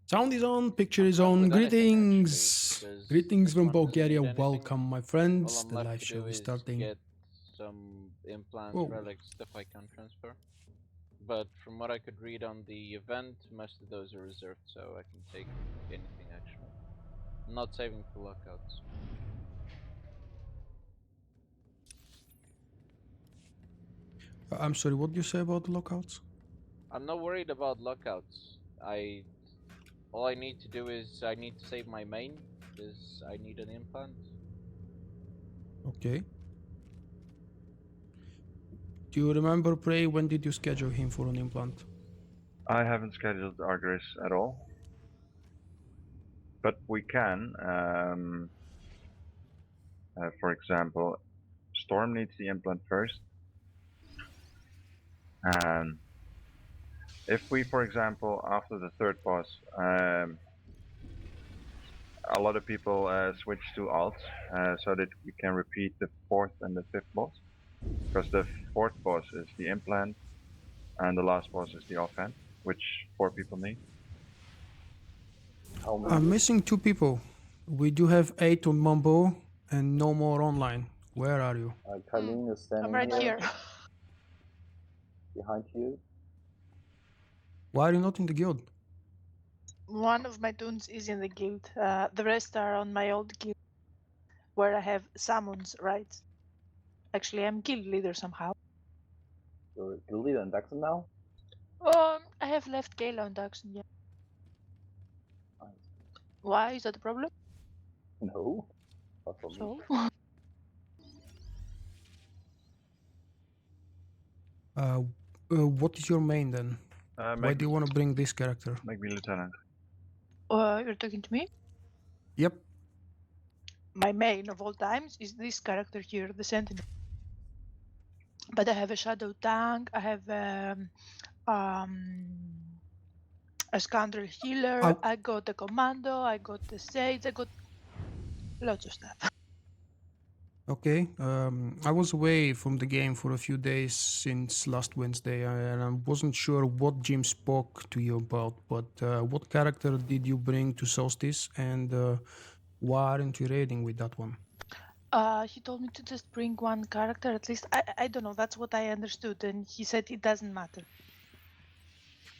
Sound is on, picture is I'm fine on. with anything, actually. Greetings. Does Greetings from anyone doesn't Bulgaria. need anything? Welcome, my All friends. I'm The left live to show do is is starting. get some implants, Whoa. relics, stuff I can transfer. But from what I could read on the event, most of those are reserved, so I can take anything actually. I'm not saving for lockouts. I'm sorry, what do you say about the lockouts? I'm not worried about lockouts. All I need to do is I need to save my main, because I need an implant. Okay. Do you remember, Prey, when did you schedule him for an implant? I haven't scheduled Argyris at all, but we can. For example, Storm needs the implant first, and if we, for example, after the third boss, a lot of people switch to alts so that we can repeat the fourth and the fifth boss, because the fourth boss is the implant, and the last boss is the offhand, which 4 people need. I'm missing 2 people. We do have 8 on Mumbo and no more online. Where are you? Carlene is standing I'm right here. behind you. Why are you not in the guild? One of my tunes is in the guild. The rest are on my old guild, where I have summons rights. Actually, I'm guild leader somehow. You're guild leader in Daxon now? I have left Gala on Daxon, yeah. Nice. Why? Is that a problem? No. Not for me. So? What is your main then? Why do you want to bring this character? Make me lieutenant. You're talking to me? Yep. My main of all times is this character here, the Sentinel. But I have a Shadow Tank, I have a Scoundrel Healer, I got a Commando, I got the Sage, I got lots of stuff. Okay. I was away from the game for a few days since last Wednesday, and I wasn't sure what Jim spoke to you about. But what character did you bring to Solstice, and why aren't you raiding with that one? He told me to just bring one character, at least. I don't know, that's what I understood, and he said it doesn't matter.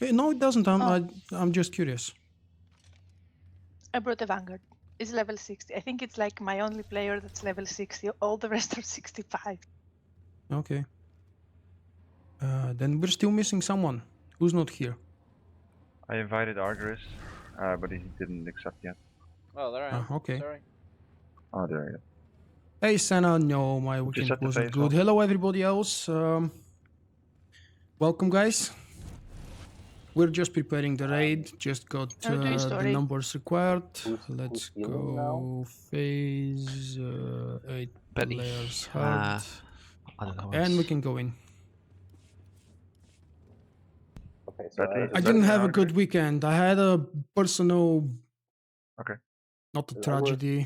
No, it doesn't. I'm just curious. I brought a Vanguard. It's level 60. I think it's like my only player that's level 60. All the rest are 65. Okay. Then we're still missing someone. Who's not here? I invited Argyris, but he didn't accept yet. Oh, there I am. Okay. Sorry. Oh, there you go. Hey, Senna. No, my weekend wasn't good. Hello, everybody else. Welcome, guys. We're just preparing the raid. Just got the numbers required. Let's go. Phase 8 players hard. And we can go in. Okay, so I didn't have a good weekend. I had a personal, not a tragedy,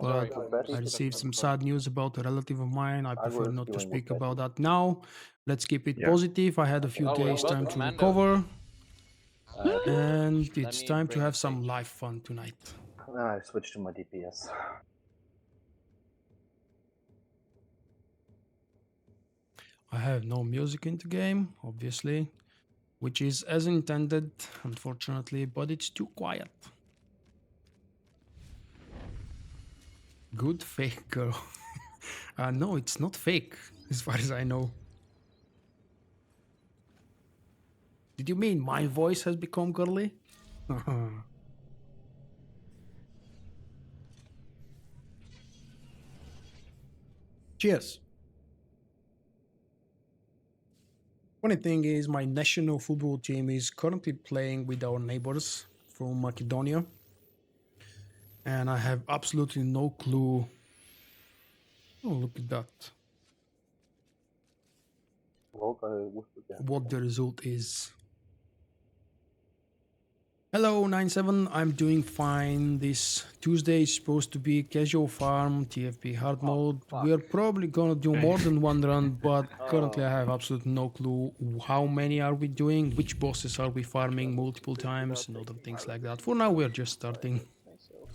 but I received some sad news about a relative of mine. I prefer not to speak about that now. Let's keep it positive. I had a few days time to recover. And it's time to have some live fun tonight. I switched to my DPS. I have no music in the game, obviously, which is as intended, unfortunately, but it's too quiet. Good fake girl. No, it's not fake, as far as I know. Did you mean my voice has become girly? Cheers. Funny thing is, my national football team is currently playing with our neighbors from Macedonia. And I have absolutely no clue. Oh, look at that. What the result is. Hello, 97. I'm doing fine. This Tuesday is supposed to be casual farm, TFB hard mode. fuck. We're probably gonna do more than one run, but currently I Oh. have absolutely no clue how many are we doing, which bosses are we farming Well, multiple without times, and other taking things part like in that. the For now, we're process, just starting. myself.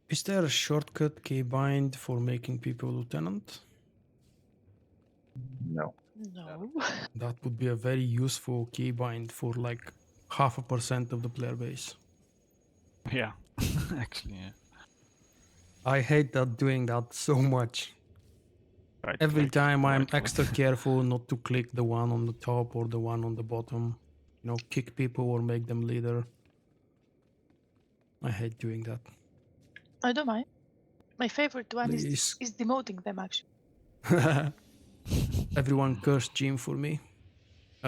Is there a shortcut keybind for making people lieutenant? No. No. That would be a very useful keybind for like 0.5% of the player base. Yeah, actually, yeah. I hate that doing that so much. Right Every click, time I'm right click. extra careful not to click the one on the top or the one on the bottom. You know, kick people or make them leader. I hate doing that. I don't mind. My favorite one Please. is demoting them actually. Everyone cursed Jim for me.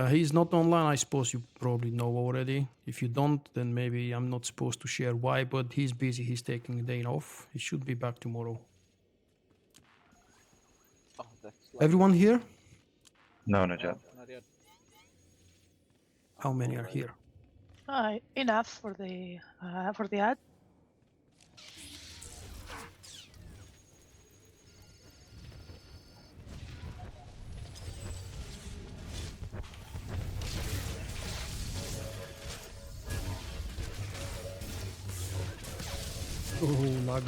He's not online, I suppose you probably know already. If you don't, then maybe I'm not supposed to share why, but he's busy, he's taking a day off. He should be back tomorrow. Oh, that's like Everyone here? No, not no, yet. not yet. How many are Alright. here? Enough for the ad. Oh, lag.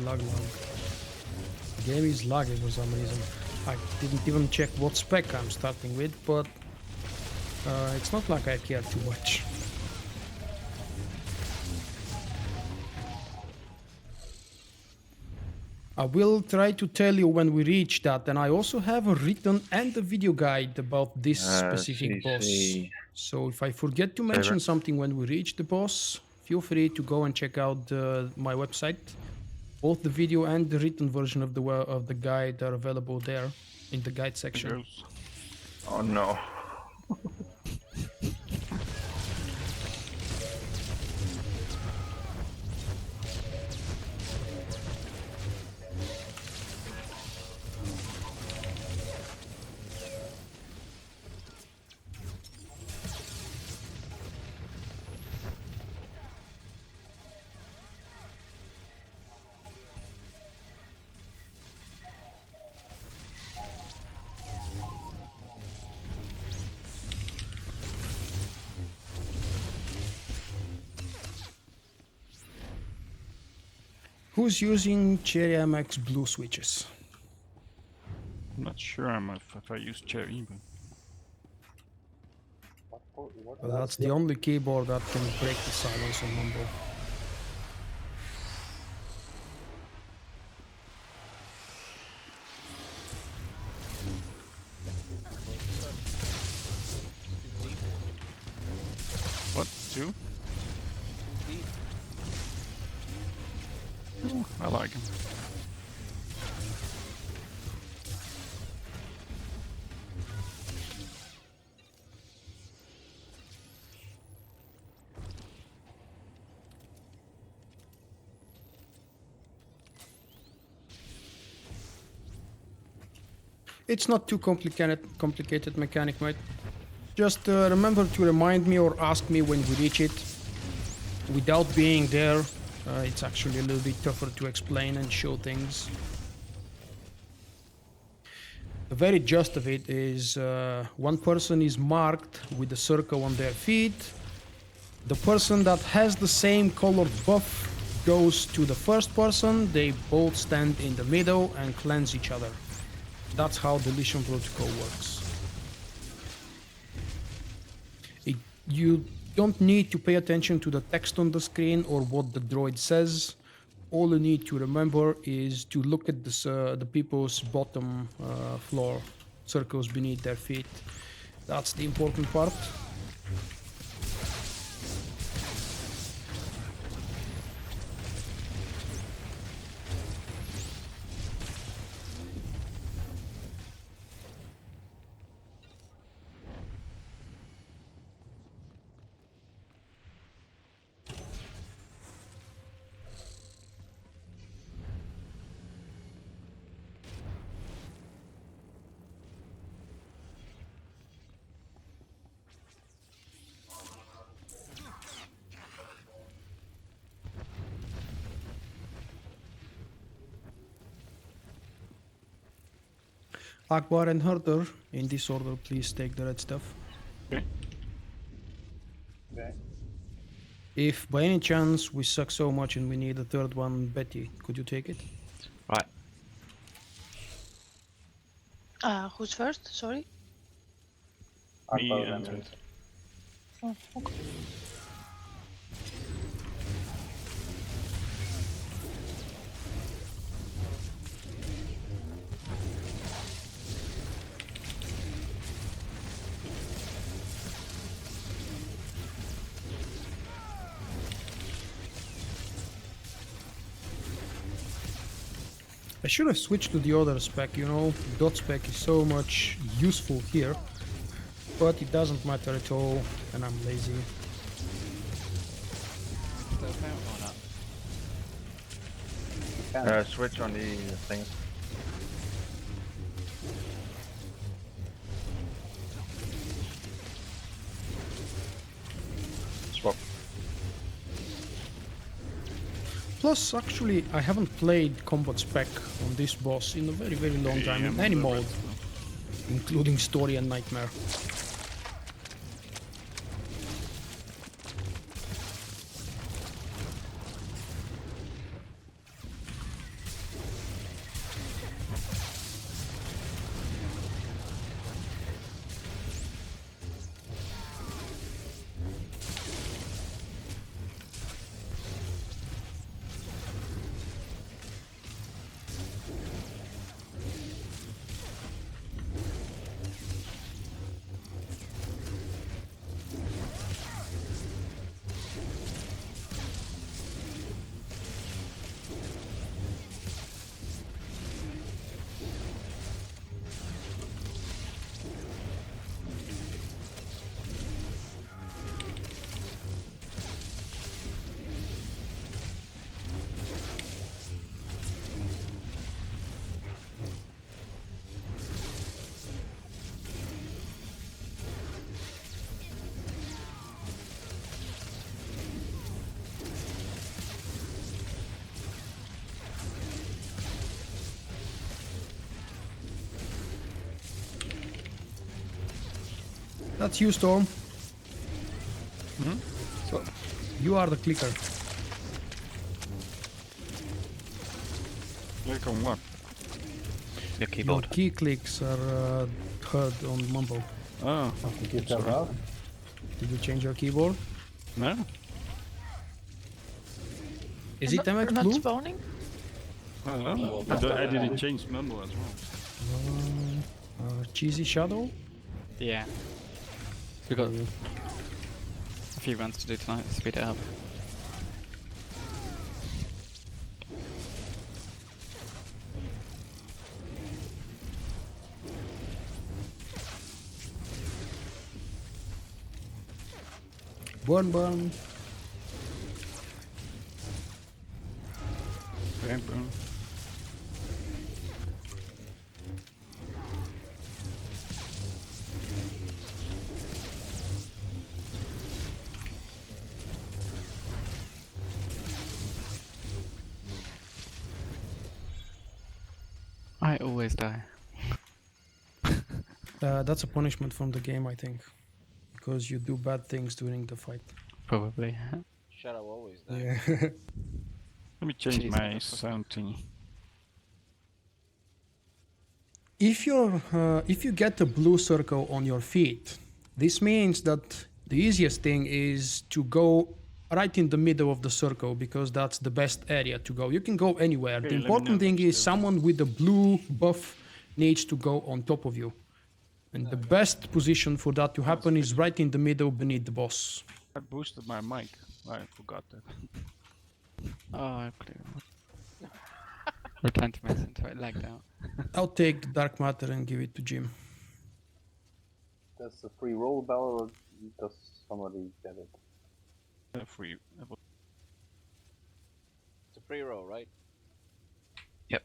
The game is lagging for some reason. I didn't even check what spec I'm starting with, but it's not like I care too much. I will try to tell you when we reach that, and I also have a written and a video guide about this specific boss. CC. So if I forget to mention something when we reach the boss, feel free to go and check out my website. Both the video and the written version of the guide are available there in the guide section. Girls. Oh no. Who's using Cherry MX blue switches? I'm not sure if I use cherry, but Well, that's the only keyboard that can break the silence on Mumble. what? Two? Oh, I like him. It's not too complicated mechanic, mate. Just remember to remind me or ask me when we reach it. Without being there, it's actually a little bit tougher to explain and show things. The very gist of it is one person is marked with a circle on their feet. The person that has the same colored buff goes to the first person. They both stand in the middle and cleanse each other. That's how deletion protocol works. You don't need to pay attention to the text on the screen or what the droid says. All you need to remember is to look at this, the people's bottom floor circles beneath their feet. That's the important part. Akbar and Herder, in this order, please take the red stuff. Okay. Okay. If by any chance we suck so much and we need a third one, Betty, could you take it? Right. Who's first? Sorry. Me Akbar and then Red. Oh, okay. I should have switched to the other spec, you know, dot spec is so much useful here, but it doesn't matter at all, and I'm lazy. Still fail or not? Switch on the thing. Swap. Plus, actually, I haven't played combat spec on this boss in a very, very long time in any mode, including story and nightmare. That's you, Storm. So, You are the clicker. click on what? Your Your keyboard. key clicks are heard on Mumble. Oh, I think you turned sorry. off. Did you change your keyboard? No? Is You're it not- you're MX not Blue? spawning? I don't know. I didn't change mumble as well. Cheesy Shadow? Yeah. We got a few runs to do tonight to speed it up. Burn. Okay, boom. I always die. That's a punishment from the game, I think. Because you do bad things during the fight. Probably. Shadow always die. Yeah. Let me change Jeez, my motherfucker. sound thingy. If you get a blue circle on your feet, this means that the easiest thing is to go right in the middle of the circle because that's the best area to go. You can go anywhere. Okay, The let me important know thing next is time. someone with a blue buff needs to go on top of you. And the best position for that to happen is right in the middle beneath the boss. I boosted my mic. I forgot that. Oh, I put it on. We're trying to mess into it, lagged out. I'll take the dark matter and give it to Jim. Does the free roll bell or does somebody get it? For you. It's a free roll, right? I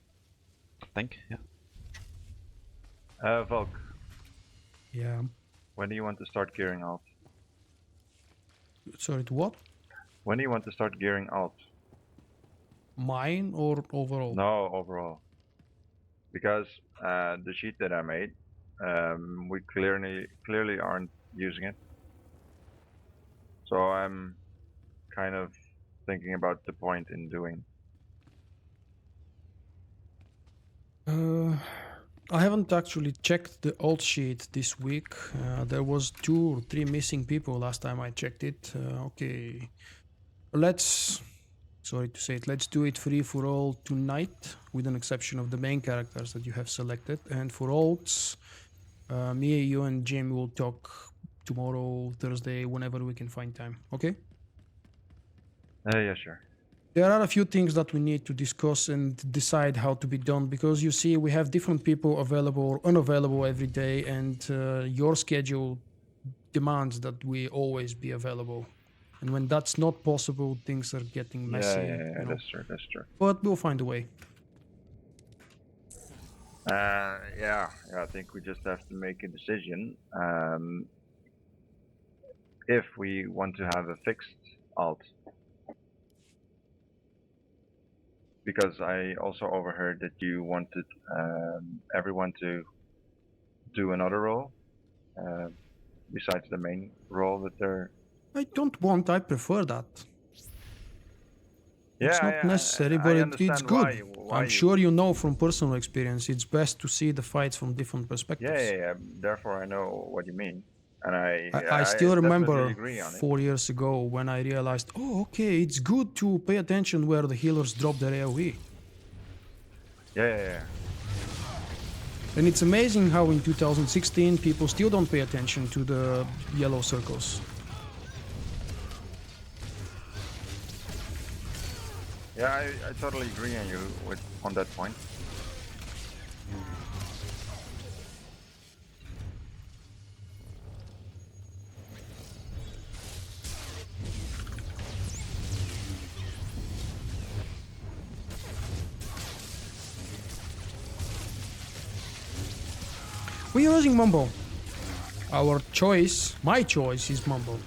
think, yeah. Volk, Yeah. when do you want to start gearing out? Sorry, to what? When do you want to start gearing out? Mine or overall? No, overall. because the sheet that I made, we clearly aren't using it. So I'm kind of thinking about the point in doing. I haven't actually checked the alt sheet this week. There was 2 or 3 missing people last time I checked it. Okay, let's, sorry to say it, let's do it free for all tonight, with an exception of the main characters that you have selected. And for alts, me, you, and Jim will talk tomorrow, Thursday, whenever we can find time. Okay? Yeah, sure. There are a few things that we need to discuss and decide how to be done, because you see, we have different people available or unavailable every day, and your schedule demands that we always be available. And when that's not possible, things are getting messy. Yeah, you know? that's true. But we'll find a way. Yeah, I think we just have to make a decision. If we want to have a fixed alt. Because I also overheard that you wanted everyone to do another role besides the main role that they're. I don't want, I prefer that. It's not necessary, but it's good. I'm sure you know from personal experience, it's best to see the fights from different perspectives. Yeah. Therefore, I know what you mean, and I still remember agree on 4 years ago when I realized, oh, okay, it's good to pay attention where the healers drop their AoE. Yeah. And it's amazing how in 2016 people still don't pay attention to the yellow circles. Yeah, I totally agree on that point. We're using Mumble. Our choice, my choice, is Mumble.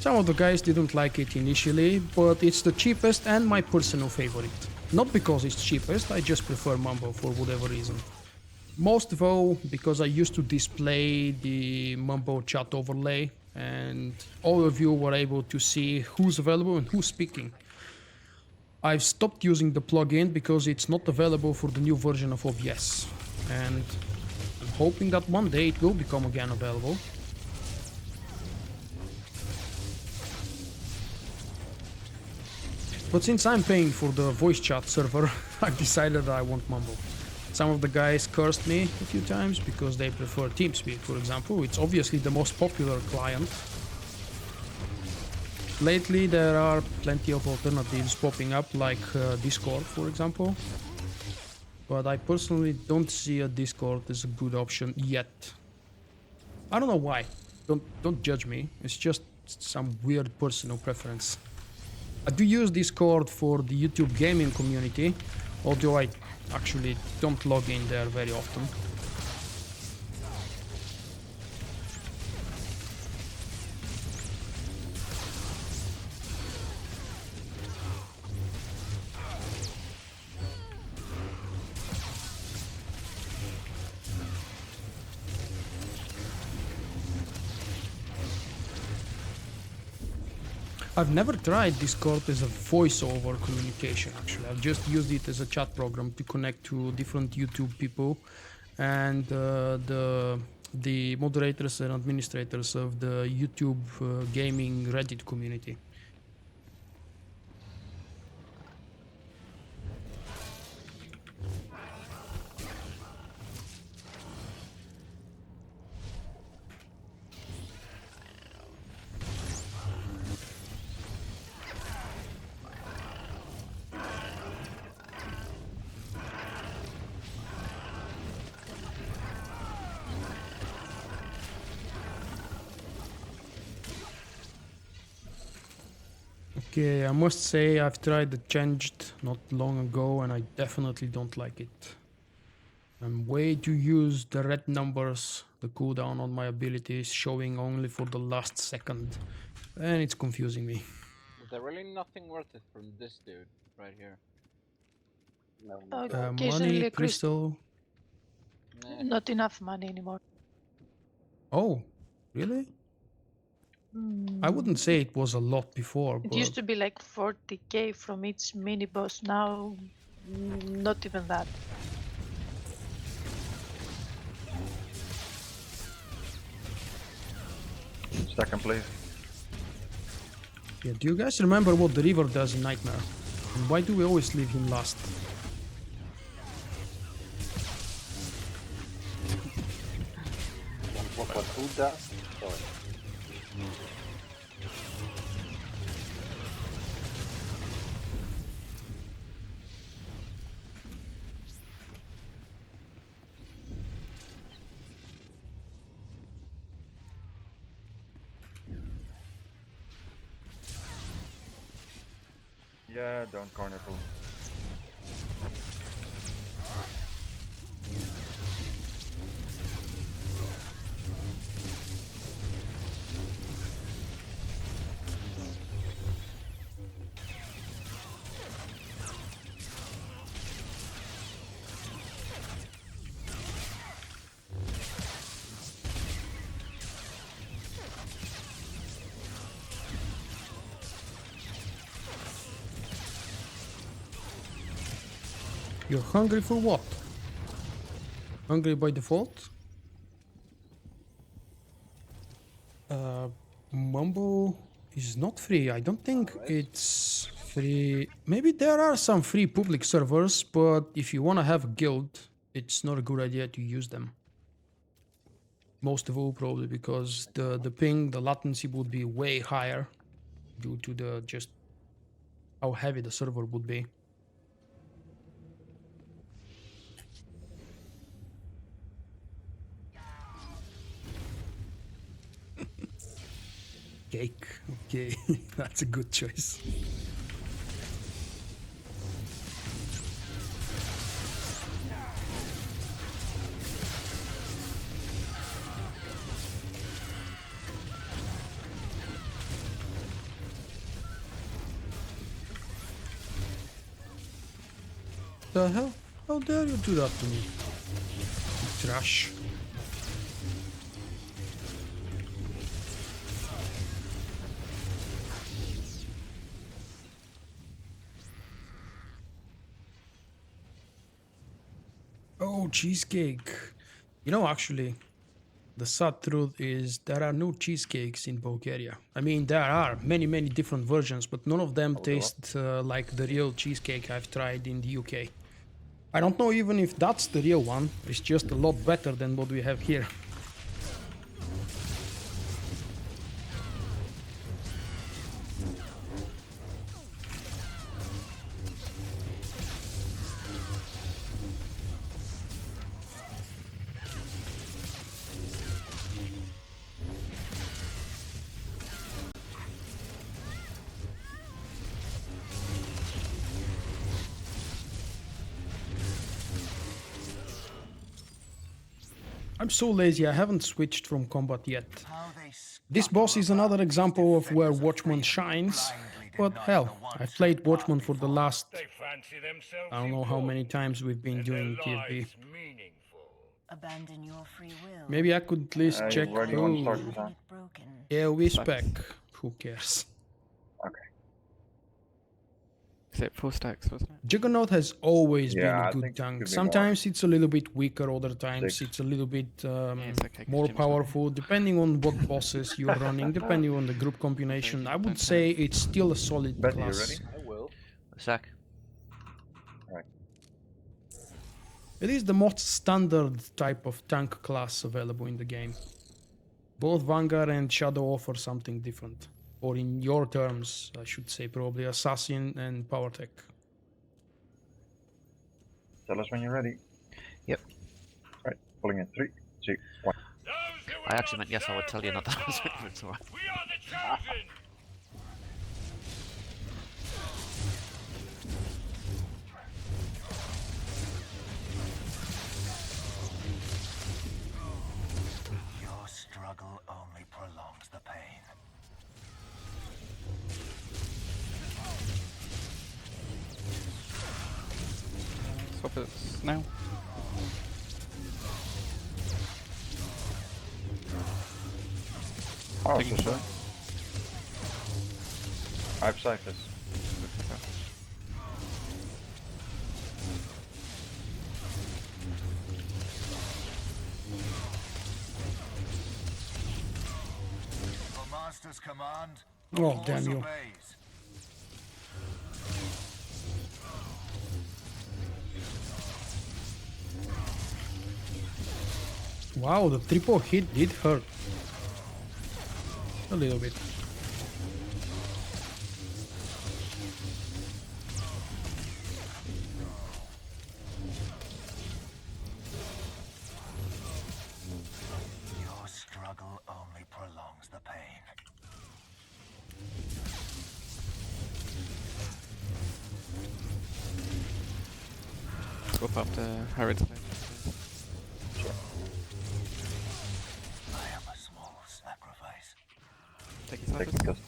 Some of the guys didn't like it initially, but it's the cheapest and my personal favorite. Not because it's cheapest, I just prefer Mumble for whatever reason. Most of all because I used to display the Mumble chat overlay, and all of you were able to see who's available and who's speaking. I've stopped using the plugin because it's not available for the new version of OBS, and I'm hoping that one day it will become again available. But since I'm paying for the voice chat server, I've decided that I want Mumble. Some of the guys cursed me a few times because they prefer TeamSpeak, for example. It's obviously the most popular client. Lately there are plenty of alternatives popping up, like Discord, for example. But I personally don't see a Discord as a good option yet. I don't know why. Don't judge me. It's just some weird personal preference. I do use Discord for the YouTube gaming community, although I actually don't log in there very often. I've never tried Discord as a voice-over communication, actually. I've just used it as a chat program to connect to different YouTube people and the moderators and administrators of the YouTube gaming Reddit community. Okay, I must say I've tried the changed not long ago and I definitely don't like it. I'm way too used the red numbers, the cooldown on my abilities showing only for the last second, and it's confusing me. There's really nothing worth it from this dude right here. No, Occasionally Money, a crystal. crystal. Nah. Not enough money anymore. Oh, really? I wouldn't say it was a lot before, It but used to be like 40k from each mini boss. Now, not even that. Second place. yeah. Do you guys remember what the river does in Nightmare? And why do we always leave him last? What who does? Sorry. Yeah, don't corner pool. You're hungry for what? Hungry by default? Mumbo is not free. I don't think it's free. Maybe there are some free public servers, but if you want to have a guild, it's not a good idea to use them. Most of all, probably because the ping, the latency would be way higher due to the just how heavy the server would be. Cake. Okay, that's a good choice. The hell? How dare you do that to me? You trash. Oh, cheesecake. You know, actually, the sad truth is there are no cheesecakes in Bulgaria. I mean, there are many, many different versions, but none of them taste like the real cheesecake I've tried in the UK. I don't know even if that's the real one. It's just a lot better than what we have here. I'm so lazy, I haven't switched from combat yet. This boss is another example of where Watchman shines, but hell, I've played Watchman for the last, I don't know how many times we've been doing TFB. Abandon your free will. Maybe I could at least check. Where do you want to start Oh, this on? AoE spec. Who cares? Is it 4 stacks, wasn't it? Juggernaut has always been Yeah, a I good think it tank. could be Sometimes it's a little bit weaker, other times 6. it's a little bit it's okay, 'cause more Jim's not powerful, depending on what bosses you're running, depending on the group combination. I would say it's still a solid Betty, you class. ready? I will. Zach. It is the most standard type of tank class available in the game. Both Vanguard and Shadow offer something different. Or in your terms, I should say probably Assassin and Power Tech. Tell us when you're ready. Yep. Right, pulling in 3, 2, 1. I actually meant yes, I would tell you, not that I was waiting for it to arrive. We are the chosen! Your struggle only prolongs the pain. Swap it now. Oh, Taking so fire. I have Cyphers. For Master's command, Oh, force damn you. obeys. Wow, the triple hit did hurt. A little bit. Your struggle only prolongs the pain. Swap up the Harrod's place. I am a small sacrifice. Taking Cyphers. Taking custom.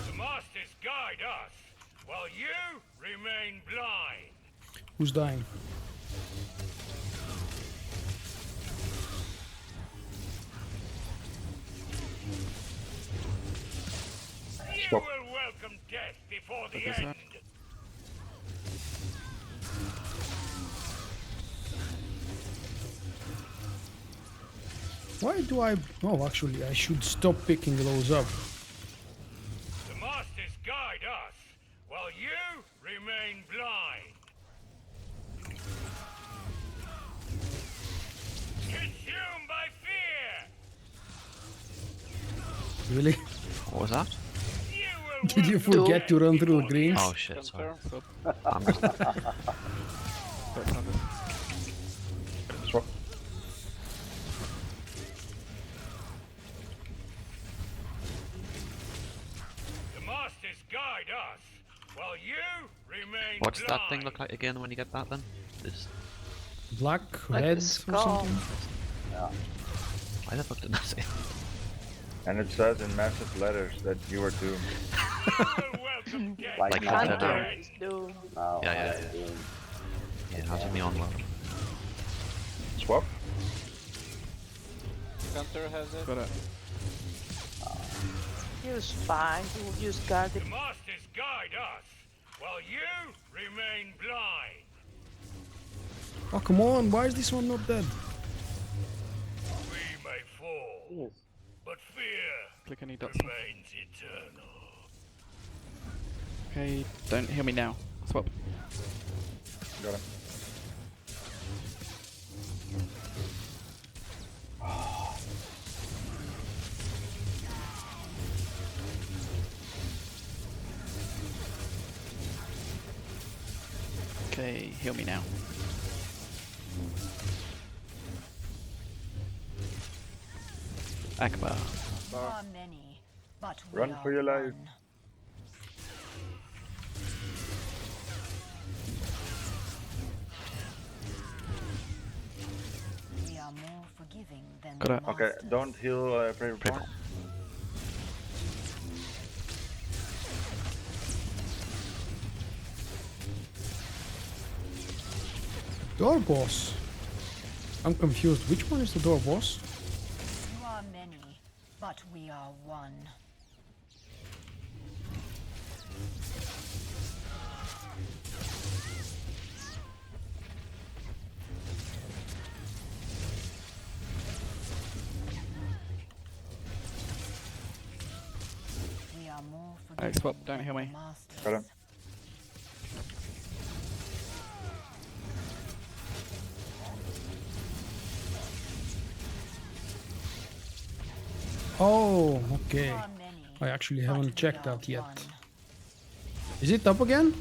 The Masters guide us, while you remain blind. Who's dying? You Stop. will welcome death before the What is that? end. Why do I... Oh, actually, I should stop picking those up. The Masters guide us, while you remain blind. Consumed by fear. Really? What was that? You will Did you welcome forget death to run through before the greens? Oh shit, sorry. Confirm. I'm just Swap. The Masters guide us, while you remain What's blind. that thing look like again when you get that then? This... Black, Like a red, or skull. something? Why the fuck did that say? And it says in massive letters that you are doomed. You will welcome death Like before Hunter. the Hunter end. is doomed. Now Yeah, I yeah, am doing- Yeah, how's in the on world? Swap. Gunter has it. Got it. He was fine. He will use guarded. The Masters guide us, while you remain blind. Oh, come on, why is this one not dead? We may fall, Yes. but fear Click any dots. remains eternal. Okay, don't heal me now. Swap. Got him. Okay, heal me now. Akbar. You are many, but we Run are for your life. one. We are more forgiving than Got the it. Okay, Masters. don't heal Brave Purple. Reborn. Door boss. I'm confused. Which one is the door boss? You are many, but we are one. We are more forgiving Swap, don't than heal the me. Masters. Got him. Oh, You okay. are many, I actually but haven't we checked are that yet. one. Is it up again?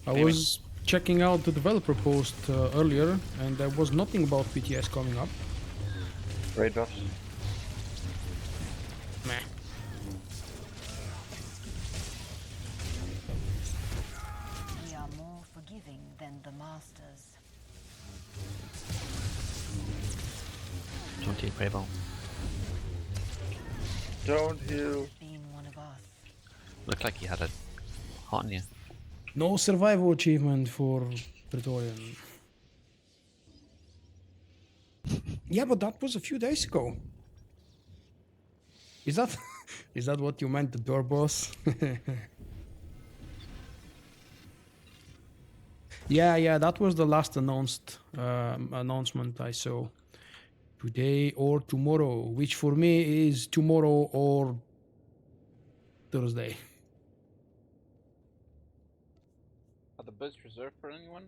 I Maybe. was checking out the developer post earlier, and there was nothing about PTS coming up. Raid buffs. Meh. We are more forgiving than the Masters. 20 Bravo. Don't heal. Been one of us. Looked like you had a hot on you. No survival achievement for Praetorian. Yeah, but that was a few days ago. Is that is that what you meant, the door boss? Yeah, that was the last announcement I saw. Today or tomorrow, which for me is tomorrow or Thursday. Are the boots reserved for anyone?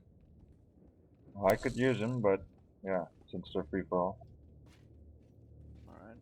I could use them, but yeah, since they're free for all. Alright.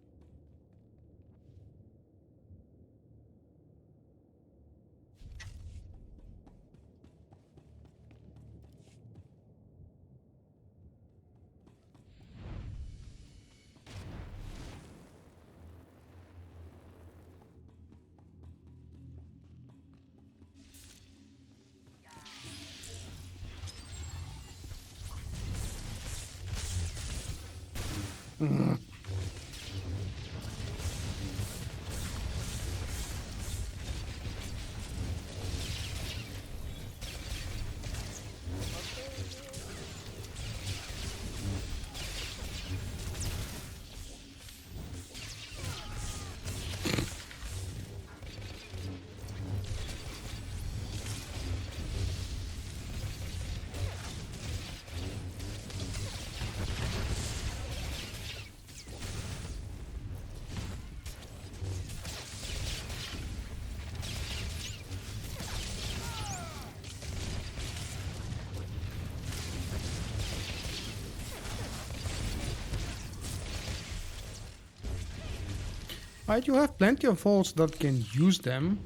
I do have plenty of folks that can use them.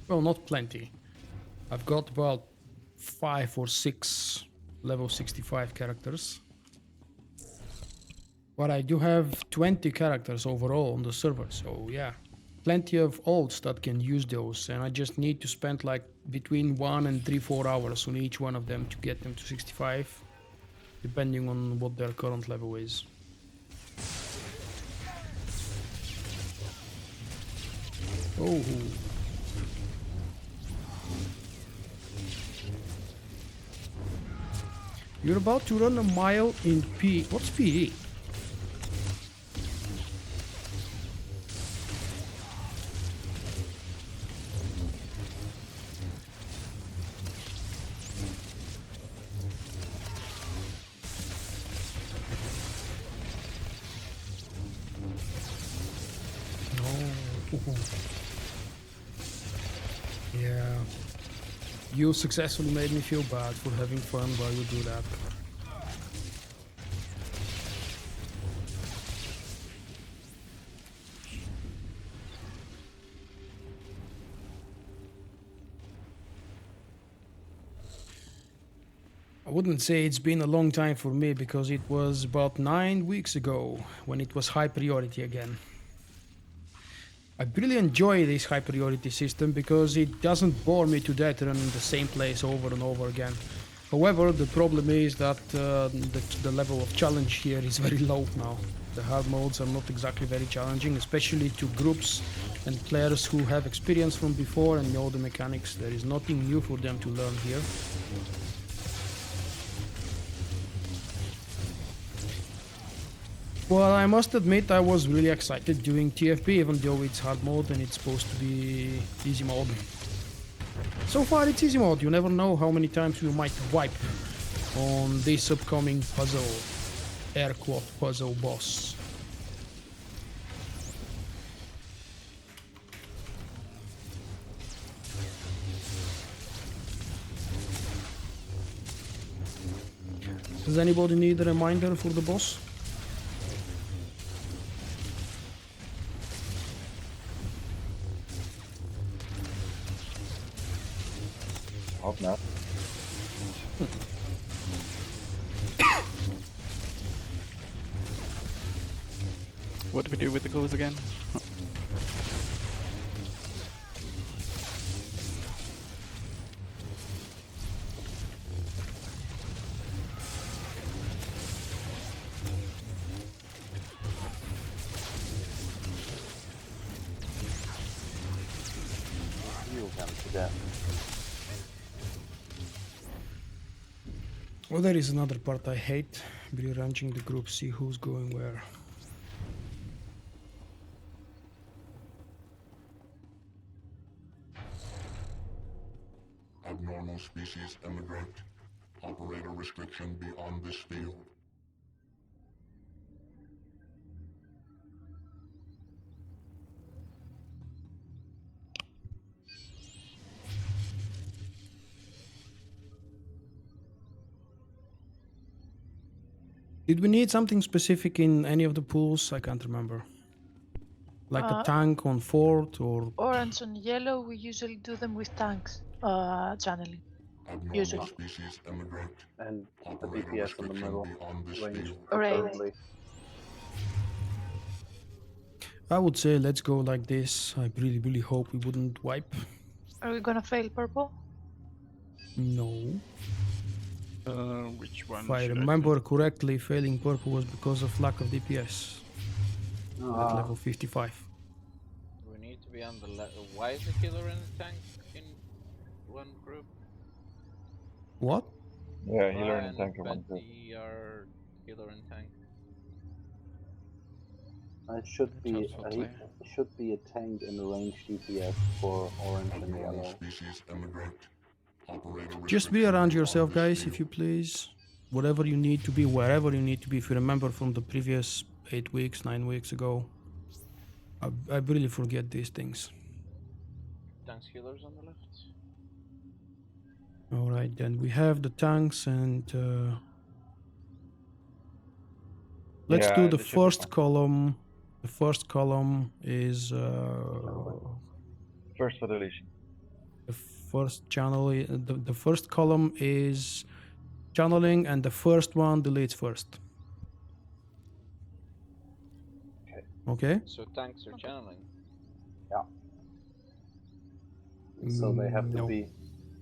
Well, not plenty. I've got about 5 or 6 level 65 characters. But I do have 20 characters overall on the server, so yeah. Plenty of alts that can use those, and I just need to spend like between 1 and 3-4 hours on each one of them to get them to 65, depending on what their current level is. Oh. You're about to run a mile in P. What's PE? Yeah. You successfully made me feel bad for having fun while you do that. I wouldn't say it's been a long time for me because it was about 9 weeks ago when it was high priority again. I really enjoy this high priority system because it doesn't bore me to death running the same place over and over again. However, the problem is that the level of challenge here is very low now. The hard modes are not exactly very challenging, especially to groups and players who have experience from before and know the mechanics. There is nothing new for them to learn here. Well, I must admit I was really excited doing TFB, even though it's hard mode and it's supposed to be easy mode. So far it's easy mode, you never know how many times you might wipe on this upcoming puzzle, air quote puzzle boss. Does anybody need a reminder for the boss? Hope not. What do we do with the goals again? them to death. Well, there is another part I hate. Rearranging the group, see who's going where. Abnormal species immigrant. Operator restriction beyond this field. Did we need something specific in any of the pools? I can't remember. Like a tank on fort or... Orange and yellow, we usually do them with tanks. Channeling. Abnormal Usually. species immigrant. And the Operator DPS in the restriction middle beyond this range, field. preferably. I would say let's go like this. I really hope we wouldn't wipe. Are we gonna fail purple? No. Which one? If I should remember correctly, failing purple was because of lack of DPS at level 55. We need to be on the why is the healer and the tank in one group? Yeah, What? healer and tank in one group. Betty are healer and tank. It should be Sounds so clear. it should be a tank in the range DPS for orange and Abnormal yellow. species immigrant. Operator Just be restriction around beyond yourself, this guys, field. if you please. Whatever you need to be, wherever you need to be. If you remember from the previous 8 weeks, 9 weeks ago, I really forget these things. Tanks healers on the left. All right, then we have the tanks and let's Yeah, do the this should be first fine. column. The first column is First for deletion. the first channel. The first column is channeling, and the first one deletes first. Okay. So tanks are channeling. So they have to No. be,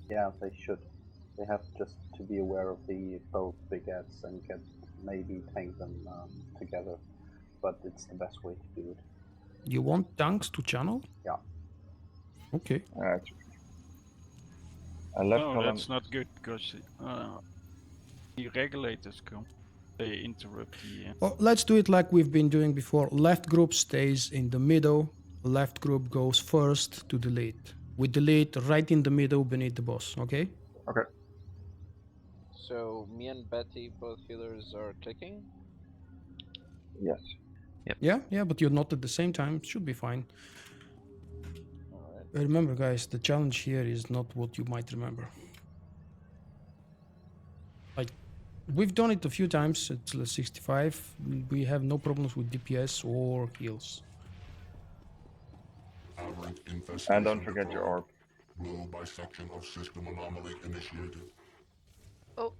yeah, they should. They have just to be aware of the both big ads and maybe tank them together. But it's the best way to do it. You want tanks to channel? Yeah. Okay. Alright. Left No, column. that's not good because the regulators come. They interrupt the. Well, let's do it like we've been doing before. Left group stays in the middle. Left group goes first to delete. We delete right in the middle beneath the boss, okay? Okay. So me and Betty, both healers, are clicking. Yes. Yeah, but you're not at the same time. It should be fine. Alright. Remember, guys, the challenge here is not what you might remember. Like, we've done it a few times at 65. We have no problems with DPS or heals. Aberrant infestation. And don't forget your orb. Blue bisection of system anomaly initiated. Oh,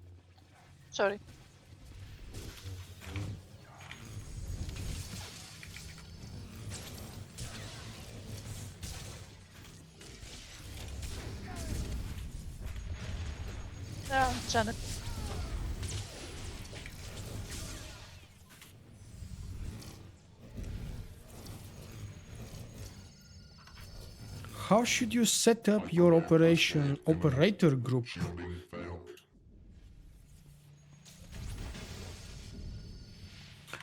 sorry. Yeah, channel. How should you set up your operator group? Shielding failed.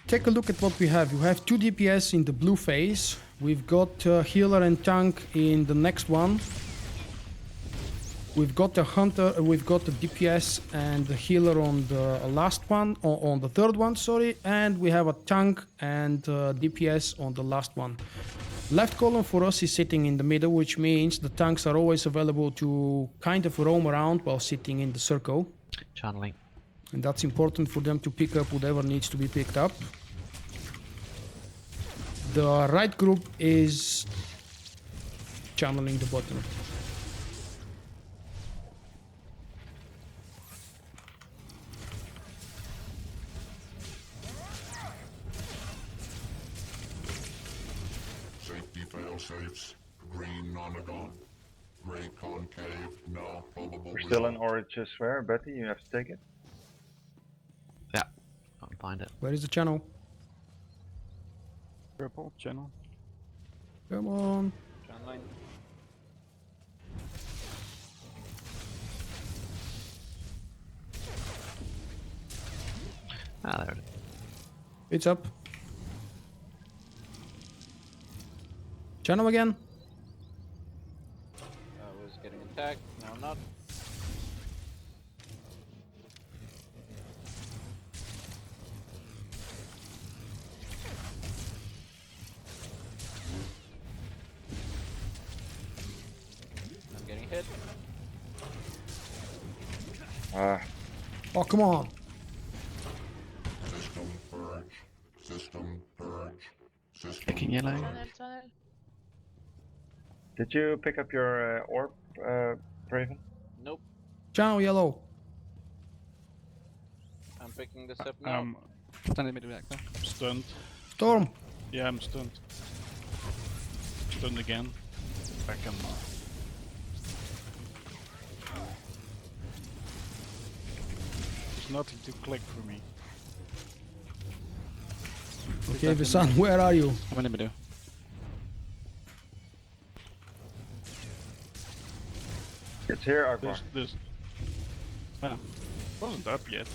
Take a look at what we have. You have 2 DPS in the blue phase. We've got healer and tank in the next one. We've got the hunter, we've got the DPS and the healer on the last one, on the third one, sorry. And we have a tank and DPS on the last one. Left column for us is sitting in the middle, which means the tanks are always available to kind of roam around while sitting in the circle. Channeling. And that's important for them to pick up whatever needs to be picked up. The right group is channeling the bottom. Safety fail safes. Green nonagon. Gray concave. Now probable. We're still in result. Orange Sphere. Betty, you have to take it. Yeah, can't find it. Where is the channel? Purple channel. Come on. Channeling. Ah, there it is. It's up. Channel again. I was getting attacked, now I'm not. I'm getting hit. Oh, come on. System purge. System purge. System Kicking yellow. Tunnel. Did you pick up your orb, Raven? Nope, Channel yellow. I'm picking this up now. Stand in the middle reactor. Stunned. Storm. Yeah, I'm stunned. Stunned again. Back on. There's nothing to click for me. Okay, Visan, where are you? I'm in the middle. It's here, Akbar. This. Well, wasn't up yet.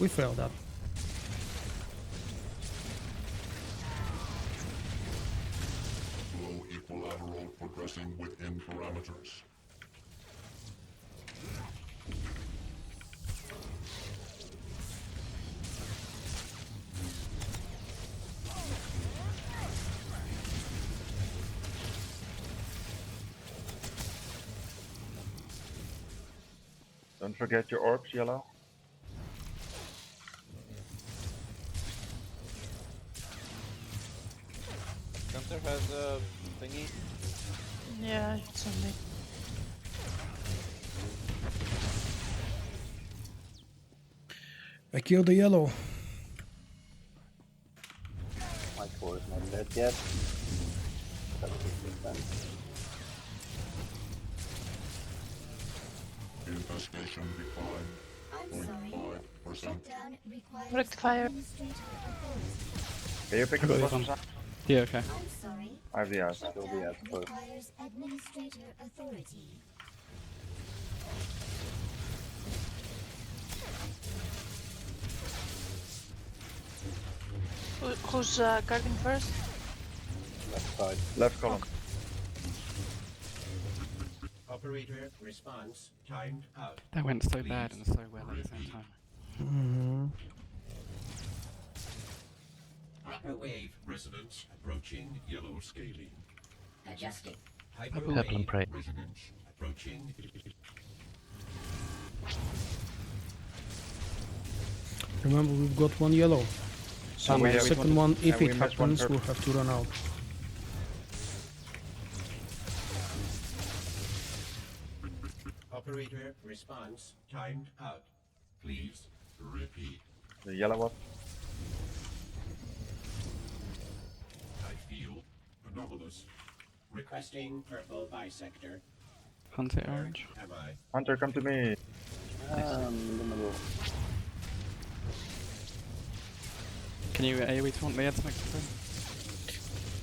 We failed that. Flow equilateral progressing within parameters. Don't forget your orbs, yellow. Gunther has a thingy. Yeah, it's on me. I killed the yellow. My core is not dead yet. That's 50%. Infestation decline. I'm sorry. 0.5%. Shutdown requires Rectifier. administrator authority. Can you pick up the bottom side? Yeah, okay. I'm sorry. I have the ass. Kill the ass Shutdown first. requires administrator authority. Who's guarding first? Left side. Left column. Operator response timed out. That went so bad and so well at the same time. Mm-hmm. Hyperwave resonance approaching yellow scaling. Adjusting. Purple and pray. Resonance approaching. Remember, we've got one yellow. So And we the have- second one, if and we it missed one happens, purple. we'll have to run out. Operator response timed out. Please repeat. The yellow one. I feel anomalous. Requesting purple bisector. Hunt it orange. Am I? Hunter, come to me. In the middle. Can you AoE taunt me at the next turn?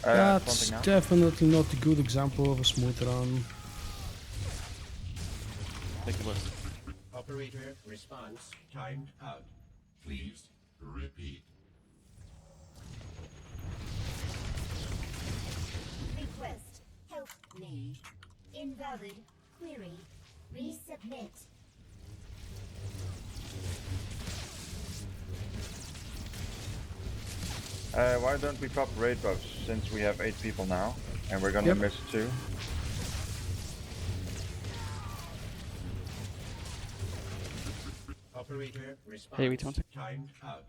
That's Taunting now. definitely not a good example of a smooth run. Take the worst. Operator response timed out. Please repeat. Request help me. Invalid query. Resubmit. Why don't we pop raid buffs since we have 8 people now and we're gonna Yep. miss 2? Operator response Hey, we taunting? timed out.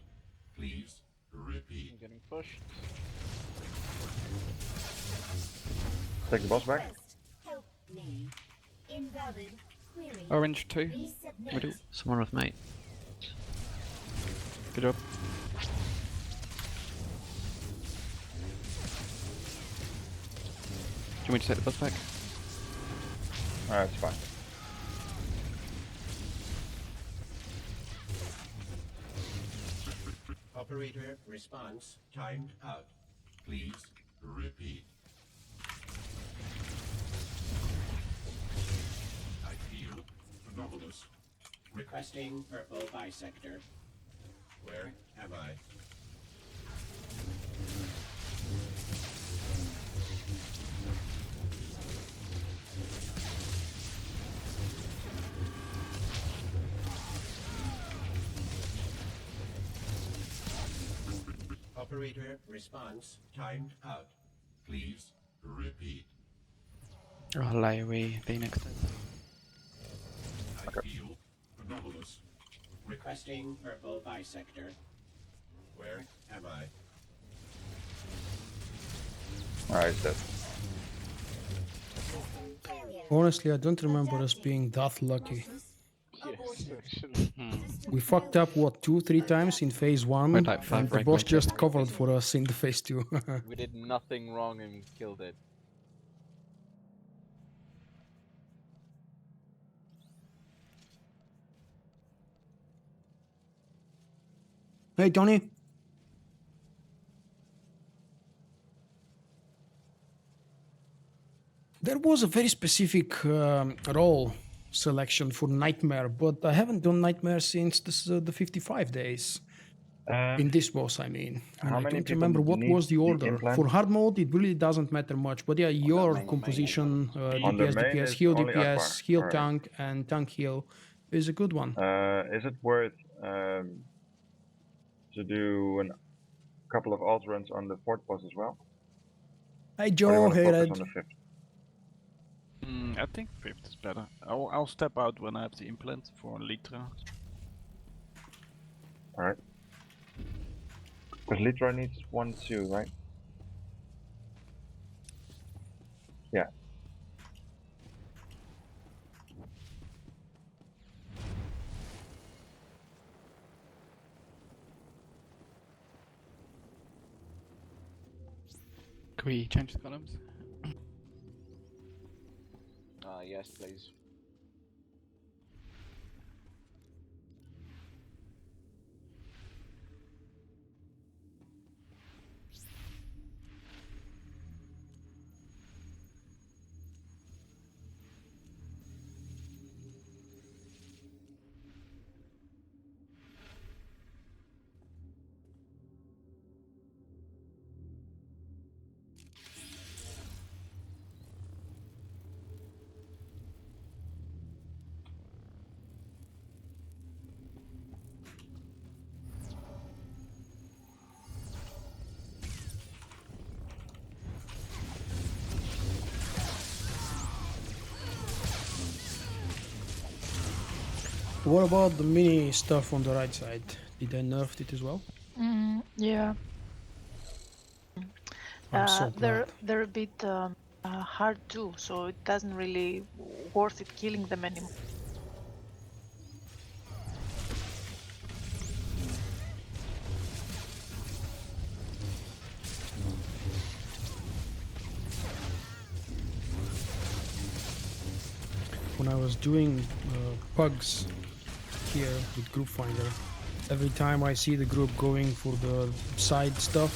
Please repeat. I'm getting pushed. Take the boss back. Request help me. Invalid query. Orange 2. Resubmit. Middle. Someone with mate. Good job. Do you want me to take the bus back? Alright, it's fine. Operator response timed out. Please repeat. I feel anomalous. Requesting purple bisector. Where am I? Operator response timed out. Please repeat. I'll lie away the next time. I feel anomalous. Requesting purple bisector. Where am I? Alright, dead. Honestly, I don't remember us being that lucky. Yes, actually. We fucked up, what, 2-3 times in phase 1, With like 5 and the boss regulators. just covered for us in the phase 2. We did nothing wrong and killed it. Hey, Tony. There was a very specific role selection for Nightmare, but I haven't done Nightmare since the 55 days. In this boss, I mean. And How I many don't people remember what need was the order. implant? For hard mode, it really doesn't matter much. But yeah, your main composition, On the DPS, main DPS, is heal only DPS, Akbar. heal Alright. tank, and tank heal is a good one. Is it worth to do a couple of alt runs on the fourth boss as well? Hey Or do you Joe, want to hey focus Red. on the fifth? I think 5th is better. I'll step out when I have the implant for Litra. Alright. Because Litra needs 1 too, right? Yeah. Can we change the columns? Yes, please. What about the mini stuff on the right side? Did I nerf it as well? Yeah. I'm so glad. They're a bit hard too, so it doesn't really worth it killing them anymore. When I was doing pugs here with Group Finder, every time I see the group going for the side stuff,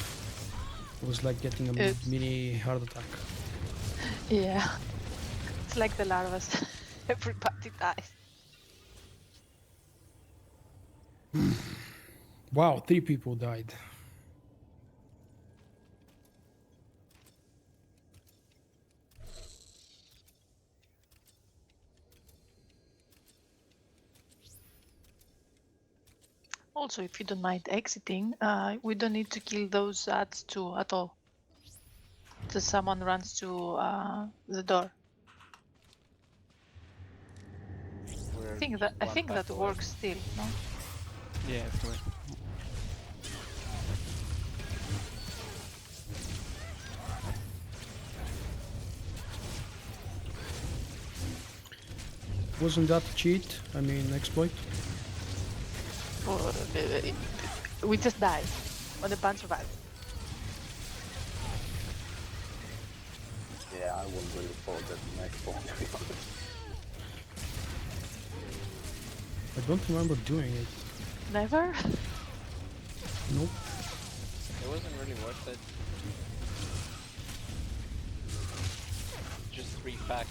it was like getting a mini heart attack. Yeah. It's like the larvas. Everybody dies. Wow, 3 people died. Also, if you don't mind exiting, we don't need to kill those ads too at all. Just someone runs to the door. I think that works still, no? Yeah, it's correct. Wasn't that a cheat? I mean, exploit? Or, we just died on a bunch of ads. Yeah, I wouldn't really thought that next one, to be honest. I don't remember doing it. Never? Nope. It wasn't really worth it. Just 3 packs.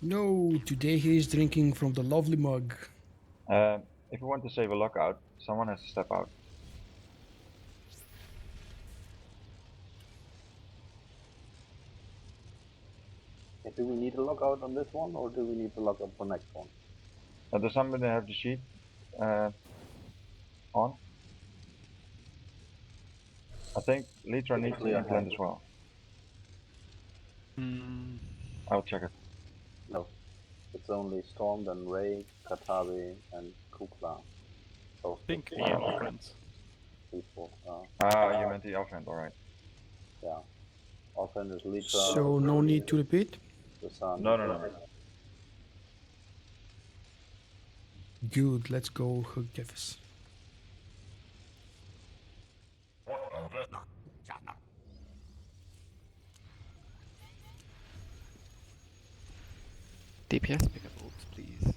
No, today he is drinking from the lovely mug. If you want to save a lockout, someone has to step out. Okay, do we need a lockout on this one, or do we need a lockout for next one? Does somebody have the sheet on? I think Litra needs the Technically, I implant have as well. Mm, I'll check it. No. It's only Storm, then Ray, Katabi, and Kukla. Both I think with the offense. people. You meant the offhand, alright. Yeah. Offhand is Litra. So no need to repeat? The Sun. No. Good, let's go, Huggivis. DPS pick up ults, please.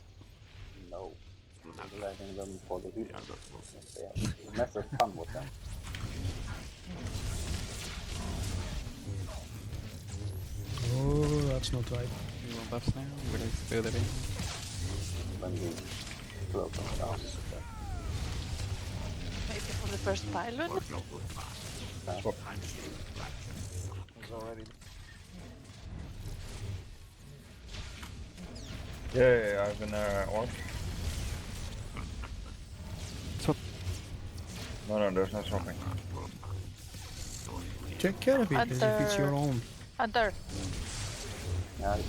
No. We're letting them for the heat. They have massive fun with them. Oh, that's not right. We want buffs now? We're going to fill that in. When we slow them down. Maybe for the first pylon? Swap. Yeah, I have an orb. Swap. No, there's no swapping. Take care of it as if it's your own. Hunter! Nice.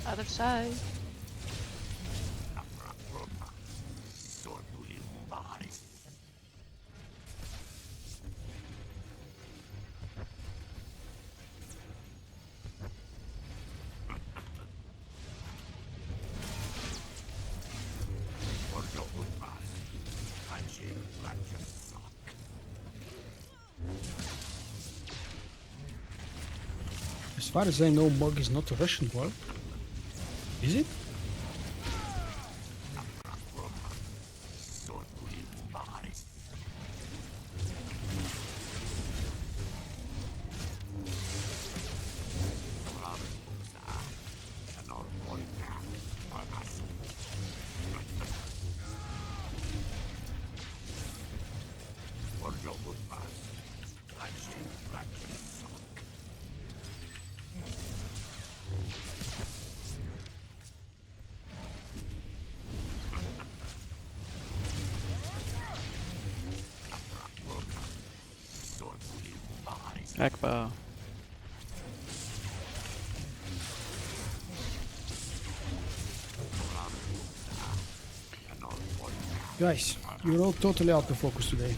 Other side. As far as I know, Mug is not a Russian word. Is it? Akbar. Guys, you're all totally out of focus today.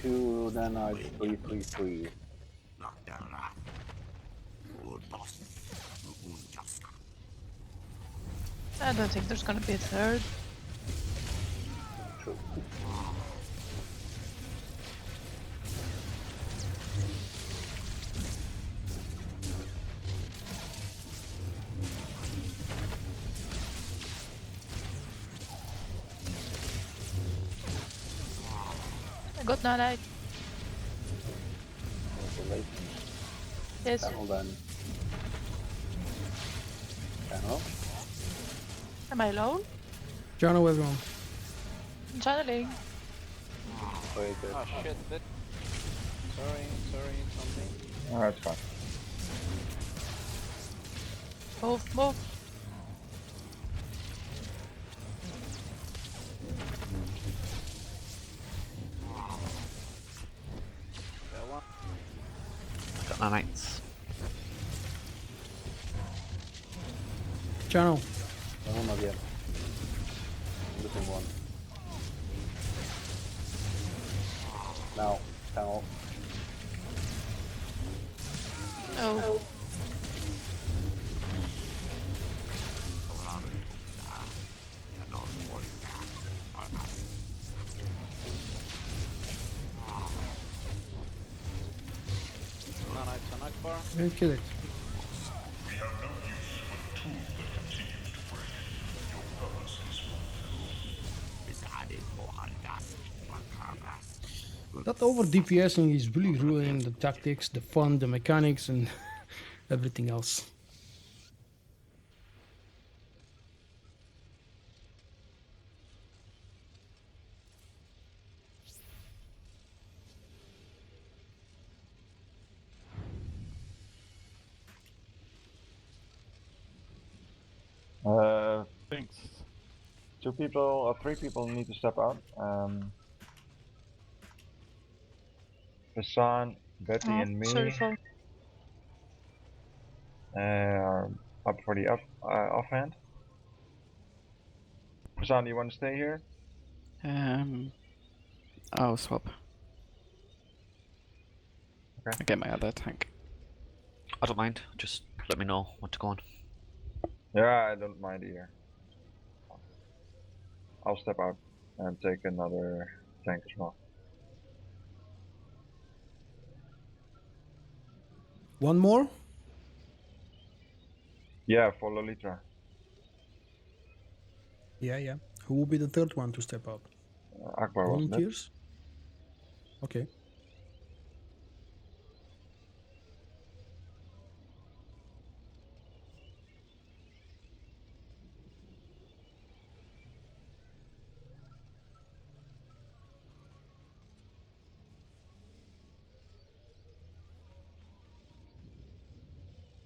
2 nanites, 333. I don't think there's gonna be a third. True. I got nanite. Late. Yes. Channel then. Channel. Am I alone? Jono, everyone. I'm channeling. Very good. Oh shit, that... Sorry, something. Oh, that's fine. Move. Got nanites. Jono. No, not yet. Missing one. Now, channel. Oh. And kill it. We have no use for the tool that continues to break. Your purpose is fulfilled. That over DPSing is really ruining the tactics, the fun, the mechanics, and everything else. Thanks. 2 people or 3 people need to step out. Hassan, Betty, Oh, and me sorry for. are up for the offhand. Hassan, do you want to stay here? I'll swap. Okay. I get my other tank. I don't mind. Just let me know when to go on. Yeah, I don't mind either. I'll step out and take another tank as well. One more? Yeah, for Lolita. Yeah. Who will be the third one to step out? Akbar, wasn't it? Volunteers? Okay.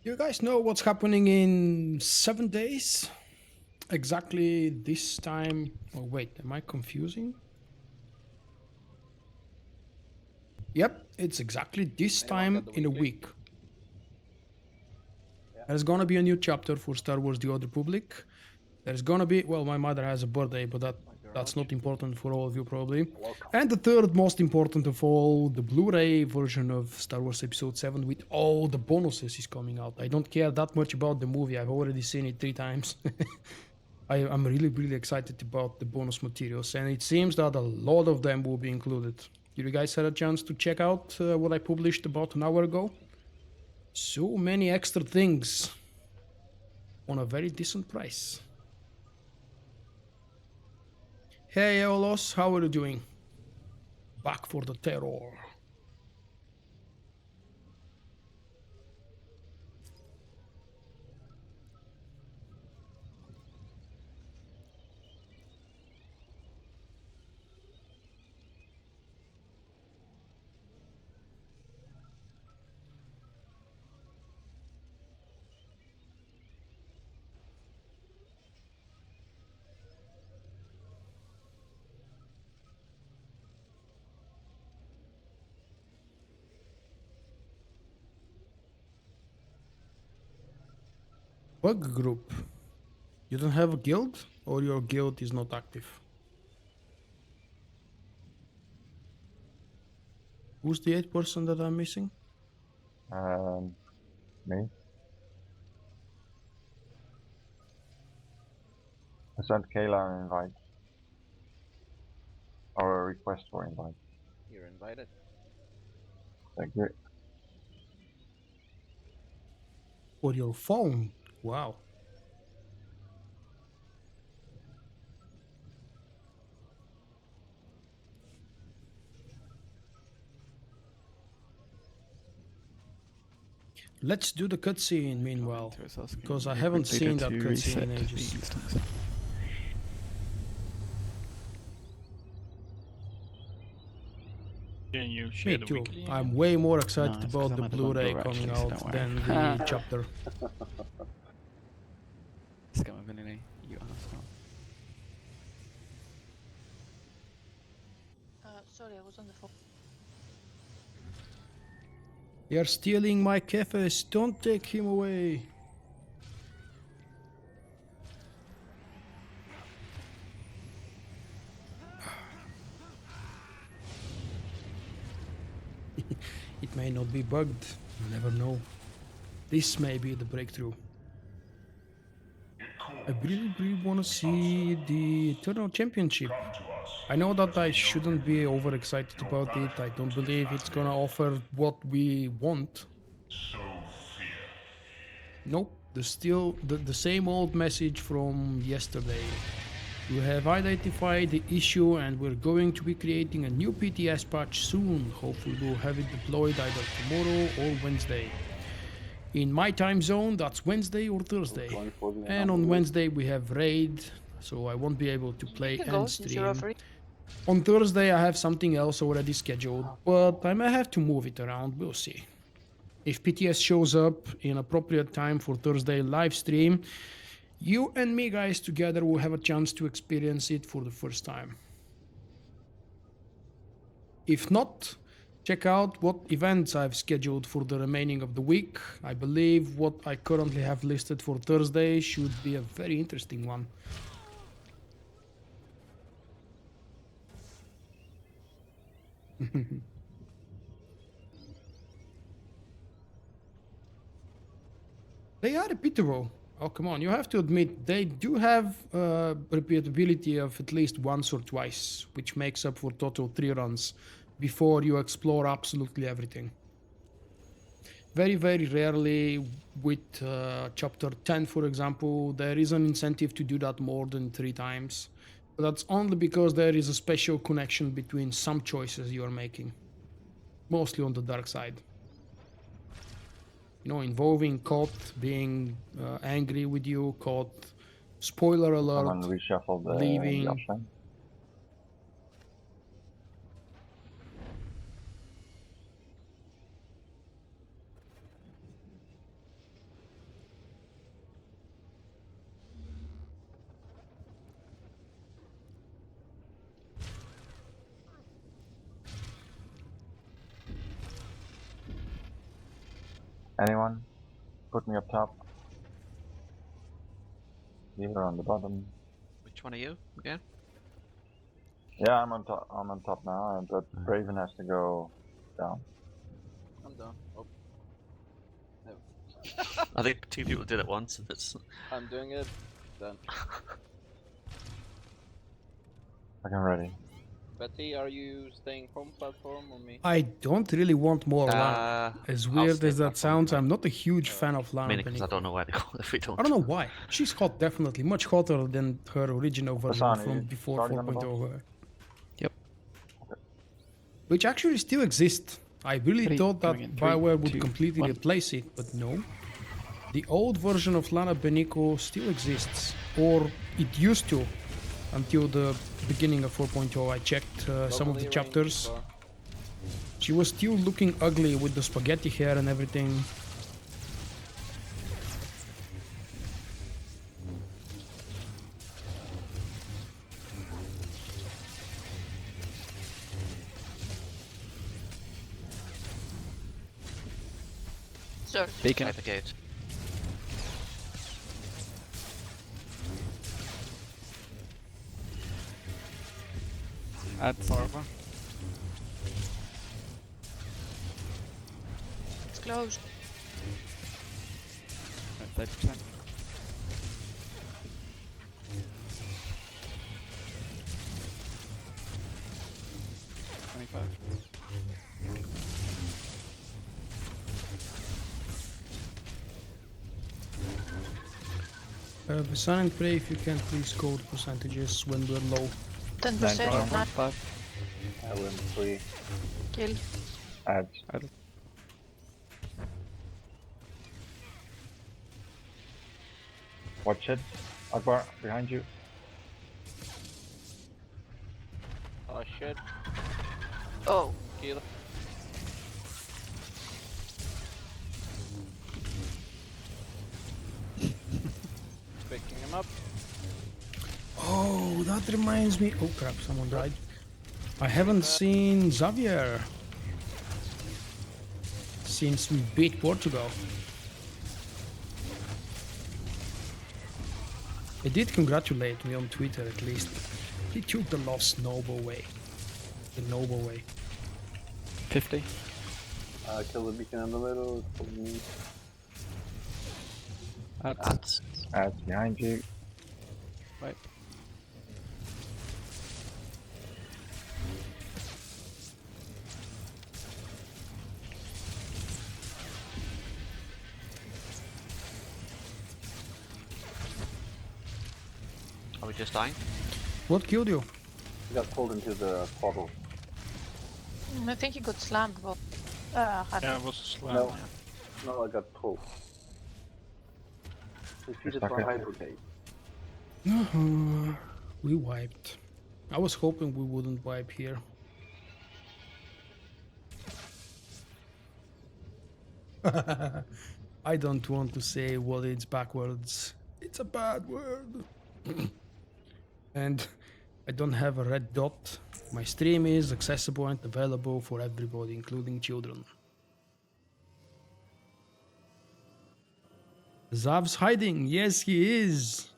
You guys know what's happening in 7 days? Exactly this time. Oh, wait, am I confusing? Yep, it's exactly this Anyone got time the in a weekly? week. There's gonna be a new chapter for Star Wars The Old Republic. There's gonna be, well, my mother has a birthday, but that's not important for all of you probably. And the third most important of all, the Blu-ray version of Star Wars Episode 7 with all the bonuses is coming out. I don't care that much about the movie. I've already seen it 3 times. I'm really excited about the bonus materials, and it seems that a lot of them will be included. Did you guys have a chance to check out what I published about an hour ago? So many extra things on a very decent price. Hey Eolos, how are you doing? Back for the terror. Bug group. You don't have a guild, or your guild is not active? Who's the 8th person that I'm missing? Me. I sent Kayla an invite. Or a request for invite. You're invited. Thank you. Or your phone? Wow. Let's do the cutscene meanwhile, because I haven't seen that cutscene in ages. Can you share Me the too. weekly? I'm way more excited No, it's about 'cause the I'm at the one Blu-ray door, coming actually, so out don't than worry. the chapter. Scam of Vinny, you asshole. Sorry, I was on the phone. You're stealing my Kefes. Don't take him away. It may not be bugged. You never know. This may be the breakthrough. I really want to see the Eternal Championship. I know that I shouldn't be overexcited about it. I don't believe it's gonna offer what we want. Nope, there's still the same old message from yesterday. We have identified the issue and we're going to be creating a new PTS patch soon. Hopefully we'll have it deployed either tomorrow or Wednesday. In my time zone, that's Wednesday or Thursday. Going for the And on anomaly. Wednesday we have raid, so I won't be able to play You can go and since you're stream. offering. On Thursday I have something else already scheduled, but I may have to move it around, we'll see. If PTS shows up in appropriate time for Thursday live stream, you and me guys together will have a chance to experience it for the first time. If not, check out what events I've scheduled for the remaining of the week. I believe what I currently have listed for Thursday should be a very interesting one. They are repeatable. Oh, come on, you have to admit, they do have repeatability of at least once or twice, which makes up for total 3 runs before you explore absolutely everything. Very, very rarely with chapter 10, for example, there is an incentive to do that more than 3 times. But that's only because there is a special connection between some choices you are making, mostly on the dark side. You know, involving Kot being angry with you, Kot, spoiler Someone alert, reshuffle the leaving. option. Anyone? Put me up top. Either on the bottom. Which one are you again? Yeah, I'm on top. I'm on top now, but Raven has to go down. I'm done. Oh. No. I think 2 people did it once, and it's. I'm doing it. Done. Okay, I'm ready. Betty, are you staying home platform or me? I don't really want more LAN. As I'll weird stay as that back on sounds, the I'm not a huge fan of LAN. Mainly because I don't know where to go if we don't. I don't know why. She's hot, definitely. Much hotter than her original version Hassan, from you before starting on the 4.0. Yep. Which actually still exists. I really 3, thought that going in 3, Bioware would 2, completely 1. replace it, but no. The old version of Lana Benico still exists, or it used to, until the beginning of 4.0. I checked some of the Globally chapters. ranged She was still looking ugly with the spaghetti hair and everything. Sir. Beacon. At the gate. At Farva. It's closed. At 30%. Sun and Pray, if you can please code percentages when we're low. 10%, 9 5. LM3. kill. Ads. Watch it. Akbar, behind you. Oh shit. Oh. Kill. Picking him up. Oh, that reminds me. Oh crap, someone died. I haven't seen Xavier since we beat Portugal. He did congratulate me on Twitter at least. He took the loss noble way. The noble way. 50. Kill the beacon in the middle. For me. At. Ads behind you. Right. we just dying? What killed you? He got pulled into the portal. I think he got slammed. Well, Yeah, it was a slam. No. Yeah. No, I got pulled. Defeated stuck by it. Hydrogate. We wiped. I was hoping we wouldn't wipe here. I don't want to say what it's backwards. It's a bad word. And I don't have a red dot. My stream is accessible and available for everybody, including children. Zav's hiding. Yes, he is.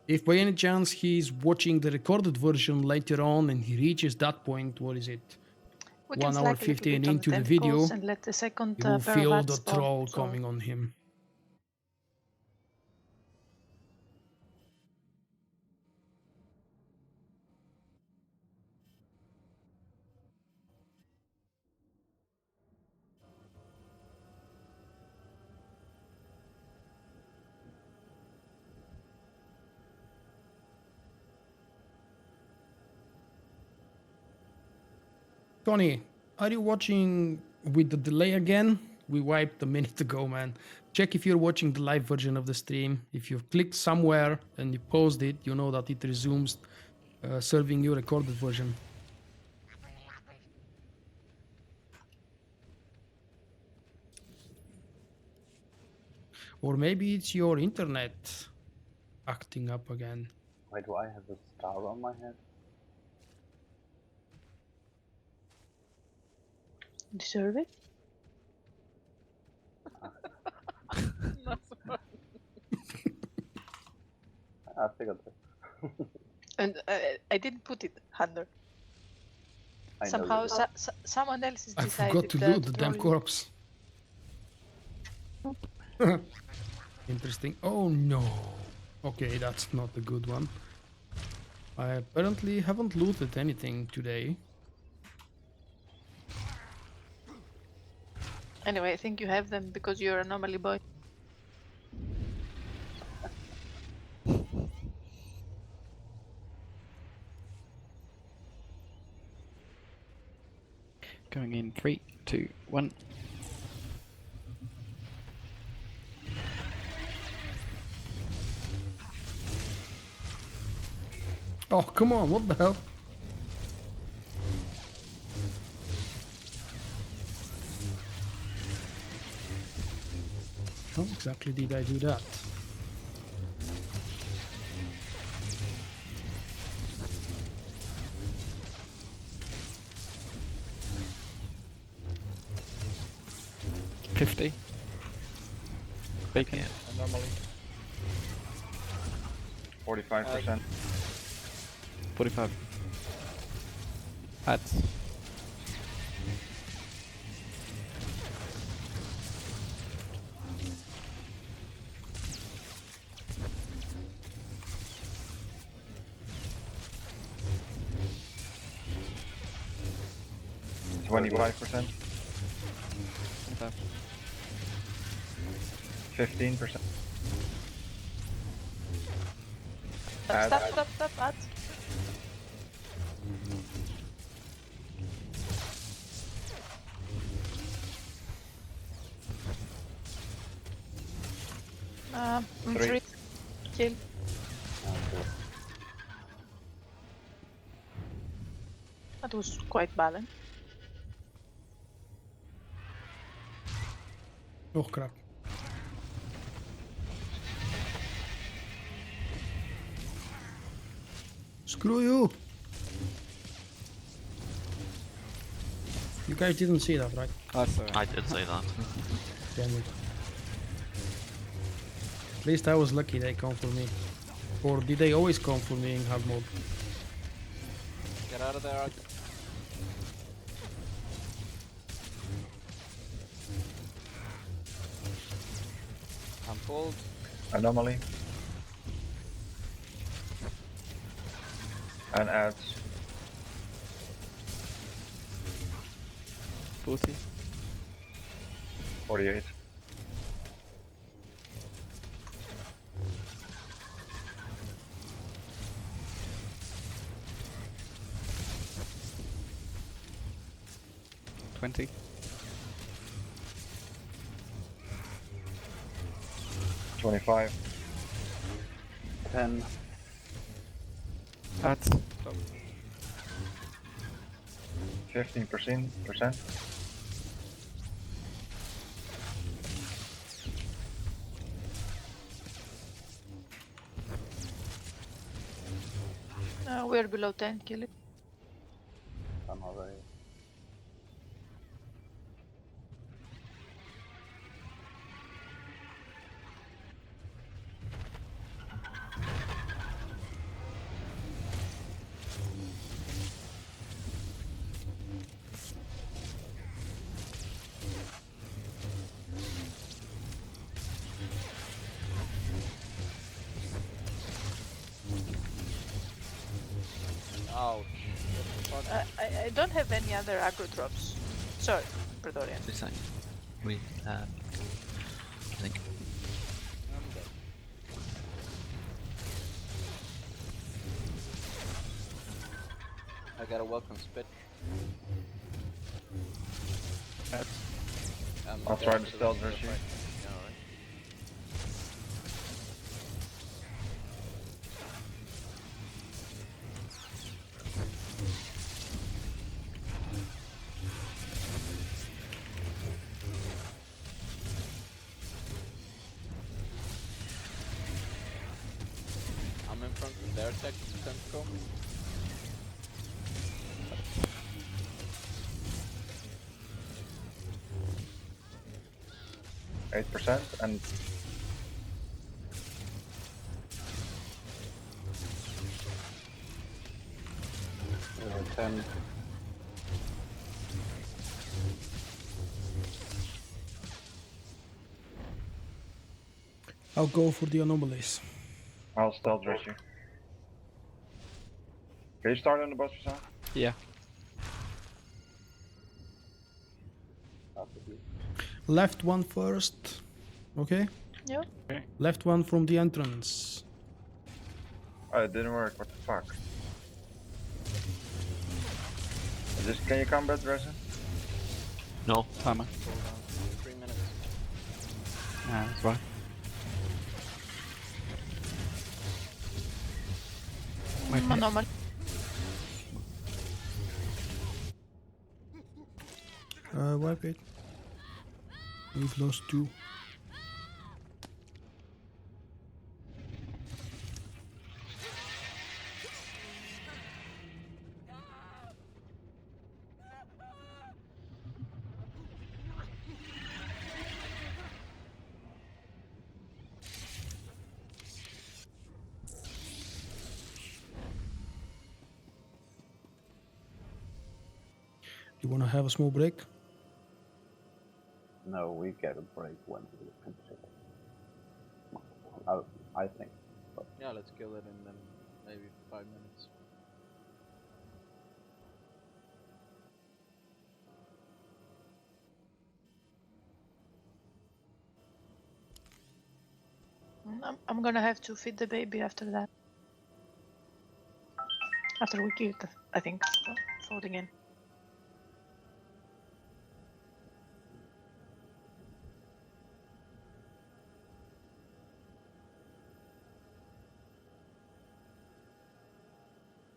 If by any chance he's watching the recorded version later on and he reaches that point, what is it? we 1 can hour slack a little 15 bit on into the tentacles video, and let the second you will pair feel of the hats spawn, troll so- coming on him. Tony, are you watching with the delay again? We wiped a minute ago, man. Check if you're watching the live version of the stream. If you've clicked somewhere and you paused it, you know that it resumes serving your recorded version. Or maybe it's your internet acting up again. Why do I have a star on my head? Deserve it? I figured that. And I didn't put it, Hunter. I know Somehow, you did. someone else has I decided forgot to loot the damn troll you. corpse. Interesting. Oh no. Okay, that's not a good one. I apparently haven't looted anything today. Anyway, I think you have them because you're anomaly boy. Going in 3, 2, 1. Oh, come on, what the hell? How exactly did I do that? $50. Bacon. Anomaly. 45%. 45. Hats. $25. 25. 15%. Stop, ads. Three. 3. Kill. Okay. That was quite balanced. Oh crap. Screw you! You guys didn't see that, right? Oh, sorry. I did say that. Damn it. At least I was lucky they come for me. Or did they always come for me in hard mode? Get out of there. I'm pulled. Anomaly. And adds. 40. 48. 20. 25. 10. That's 15%. We're below 10, kill it. I'm already. Ouch. What the fuck? I don't have any other aggro drops. Sorry, Praetorian. This time. We, I think. I'm dead. I got a welcome spit. That's I'll dead try for to the stealth rest of the rush you. fight. Yeah, alright. I'm in front of their tentacle. 8% and 10. I'll go for the anomalies. I'll stealth rush you. Can you start on the boss for some? yeah. After you. Left one first. Okay? Yeah. Left one from the entrance. Oh, it didn't work. What the fuck? Can you combat resin? No. Timer. Hold on. 3 minutes. Yeah, that's right. Anomaly. Wipe it. We've lost 2. You wanna have a small break? No, we get a break when we finish it. I think. But Yeah, let's kill it in then maybe 5 minutes. I'm gonna have to feed the baby after that. After we kill it, I think. Fold again.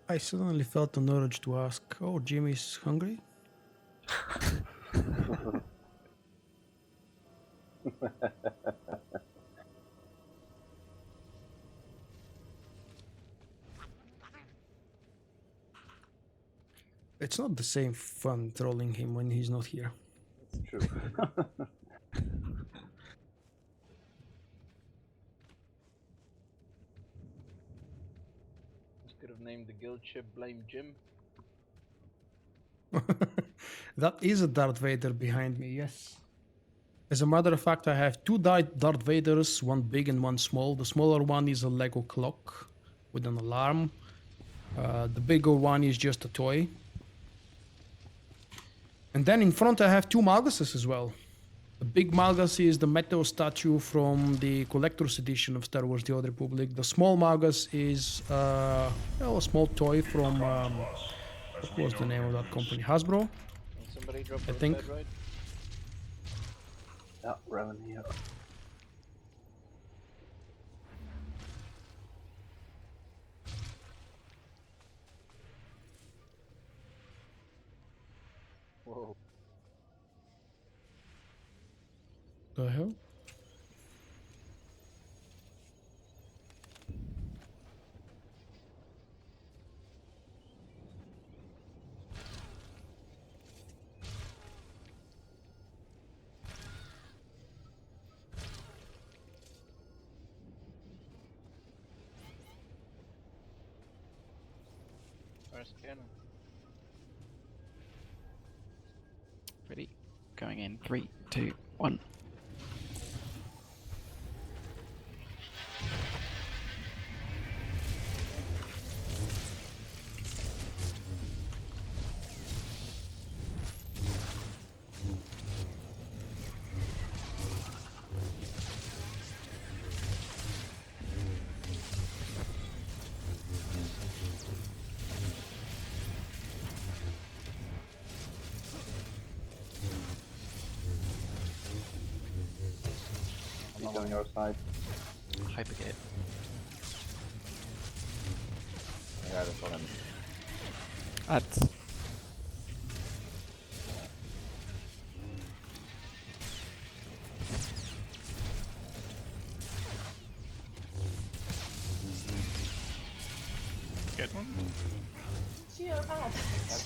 I suddenly felt an urge to ask, oh, Jimmy's hungry? It's not the same fun trolling him when he's not here. it's true. Just could have named the guild ship Blame Jim. That is a Darth Vader behind me, yes. As a matter of fact, I have 2 Darth Vaders, one big and one small. The smaller one is a Lego clock with an alarm. The bigger one is just a toy. And then in front I have 2 Malguses as well. The big Malgus is the metal statue from the collector's edition of Star Wars The Old Republic. The small Malgus is well, a small toy from, what was the name of that company? Hasbro? And so Somebody drop I a think. bed, right? Yeah, Revan here. Whoa. The hell? Where's cannon? Ready? Going in 3, 2, 1. He's on your side. Hypergate. Yeah, that's what I mean. Ads. Get one? See your ad.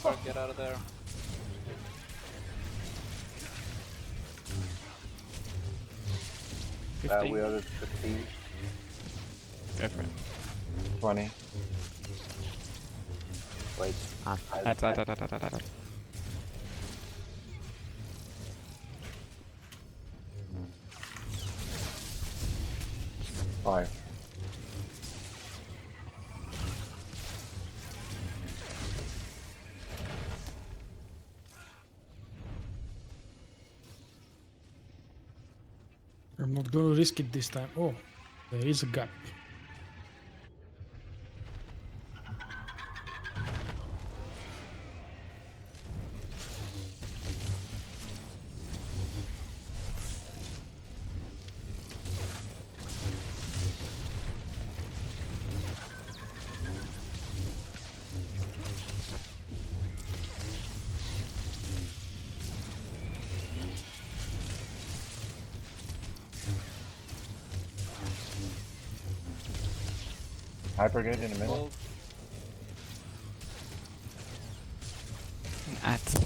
Hyper, get out of there. We 15. are at 15. Go for it. 20. Wait. Ah. Ads. 5. I'm not gonna risk it this time. Oh, there is a gap. Hypergate in the middle. Ads.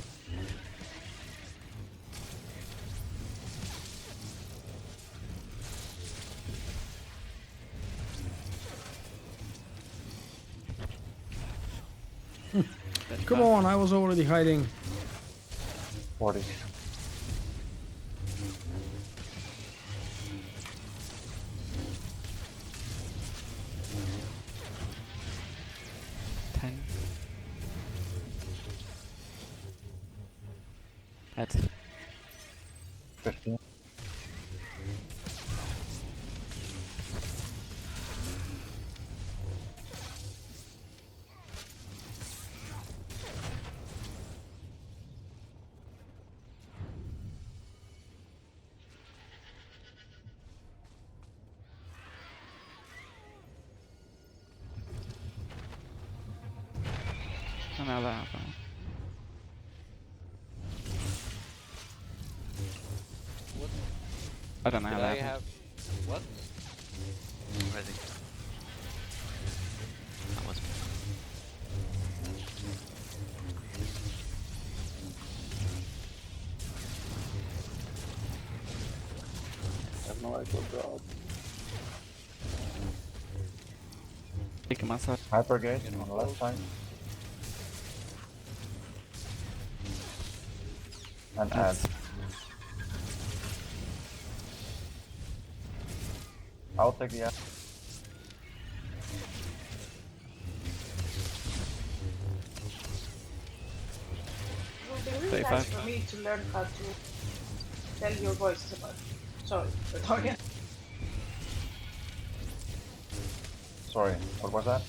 Come on, I was already hiding. 40. Ads. 15. I don't know that happened. What? I don't know how Did that I happened. have... What? Ready. That was me. I have no idea what job. Taking myself. Hypergate on the left side. And add. I'll take the add. It would be really 35. nice for me to learn how to tell your voices about. Sorry, Victoria. Sorry, what was that?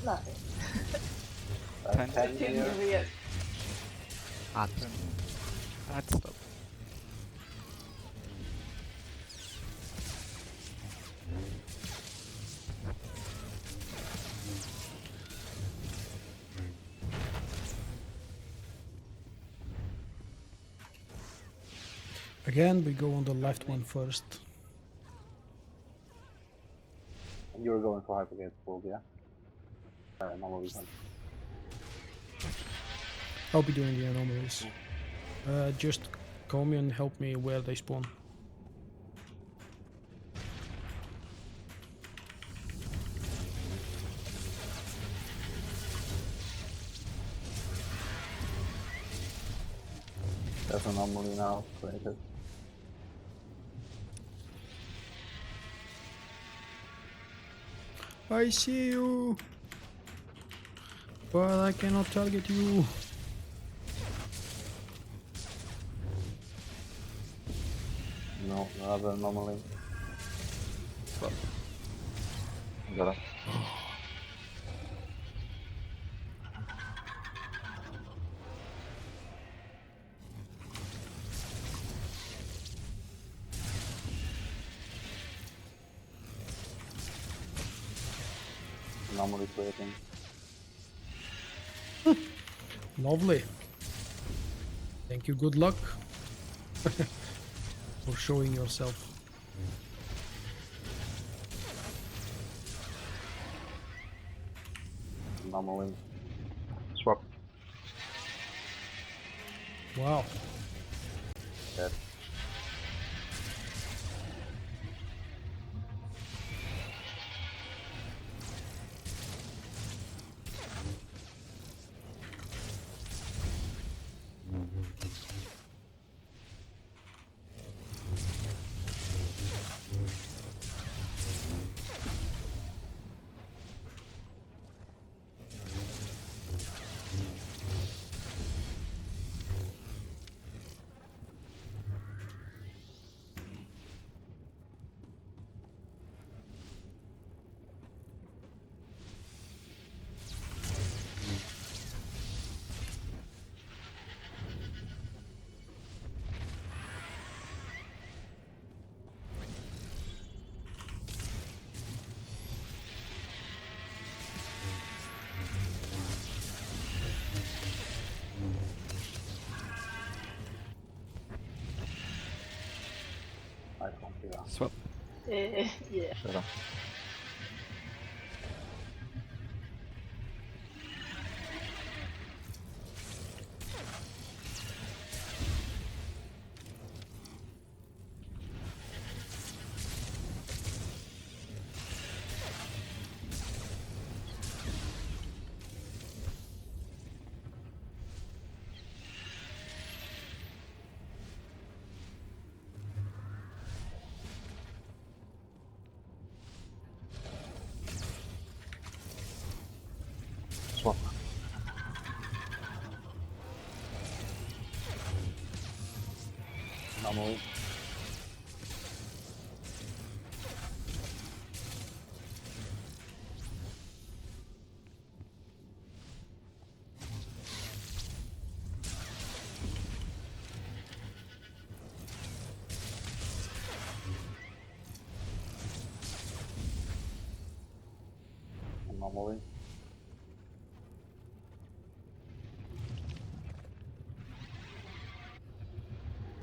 Nothing. 10. 10 Didn't here. do it yet. Ah, That's stop. Again, we go on the left one first. You're going for Hypergate Bull, yeah? Normally done. I'll be doing the anomalies. Just come and help me where they spawn. There's an anomaly now created. I see you, but I cannot target you. No, another anomaly. Got it. Anomaly creating. Lovely. Thank you, good luck. For showing yourself. Anomaly. Swap. Wow. Dead. I can't do that. Swap. Yeah. Shut up. Swap. Anomaly. Anomaly.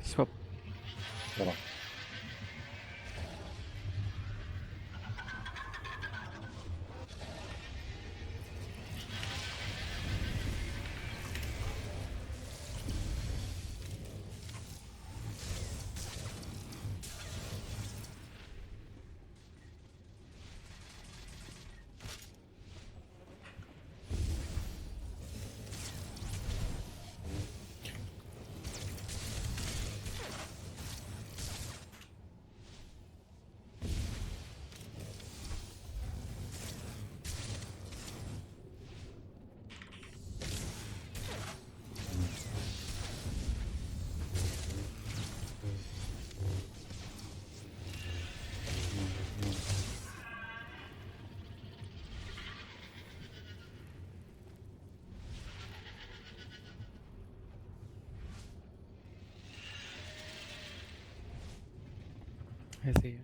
Swap. Shut up. I see.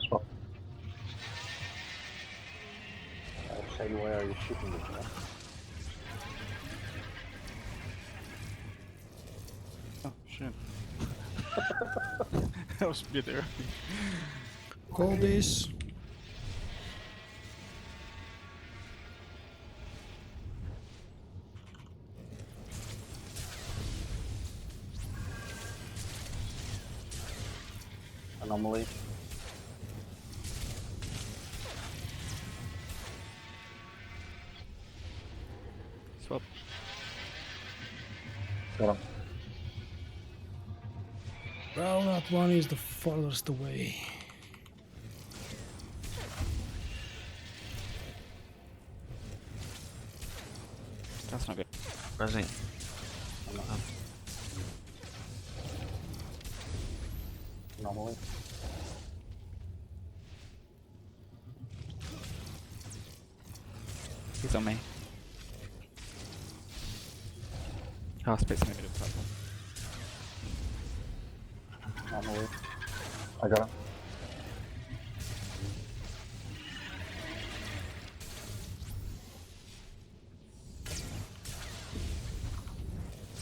Swap. Shady, why are you shooting the jet? Oh shit. That was a bit early. Call this. Anomaly. Swap. Got him. Well, that one is the farthest away. That's not good. Resident. Anomaly. He's on me. Oh, space maybe the platform. Anomaly. I got him.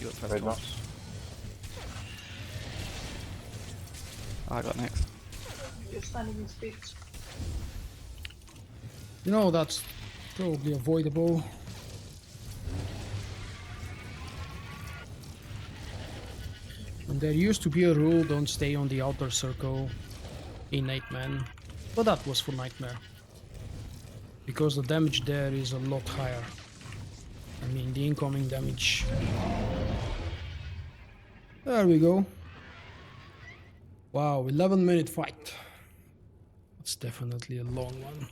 You got first Wait, one. no. I got next. You're standing in space. You know, that's probably avoidable. And there used to be a rule, don't stay on the outer circle in Nightman, but that was for Nightmare. Because the damage there is a lot higher. I mean, the incoming damage. There we go. Wow, 11-minute fight. That's definitely a long one.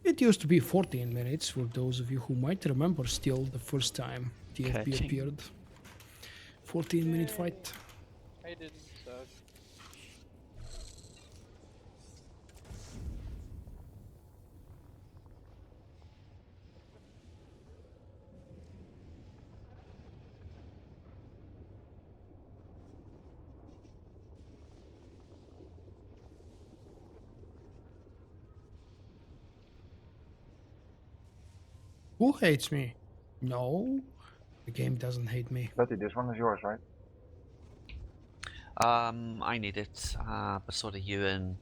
It used to be 14 minutes for those of you who might remember still the first time TFB Catching. appeared. 14-minute fight. I didn't suck. Who hates me? No, the game doesn't hate me. Betty, this one is yours, right? I need it, but so do you and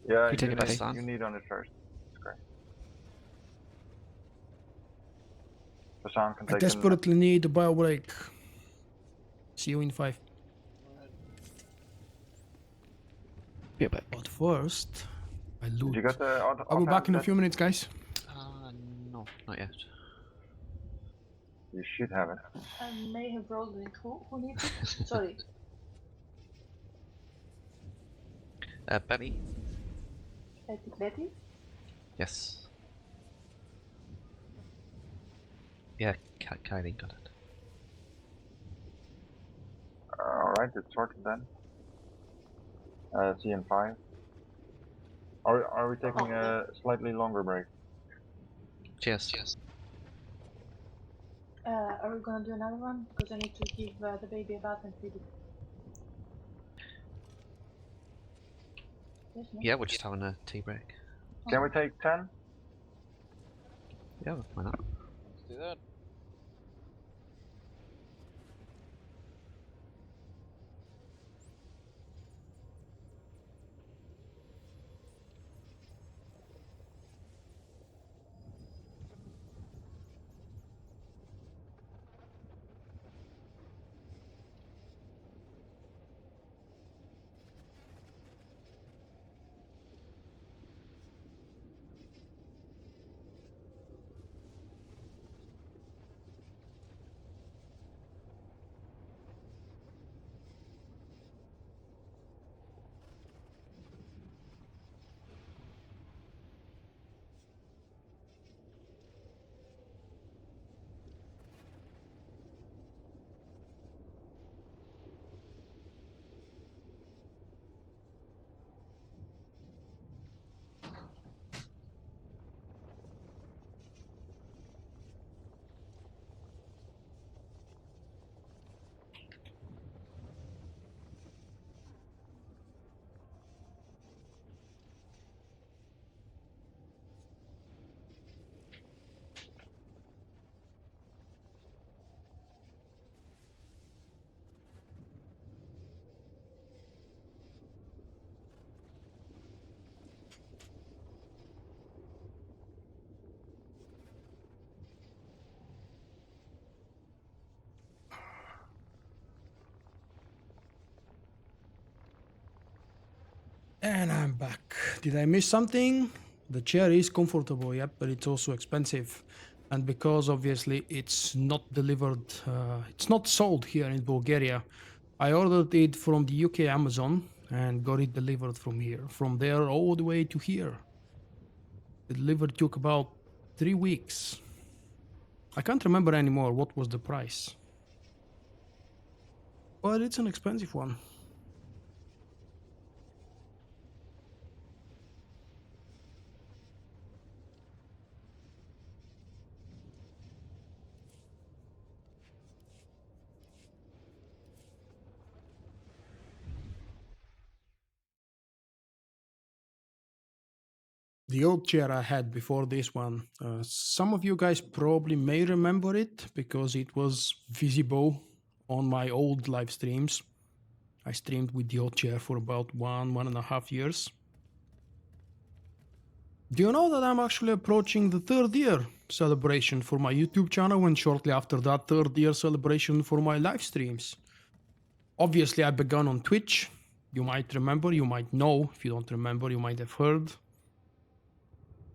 Yeah, You take it, buddy. you need on it first. That's great. So Sam can I take desperately need a bio break. See you in 5. Be back. But first, I Did loot. you get the I'll be back in a few minutes, guys. no, not yet. You should have it. I may have rolled it. Who needs it? Sorry. Betty? Betty? Yes. Yeah, Kylie got it. Alright, it's sorted then. See you in 5. Are we taking a slightly longer break? Cheers. Are we gonna do another one? Because I need to give the baby a bath and feed it. Yes, no? Yeah, we're just having a tea break. Can we take 10? Yeah, why not? Let's do that. And I'm back. Did I miss something? The chair is comfortable, yep, but it's also expensive. And because obviously it's not delivered, it's not sold here in Bulgaria, I ordered it from the UK Amazon and got it delivered from here. From there all the way to here. The delivery took about 3 weeks. I can't remember anymore what was the price. But it's an expensive one. The old chair I had before this one, some of you guys probably may remember it because it was visible on my old live streams. I streamed with the old chair for about 1.5 years. Do you know that I'm actually approaching the 3rd year celebration for my YouTube channel, and shortly after that 3rd year celebration for my live streams? Obviously I began on Twitch. You might remember, you might know. If you don't remember, you might have heard.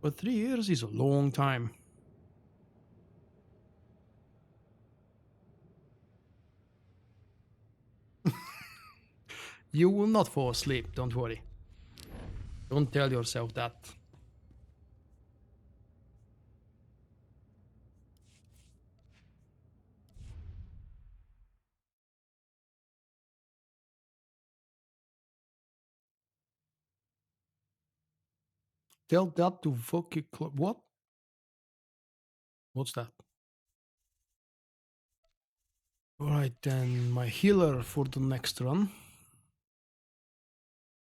But 3 years is a long time. You will not fall asleep, don't worry. Don't tell yourself that. Tell that to fucking what? What's that? Alright then, my healer for the next run.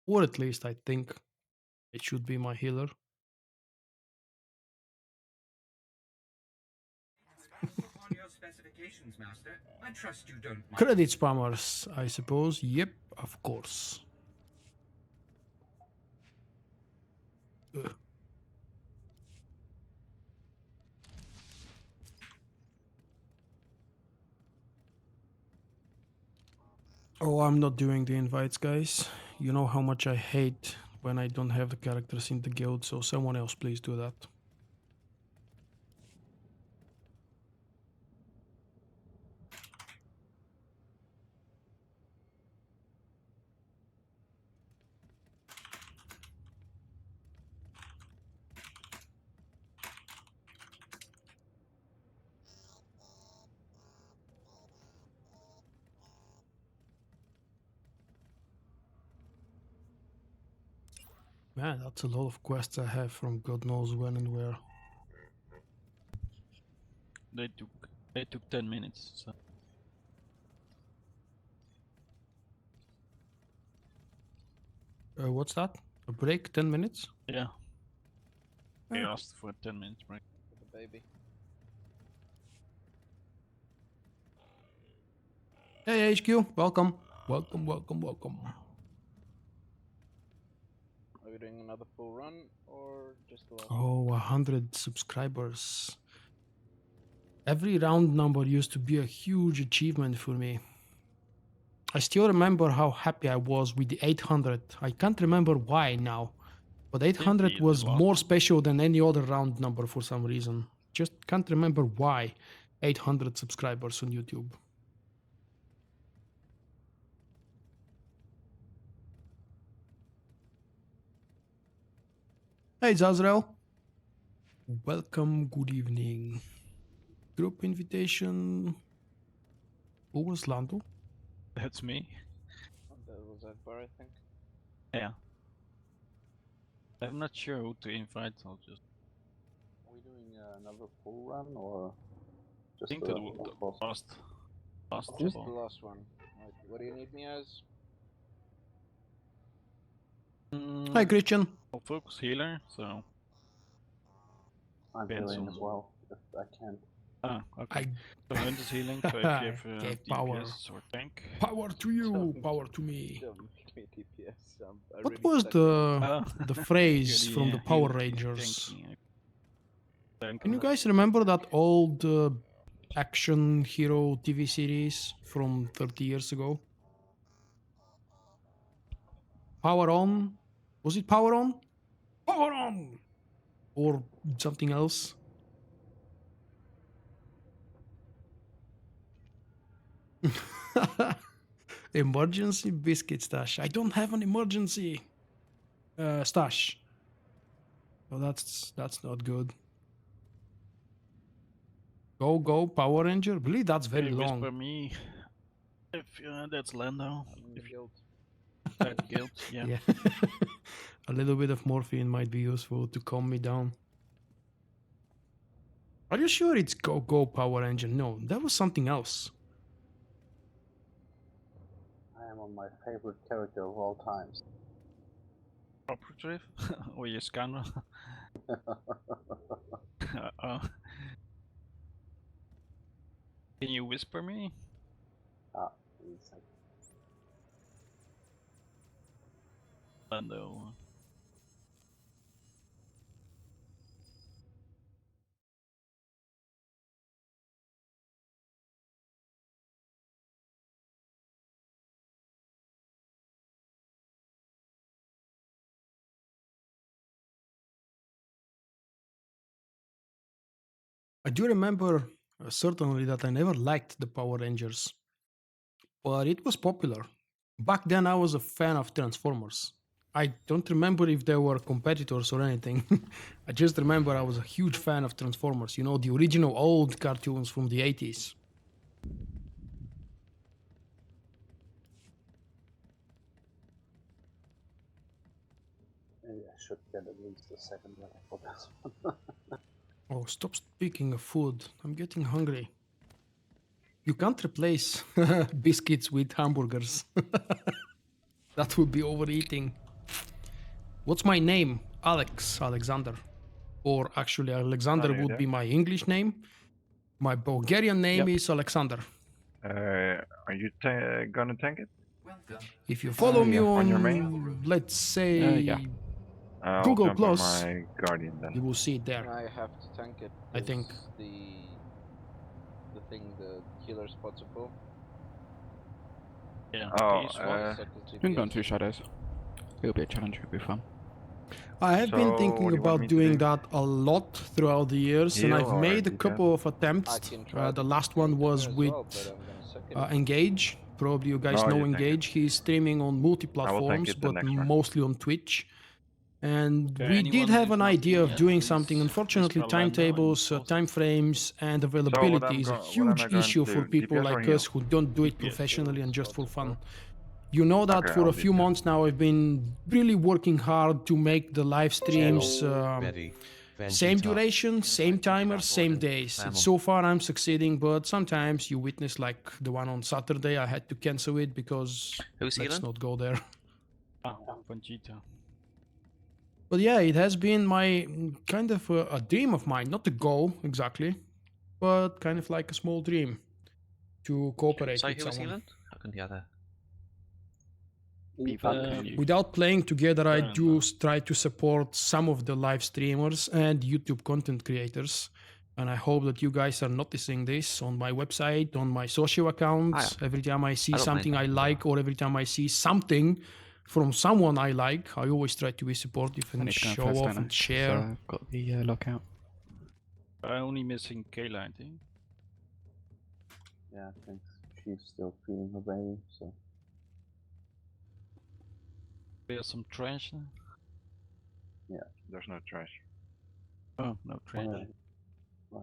Or at least I think it should be my healer. On your specifications, Master. I trust you don't mind. Credit spammers, I suppose. Yep, of course. Ugh. Oh, I'm not doing the invites, guys. You know how much I hate when I don't have the characters in the guild, so someone else please do that. Man, that's a lot of quests I have from God knows when and where. They took 10 minutes. So. What's that? A break? 10 minutes? Yeah. They Ah. asked for a 10 minutes break. For the baby. Hey HQ, welcome. Welcome, welcome, welcome. Are we doing another full run or just the last? Oh, 100 subscribers. Every round number used to be a huge achievement for me. I still remember how happy I was with the 800. I can't remember why now, but 800 the was last more one. special than any other round number for some reason. Just can't remember why. 800 subscribers on YouTube. Hey Zazrael. Welcome, good evening. Group invitation. Who was Lando? That's me. That was Akbar, I think. Yeah. I'm not sure who to invite, I'll just... Are we doing another full run or I just think the that was the boss? last Just one. the last one. Right. What do you need me as? Hi Christian. I'll focus healer, so... I'm Depends healing on as the- well, if I can. Ah, okay. I So Hunt is healing, so if you have Okay, power. DPS or tank... Power to you, power to me. Don't make me DPS. I What really was suck the phrase you're from the Power healer, Rangers? Tank. Can you guys remember that old action hero TV series from 30 years ago? Power on, Was it power on? Power on! Or something else? Emergency biscuit stash. I don't have an emergency stash. So that's not good. Go, Power Ranger. Really, that's very Hey, long. whisper me. If that's Lando. I'm in the guild. That guild, yeah. Yeah. A little bit of morphine might be useful to calm me down. Are you sure it's Go Power Ranger? No, that was something else. I am on my favorite character of all times. Operative? Or your scanner? Uh-oh. Can you whisper me? One second. Lando. I do remember certainly that I never liked the Power Rangers, but it was popular. Back then, I was a fan of Transformers. I don't remember if they were competitors or anything. I just remember I was a huge fan of Transformers, you know, the original old cartoons from the 80s. Maybe I should get at least a second level for this one. Oh, stop speaking of food. I'm getting hungry. You can't replace biscuits with hamburgers. That would be overeating. What's my name? Alexander. Or actually, Alexander would be my English name. My Bulgarian name is Alexander. Are you gonna tank it? If you follow me On your on, main? let's say, yeah. I'll Google jump on Plus, my Guardian then. you will see it there. I have to tank it. I think. 'cause the thing the healer spots are full. Yeah. Oh, You can go on 2 shadows. It'll be a challenge, it'll be fun. I have been So, thinking what do you want about me to doing do? that a lot throughout the years, and Heal I've or made a defend? couple of I attempts. can try The to last one tank was her as with well, but I'm gonna suck it. Engage. Probably you guys No, know you tank it. Engage. He's streaming on multi-platforms, it the but next round. mostly on Twitch. And Yeah, we did anyone have who's an not idea of yet, doing please something. Unfortunately, whisper Lando and timetables, pause it. time frames, and So availability is a what am I huge going issue to for do? people DPS or like heal? us who don't do it DPS. professionally and just for Spots are fun. full. You know that Okay, for I'll a few DPS. months now, I've been really working hard to make the live streams same duration, same timers, same days. And so far, I'm succeeding, but sometimes you witness like the one on Saturday. I had to cancel it because Who's let's healing? not go there. Ah, Vegeta. But yeah, it has been my kind of a dream of mine, not a goal exactly, but kind of like a small dream to cooperate Sorry, with who was someone. healing? I couldn't hear that. Without playing together, I Fair do enough. try to support some of the live streamers and YouTube content creators. And I hope that you guys are noticing this on my website, on my social accounts. Every time I see I don't mind something I that. like, or every time I see something from someone I like, I always try to be supportive I and need to go show first, off don't I? and share. I've got the lockout. I'm only missing Kayla, I think. Yeah, I think she's still feeling her way, so. There's some trash now. There's no trash. Oh, no trash. Right.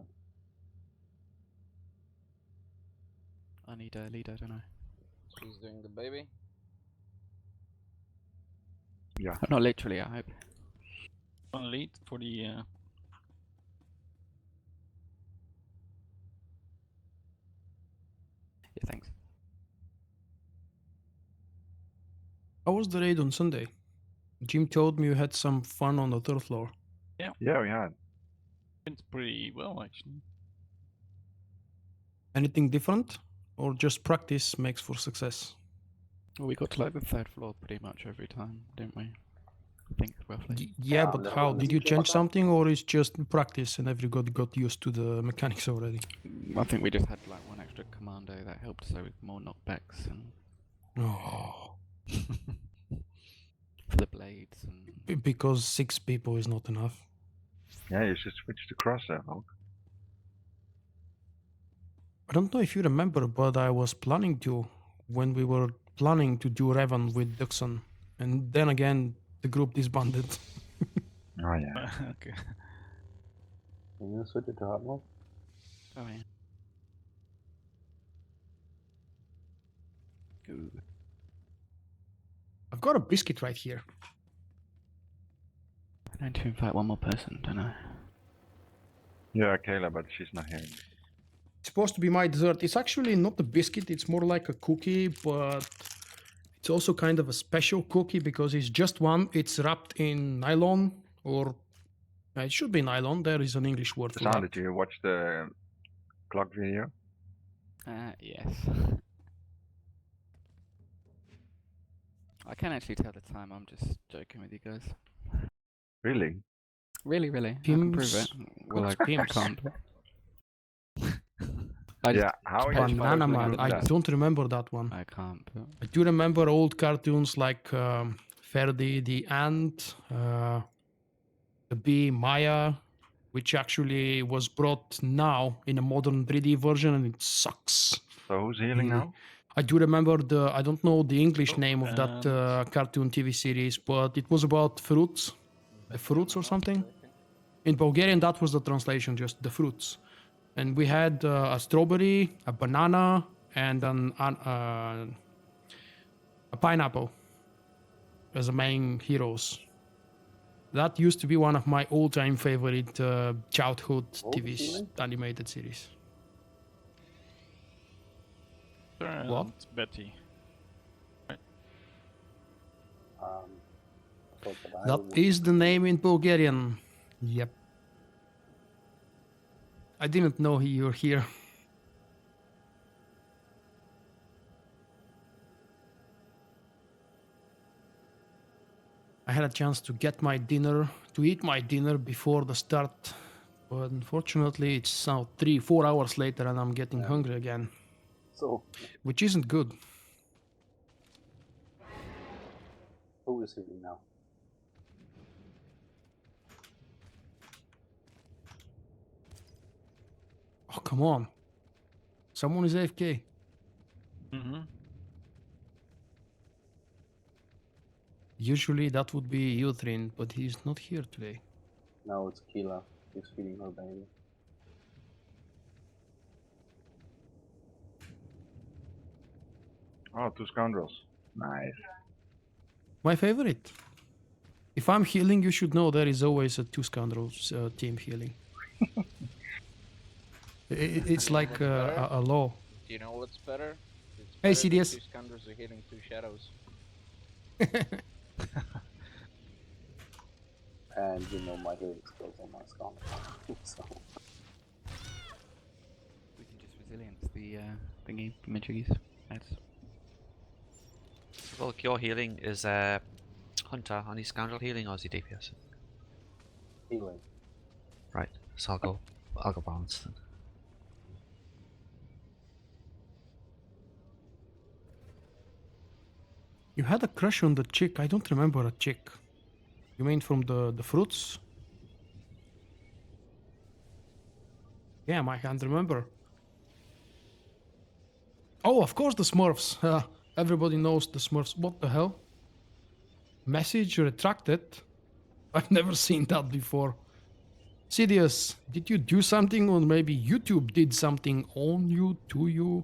I need a leader, don't I? She's doing the baby. Yeah. Not literally, I hope. One lead for the Yeah, thanks. How was the raid on Sunday? Jim told me you had some fun on the third floor. Yeah, we had. went pretty well actually. Anything different? Or just practice makes for success? Well, we got to like the 3rd floor pretty much every time, didn't we? I think roughly. Yeah, Yeah, but that how? was Did you easy. change something or it's just practice and everybody got used to the mechanics already? I think we just had like one extra commando that helped, so with more knockbacks and Oh. for the blades and Because 6 people is not enough. Yeah, you should switch to crosshair, Hulk. I don't know if you remember, but I was planning to when we were planning to do Revan with Duxon. And then again, the group disbanded. Oh yeah. Okay. Can you switch it to hard mode? Oh yeah. Ooh. I've got a biscuit right here. I need to invite one more person, don't I? Yeah, Kayla, but she's not here. It's supposed to be my dessert. It's actually not a biscuit, it's more like a cookie, but it's also kind of a special cookie because it's just one. It's wrapped in nylon, or it should be nylon. There is an English word for Hassan, that. did you watch the clock video? Yes. I can actually tell the time, I'm just joking with you guys. Really? Really, really. I can prove it. Well, I can't. Yeah, how are you supposed Banana to Man, do I that? don't remember that one. I can't. But... I do remember old cartoons like Ferdi the Ant, the Bee Maya, which actually was brought now in a modern 3D version and it sucks. So who's healing now? I do remember I don't know the English name of that cartoon TV series, but it was about fruits, fruits or something. In Bulgarian, that was the translation, just the fruits. And we had a strawberry, a banana, and a pineapple as the main heroes. That used to be one of my all-time favorite childhood TV animated series. What? Betty. That is the name in Bulgarian. Yep. I didn't know you're here. I had a chance to eat my dinner before the start, but unfortunately it's now 3-4 hours later and I'm getting hungry again. So, which isn't good. who is healing now? Oh, come on. Someone is AFK. Mm-hmm. Usually that would be Uthrin, but he's not here today. No, it's Keela. She's feeding her baby. Oh, 2 scoundrels. Nice. My favorite. If I'm healing, you should know there is always a 2 scoundrels team healing. It's like a law. Do you know what's better? It's Hey, better that CDS. 2 scoundrels are healing 2 shadows. And you know my healing skills on my scout. So. We can just resilience the thingy, Majiggies. That's... Well, your healing is Hunter on his scoundrel healing, or is he DPS? Healing. Right, so I'll go balance then. You had a crush on the chick. I don't remember a chick. You mean from the fruits? Damn, I can't remember. Oh, of course the Smurfs. Everybody knows the Smurfs. What the hell? Message retracted? I've never seen that before. Sidious, did you do something, or maybe YouTube did something on you, to you?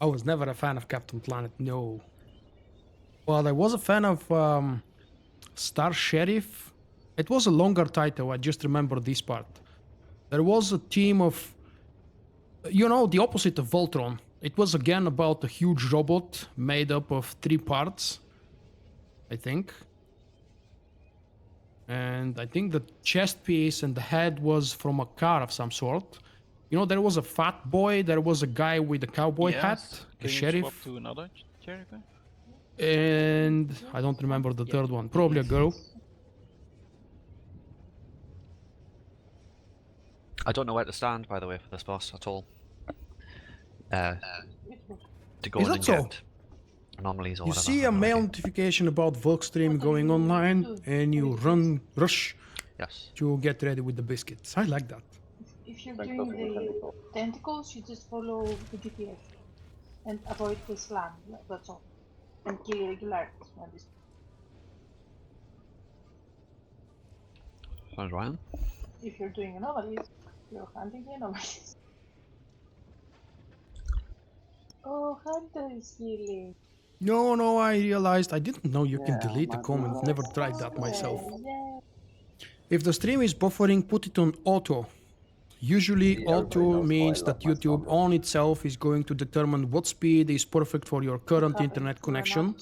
I was never a fan of Captain Planet, no. Well, I was a fan of Star Sheriff. It was a longer title, I just remember this part. There was a team of, you know, the opposite of Voltron. It was again about a huge robot made up of 3 parts, I think. And I think the chest piece and the head was from a car of some sort. You know, there was a fat boy, there was a guy with a cowboy hat, the Can you sheriff, swap to another sheriff? and I don't remember the third one. Probably a girl. I don't know where to stand, by the way, for this boss at all. To go Is in that and so? get anomalies or You whatever. see I a have no mail idea. notification about Volkstream going online, and you rush Yes. to get ready with the biscuits. I like that. If you're Thanks doing for the the tentacle. tentacles, you just follow the GPS and avoid the slam. That's all. And kill irregularities when this. Sounds right. If you're doing anomalies, you're hunting the anomalies. Oh, Hunter is healing. No, I realized I didn't know you can Yeah, delete the might be comment. right. Never tried that myself. Yeah. If the stream is buffering, put it on auto. Usually, See, everybody auto knows how I means love that my YouTube scoundrels. on itself is going to determine what speed is perfect for your current internet connection,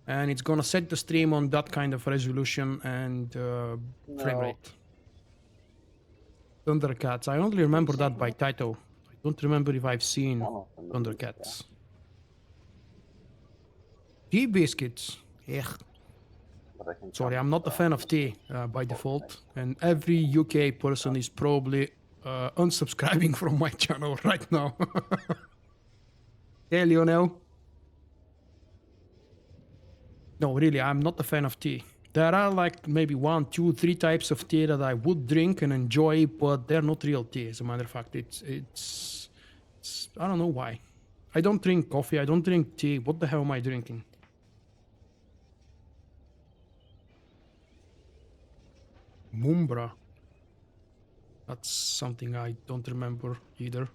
and it's gonna set the stream on that kind of resolution and frame No. rate. Thundercats. I only remember that by title. I don't remember if I've seen One of them at least, yeah. Thundercats. Tea biscuits. Ugh. But I can Sorry, count I'm not a fan of tea by default, and every UK person is probably unsubscribing from my channel right now. Hey, Lionel. No, really, I'm not a fan of tea. There are like maybe 1, 2, 3 types of tea that I would drink and enjoy, but they're not real tea. As a matter of fact, it's I don't know why. I don't drink coffee. I don't drink tea. What the hell am I drinking? Mumbra. That's something I don't remember either.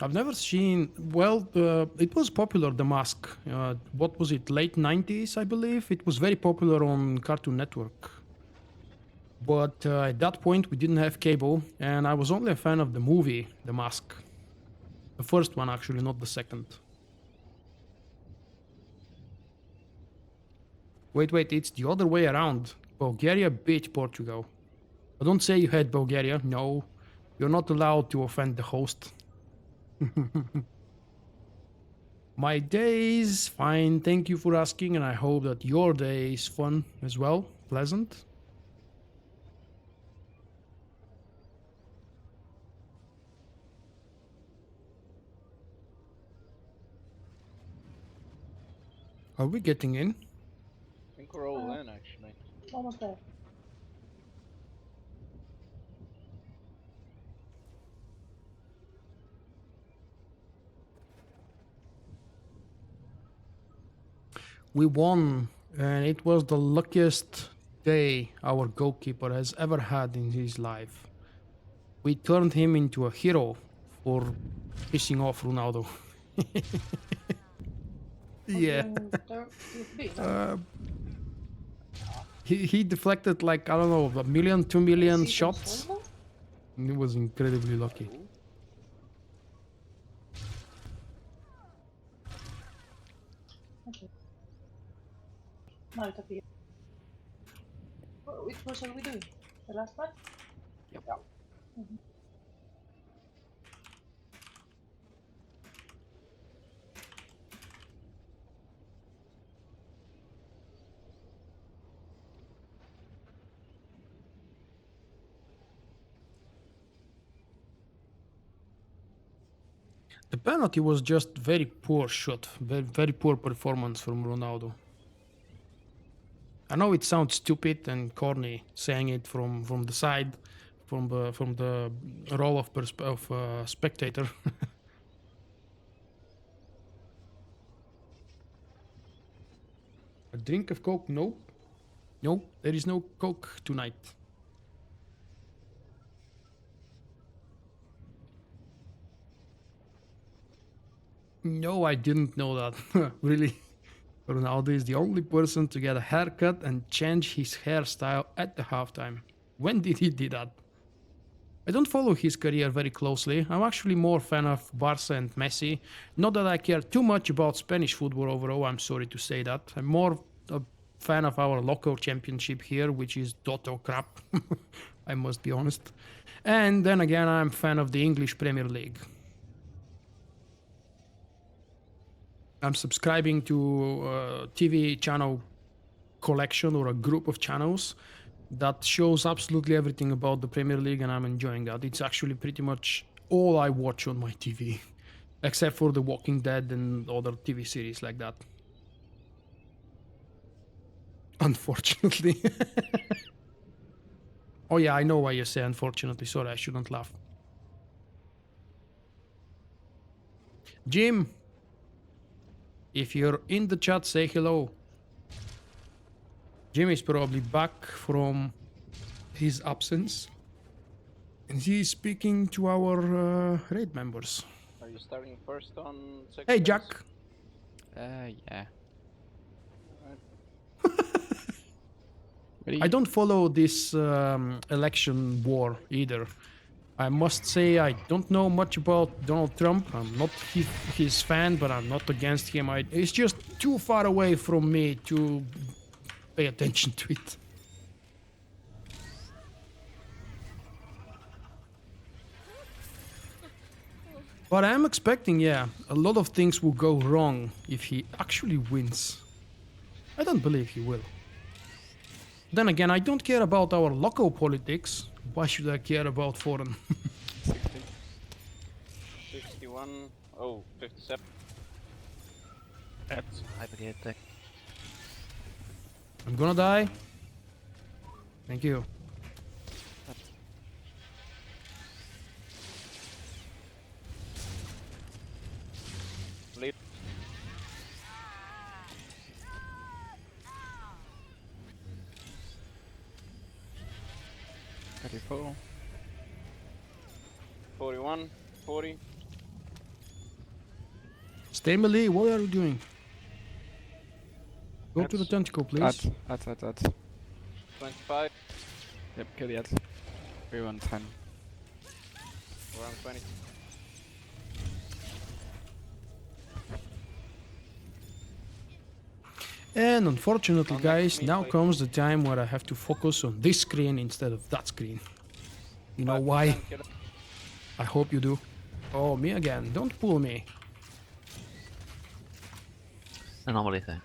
I've never seen. Well, it was popular. The Mask. What was it? Late 90s, I believe. It was very popular on Cartoon Network. But at that point, we didn't have cable, and I was only a fan of the movie, The Mask. The first one, actually, not the second. Wait, it's the other way around. Bulgaria beat Portugal. But don't say you had Bulgaria. No, you're not allowed to offend the host. My day is fine. Thank you for asking, and I hope that your day is fun as well, pleasant. Are we getting in? I think we're all in, actually. Almost there. We won, and it was the luckiest day our goalkeeper has ever had in his life. We turned him into a hero for pissing off Ronaldo. Yeah. He deflected like, I don't know, 1 million, 2 million shots. And he was incredibly lucky. Okay. Now it appears. Which course are we doing? The last one? Yep. Mm-hmm. The penalty was just very poor shot, very poor performance from Ronaldo. I know it sounds stupid and corny saying it from the side, from the role of spectator. A drink of Coke? Nope. No, there is no Coke tonight. No, I didn't know that. Really? Ronaldo is the only person to get a haircut and change his hairstyle at the halftime. When did he do that? I don't follow his career very closely. I'm actually more fan of Barca and Messi. Not that I care too much about Spanish football overall, I'm sorry to say that. I'm more a fan of our local championship here, which is total crap. I must be honest. And then again, I'm fan of the English Premier League. I'm subscribing to a TV channel collection or a group of channels that shows absolutely everything about the Premier League, and I'm enjoying that. It's actually pretty much all I watch on my TV, except for The Walking Dead and other TV series like that. Unfortunately. Oh yeah, I know why you say unfortunately. Sorry, I shouldn't laugh. Jim, if you're in the chat, say hello. Jim is probably back from his absence. And he's speaking to our raid members. Are you starting first on second? Hey, base? Jack. Yeah. I don't follow this election war either. I must say I don't know much about Donald Trump. I'm not his fan, but I'm not against him. It's just too far away from me to pay attention to it. But I'm expecting, yeah, a lot of things will go wrong if he actually wins. I don't believe he will. Then again, I don't care about our local politics. Why should I care about foreign? 61. Oh, 57. That's Hypergate thing. I'm gonna die. Thank you. Lead. Thirty-four. 41. 40. Stay melee, what are you doing? Go to the That's- tentacle, please. That's. 25. Yep, kill the ads. We won 10. Around 20. And unfortunately, On guys, next now meet, comes the time where I have to focus on this screen instead of that screen. You know why? 5% kill. I hope you do. Oh, me again. Don't pull me. Anomaly thing.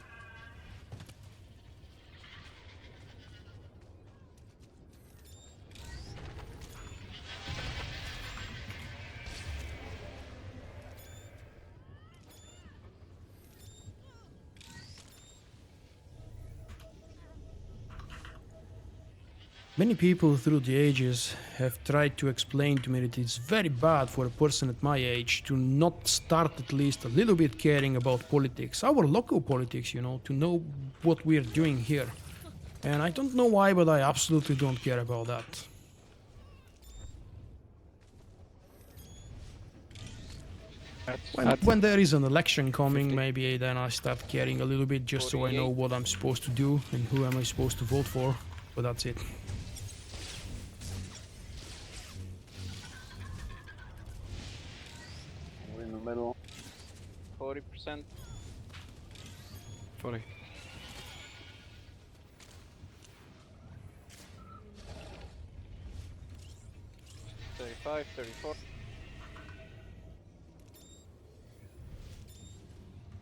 Many people through the ages have tried to explain to me that it's very bad for a person at my age to not start at least a little bit caring about politics, our local politics, you know, to know what we're doing here. And I don't know why, but I absolutely don't care about that. When there is an election coming, maybe then I start caring a little bit just so I know what I'm supposed to do and who am I supposed to vote for, but that's it. We're in the middle. 40%. 40. Thirty-five. 34.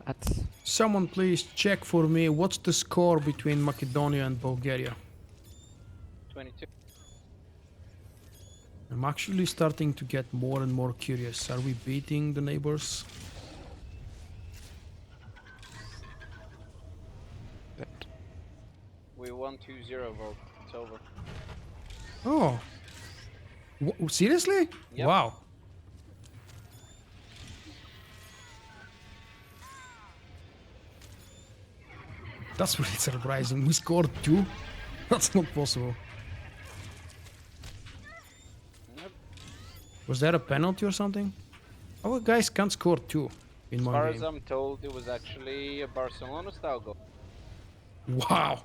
That's. Someone please check for me what's the score between Macedonia and Bulgaria. 22. I'm actually starting to get more and more curious. Are we beating the neighbors? We won 2-0 vote. It's over. Oh. Seriously? Yep. Wow. That's really surprising. We scored 2? That's not possible. Yep. Was there a penalty or something? Our guys can't score 2. in As one far game. as I'm told, it was actually a Barcelona style goal. Wow.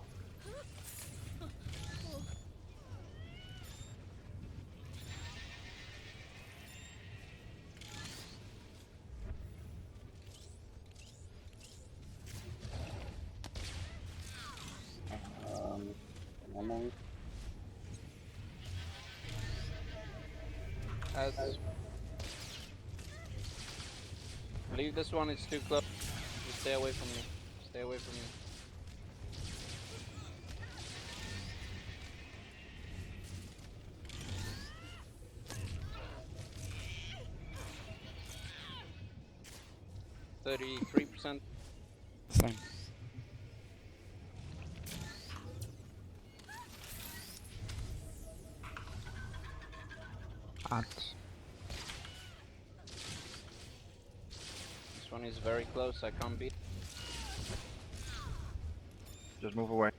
Ammo. As leave this one, it's too close. Just stay away from me. Stay away from me. %33%. Same. Ads. This one is very close. I can't beat. Just move away.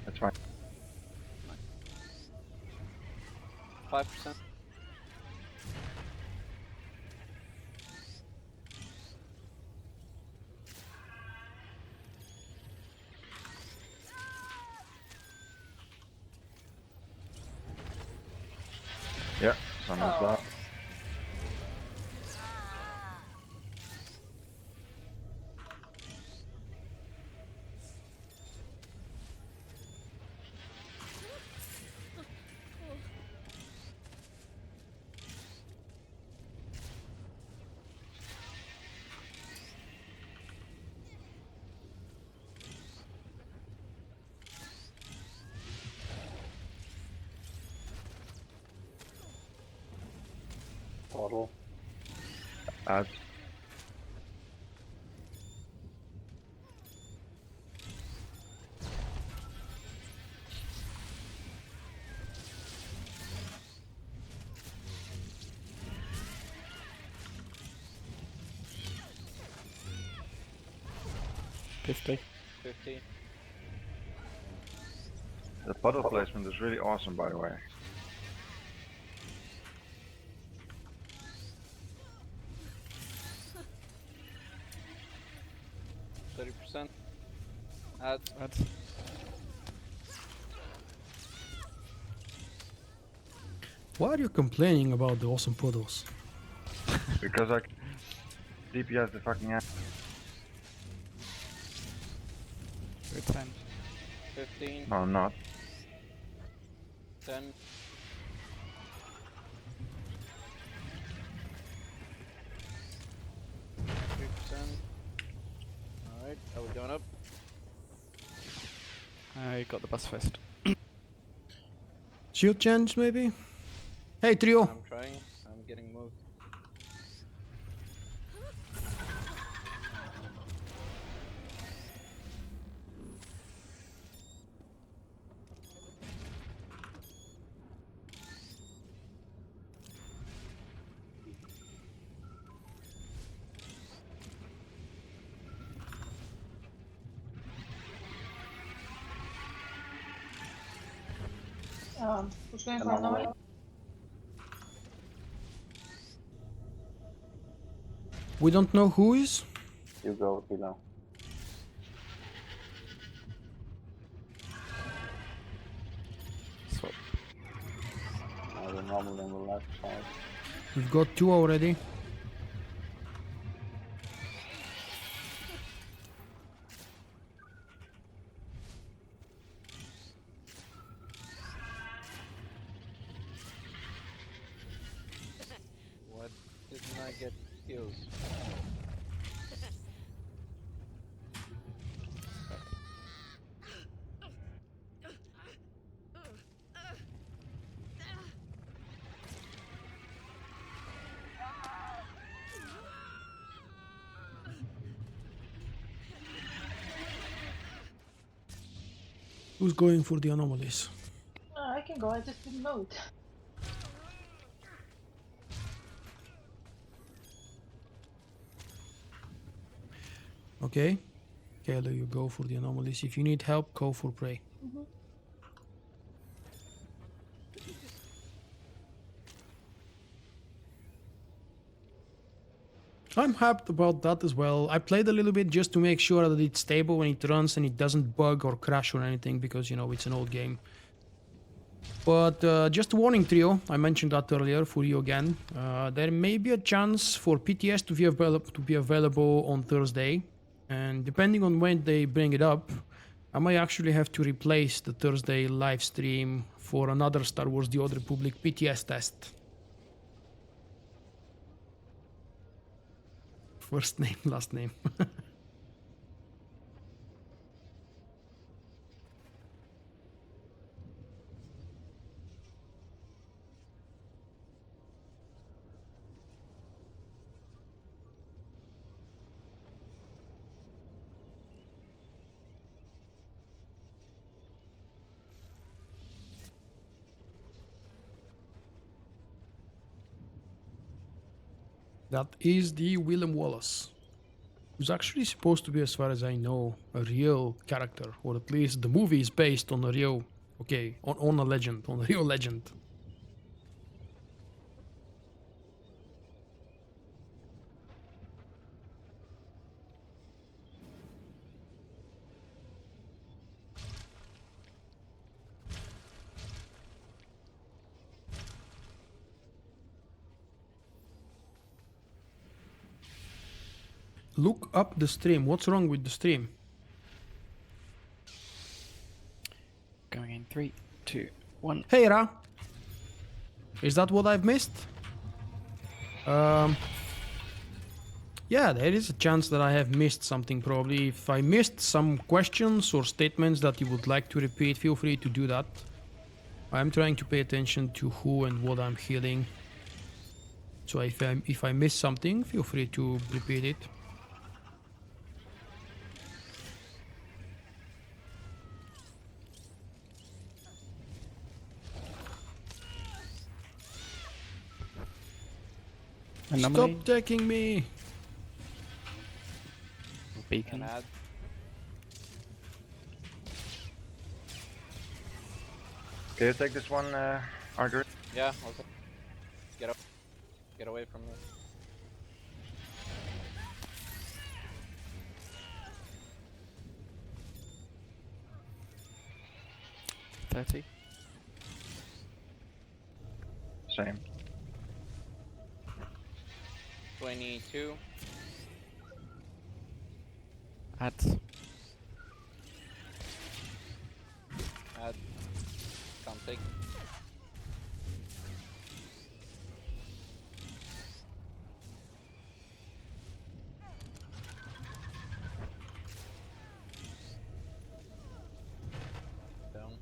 That's fine. 5%. Yeah, sun is that. Bottle. Ads. $50. 50. The puddle placement is really awesome, by the way. %30. Ads. Ads. Why are you complaining about the awesome puddles? Because I DPS the fucking ass. We're 10. 15. No, I'm not. 10. 3%. Alright, are we going up? I got the bus first. Shield change, maybe? Hey, trio! I'm trying. I'm getting moved. Who's going Come for on, anomaly? We don't know who is? You go, Kilo. Swap. Now the normal on the left side. We've got 2 already. What didn't I get skills? Who's going for the anomalies? I can go, I just didn't know it. Okay. Kayla, you go for the anomalies. If you need help, go for prey. I'm happy about that as well. I played a little bit just to make sure that it's stable when it runs and it doesn't bug or crash or anything because, you know, it's an old game. But just a warning, Trio, I mentioned that earlier for you again. There may be a chance for PTS to be available on Thursday. And depending on when they bring it up, I might actually have to replace the Thursday live stream for another Star Wars The Old Republic PTS test. First name, last name. That is the William Wallace, who's actually supposed to be, as far as I know, a real character, or at least the movie is based on a real, on a legend, on a real legend. Look up the stream. What's wrong with the stream? Going in 3, 2, 1. Hey, Ra. Is that what I've missed? Yeah, there is a chance that I have missed something probably. If I missed some questions or statements that you would like to repeat, feel free to do that. I'm trying to pay attention to who and what I'm healing. So if I miss something, feel free to repeat it. Anomaly. Stop taking me! Beacon. And add. Can you take this one, Arger? Yeah, okay. Get away from me. $30. Same. 22. Add. Add. Can't take. Down.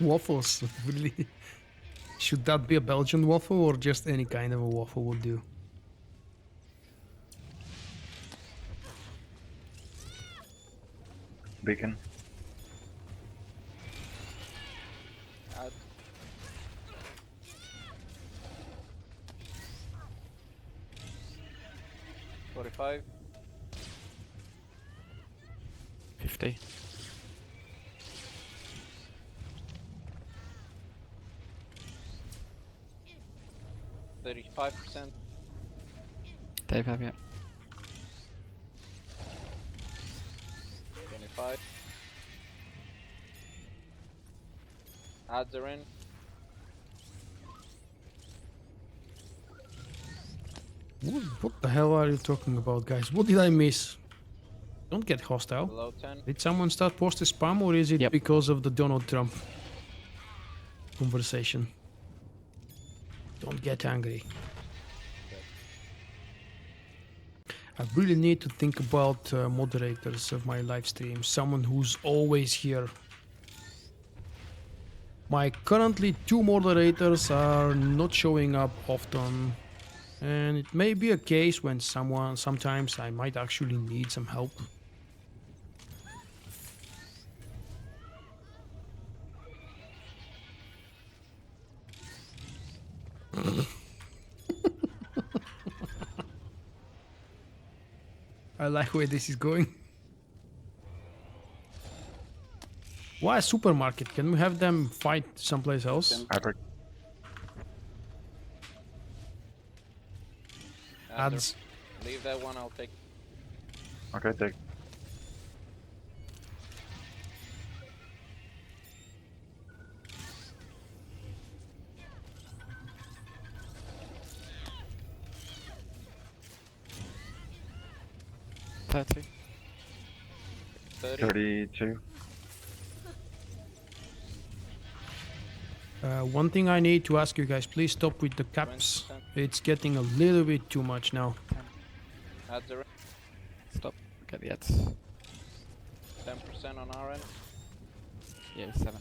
Waffles, really? Should that be a Belgian waffle or just any kind of a waffle would do? Beacon. Add. $45. 50. 35%. Dave, have you? 25. Ads are in. What the hell are you talking about, guys? What did I miss? Don't get hostile. Below 10. Did someone start posting spam or is it Yep. because of the Donald Trump conversation? Don't get angry. I really need to think about moderators of my live stream. Someone who's always here. My currently 2 moderators are not showing up often. And it may be a case when sometimes I might actually need some help. I like where this is going. Why a supermarket? Can we have them fight someplace else? Ads. Leave that one, I'll take. Okay, take. $30. 32. One thing I need to ask you guys, please stop with the caps. 20%. It's getting a little bit too much now. Ads are Stop. Get the ads. 10% on our end. Yeah, 7.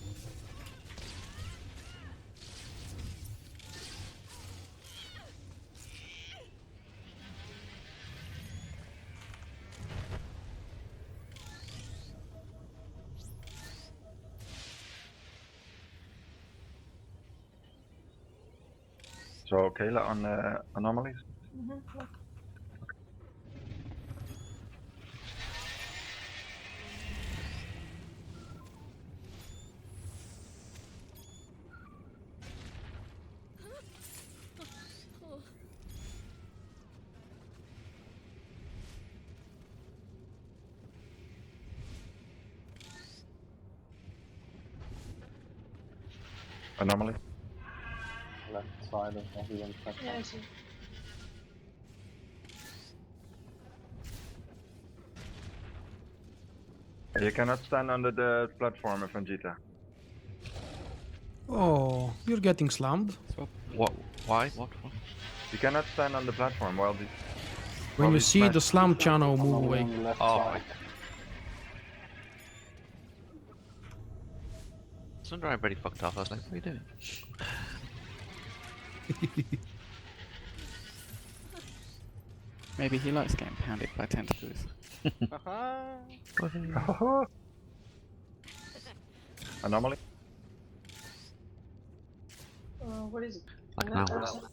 So Kayla on anomalies. Anomaly. Left side of everyone's platform. Yeah, I see. You cannot stand under the platform, Vegeta. Oh, you're getting slammed. What? Why? What? You cannot stand on the platform while these. When you see the slam channel move away. On the left Oh, side. Sunder already fucked off. I was like, what are you doing? Maybe he likes getting pounded by tentacles. Anomaly. What is it? Like Left now. or something?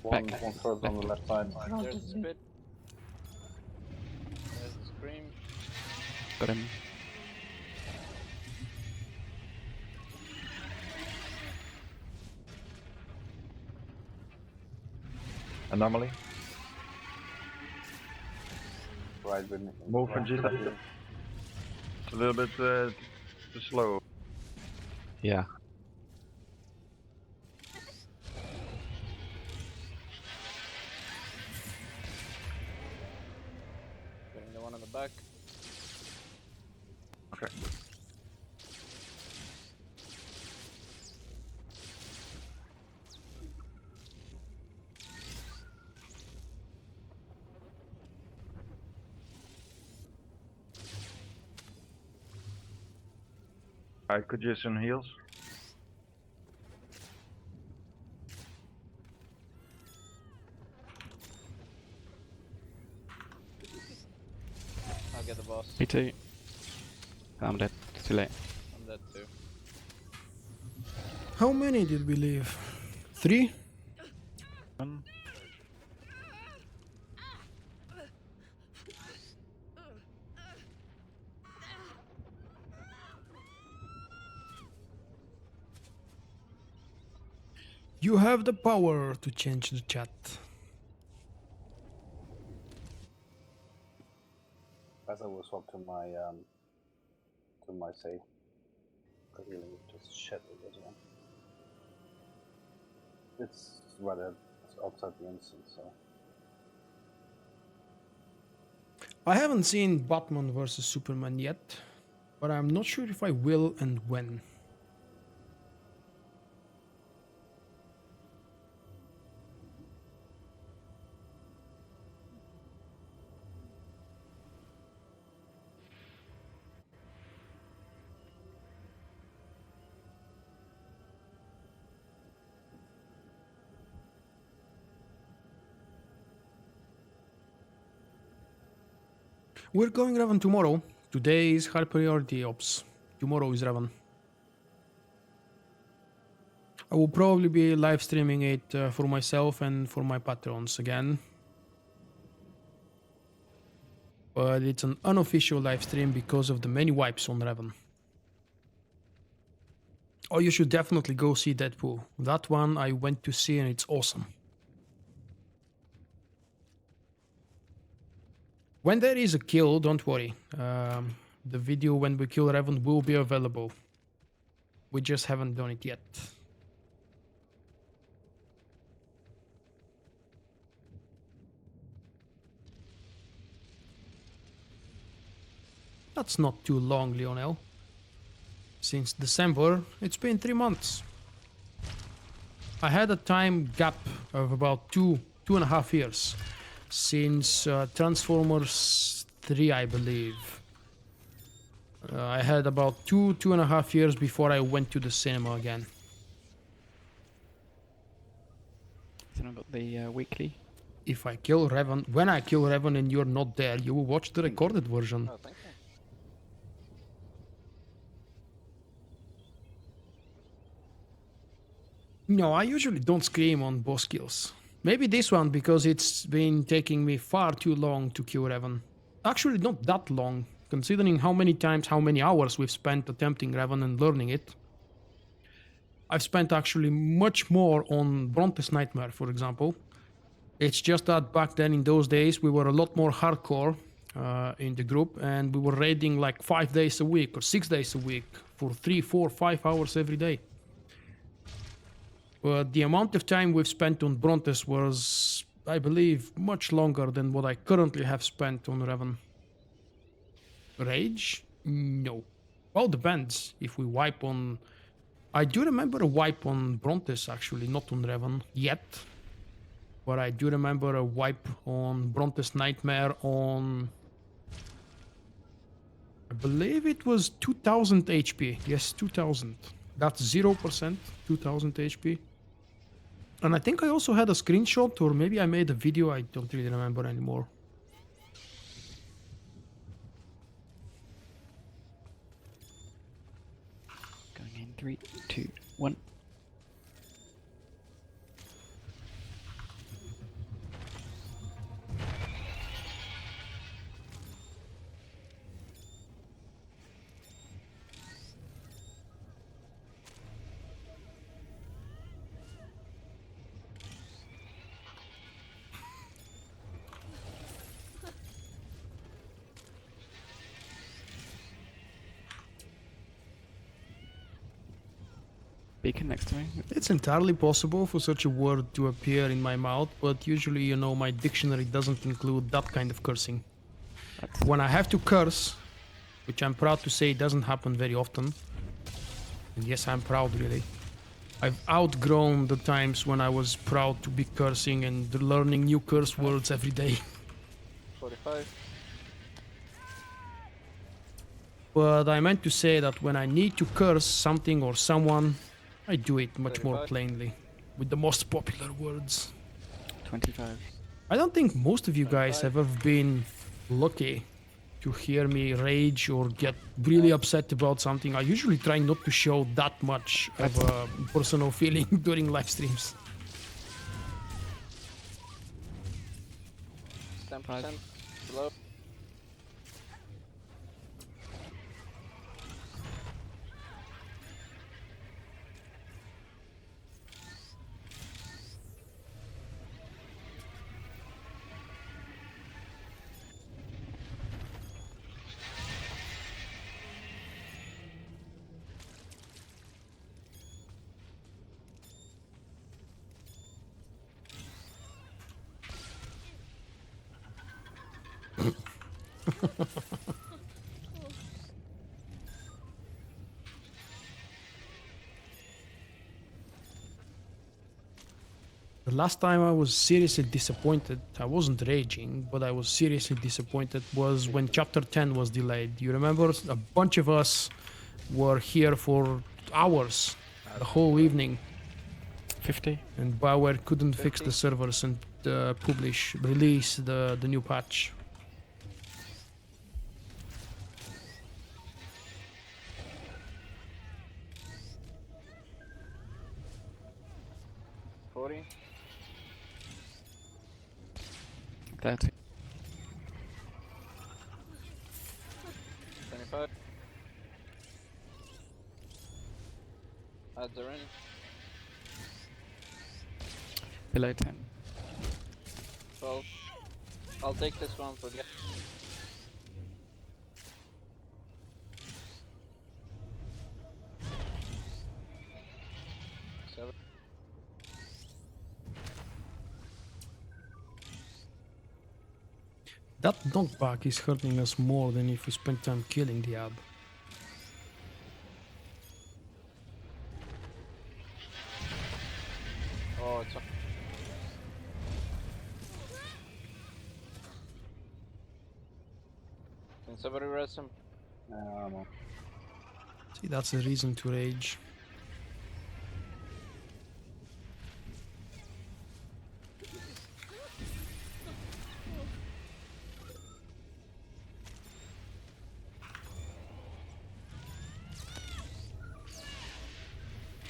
One Back. further on the left side. There's the spit. There's the scream. Got him. Anomaly. Right with me. Move, right Vegeta. with me. It's a little bit too slow. Yeah. Getting the one on the back. Okay. I could use some heals. I'll get the boss. Me too. I'm dead. Too late. I'm dead too. How many did we leave? 3? 1. You have the power to change the chat. As I will swap to my save. The healing is just shit with this one. It's outside the instance, so. I haven't seen Batman vs Superman yet, but I'm not sure if I will and when. We're going Raven tomorrow. Today is high priority ops. Tomorrow is Raven. I will probably be live streaming it for myself and for my patrons again. But it's an unofficial live stream because of the many wipes on Raven. Oh, you should definitely go see Deadpool. That one I went to see and it's awesome. When there is a kill, don't worry. The video when we kill Raven will be available. We just haven't done it yet. That's not too long, Lionel. Since December, it's been 3 months. I had a time gap of about two and a half years since Transformers 3, I believe. I had about two and a half years before I went to the cinema again. Then I've got the weekly. If I kill Revan, when I kill Revan and you're not there, you will watch the recorded version. Oh, thank you. No, I usually don't scream on boss kills. Maybe this one because it's been taking me far too long to kill Revan. Actually, not that long, considering how many times, how many hours we've spent attempting Revan and learning it. I've spent actually much more on Bronte's Nightmare, for example. It's just that back then in those days we were a lot more hardcore in the group and we were raiding like 5 days a week or 6 days a week for 3, 4, 5 hours every day. But the amount of time we've spent on Brontes was, I believe, much longer than what I currently have spent on Revan. Rage? No. Well, depends. If we wipe on... I do remember a wipe on Brontes, actually, not on Revan yet. But I do remember a wipe on Brontes Nightmare on... I believe it was 2000 HP. Yes, 2000. That's 0%, 2000 HP. And I think I also had a screenshot, or maybe I made a video, I don't really remember anymore. Going in 3, 2, 1. Beacon next to me. It's entirely possible for such a word to appear in my mouth, but usually, you know, my dictionary doesn't include that kind of cursing. When I have to curse, which I'm proud to say doesn't happen very often, and yes, I'm proud really, I've outgrown the times when I was proud to be cursing and learning new curse words every day. 45. But I meant to say that when I need to curse something or someone, I do it much more 35. plainly, with the most popular words. 25. I don't think most of you guys have ever been lucky to hear me rage or get really upset about something. I usually try not to show that much of a personal feeling during live streams. 10% below. The last time I was seriously disappointed, I wasn't raging, but I was seriously disappointed, was when Chapter 10 was delayed. You remember? A bunch of us were here for hours, the whole evening. 50. And BioWare couldn't fix the servers and release the new patch. 30. 25. Odds are in. Below 10. 12. I'll take this one for the. 7. That knockback is hurting us more than if we spent time killing the ad. Oh, it's on. Can somebody rest him? I'm on. See, that's a reason to rage.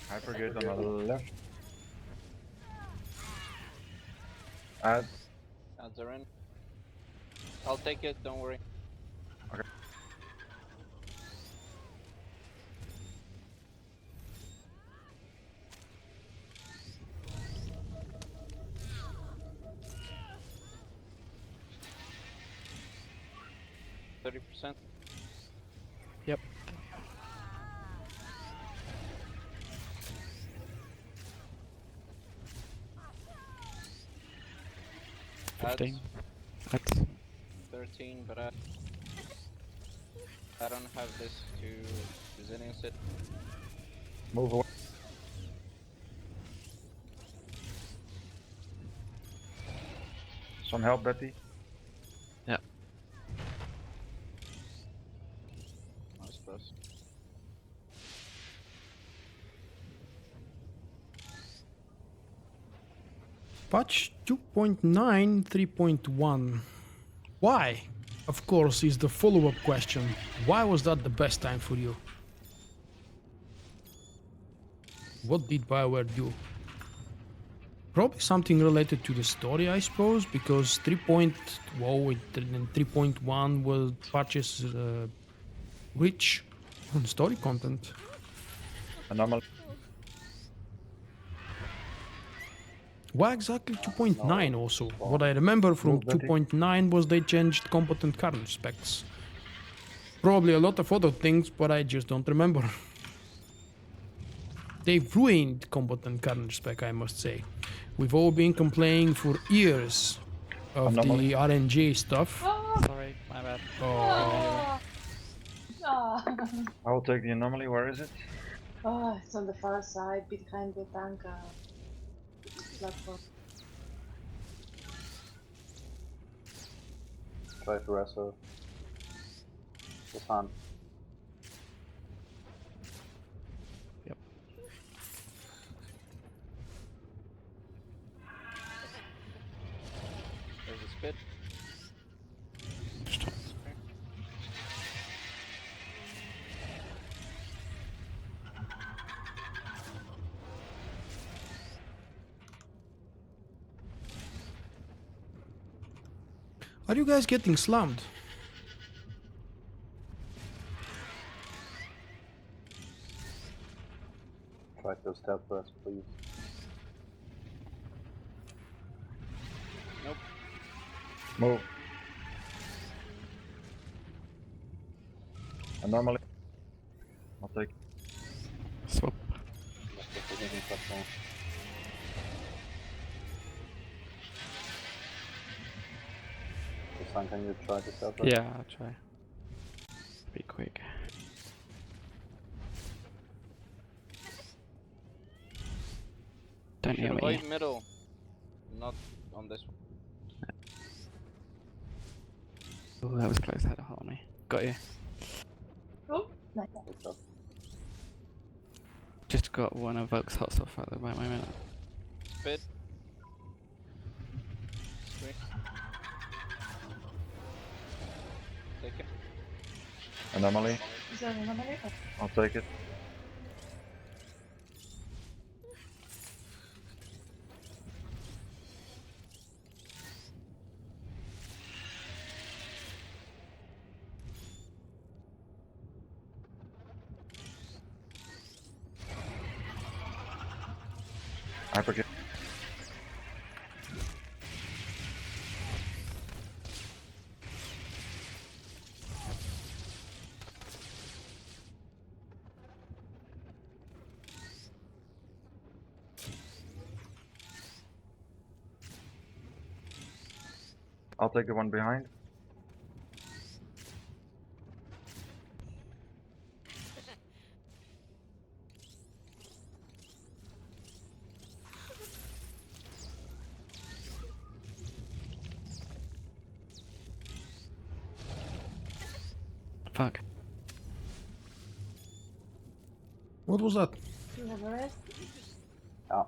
Hypergate on the left. Add. Odds are in. I'll take it, don't worry. Okay. %. Yep. Odds 15. That's 13, but I don't have this to resilience it. Move away. Some help, Betty. Yeah. I suppose. Patch 2.9 3.1. Why? Of course, is the follow-up question. Why was that the best time for you? What did BioWare do? Probably something related to the story, I suppose, because 3.0 and 3.1 were patches rich on story content. Anomaly. Why exactly 2.9 also? What I remember from 2.9 was they changed competent kernel specs. Probably a lot of other things, but I just don't remember. They've ruined competent kernel spec, I must say. We've all been complaining for years of Anomaly. the RNG stuff. sorry, my bad. Oh, I will take the anomaly. Where is it? Oh, it's on the far side, behind the tank platform. Try to wrestle. It's on. Yep. There's a spit. Stop. are you guys getting slammed? Try to stealth rest, please. Nope. Move. Anomaly. I'll take. Swap. That's the position platform. Son, can you try to stealth rest? Yeah, I'll try. Be quick. Don't Should hear me. avoid middle. Not on this one. Oh, that was close. Had a hole on me. Got you. Oh, nice. Good job. Just got one of Volk's hot stuff at the moment. Spit. Screen. Take it. Anomaly. Is there an anomaly? Oh, I'll take it. Hyperkill. I'll take the one behind. Fuck. What was that? You have a rest? Ah,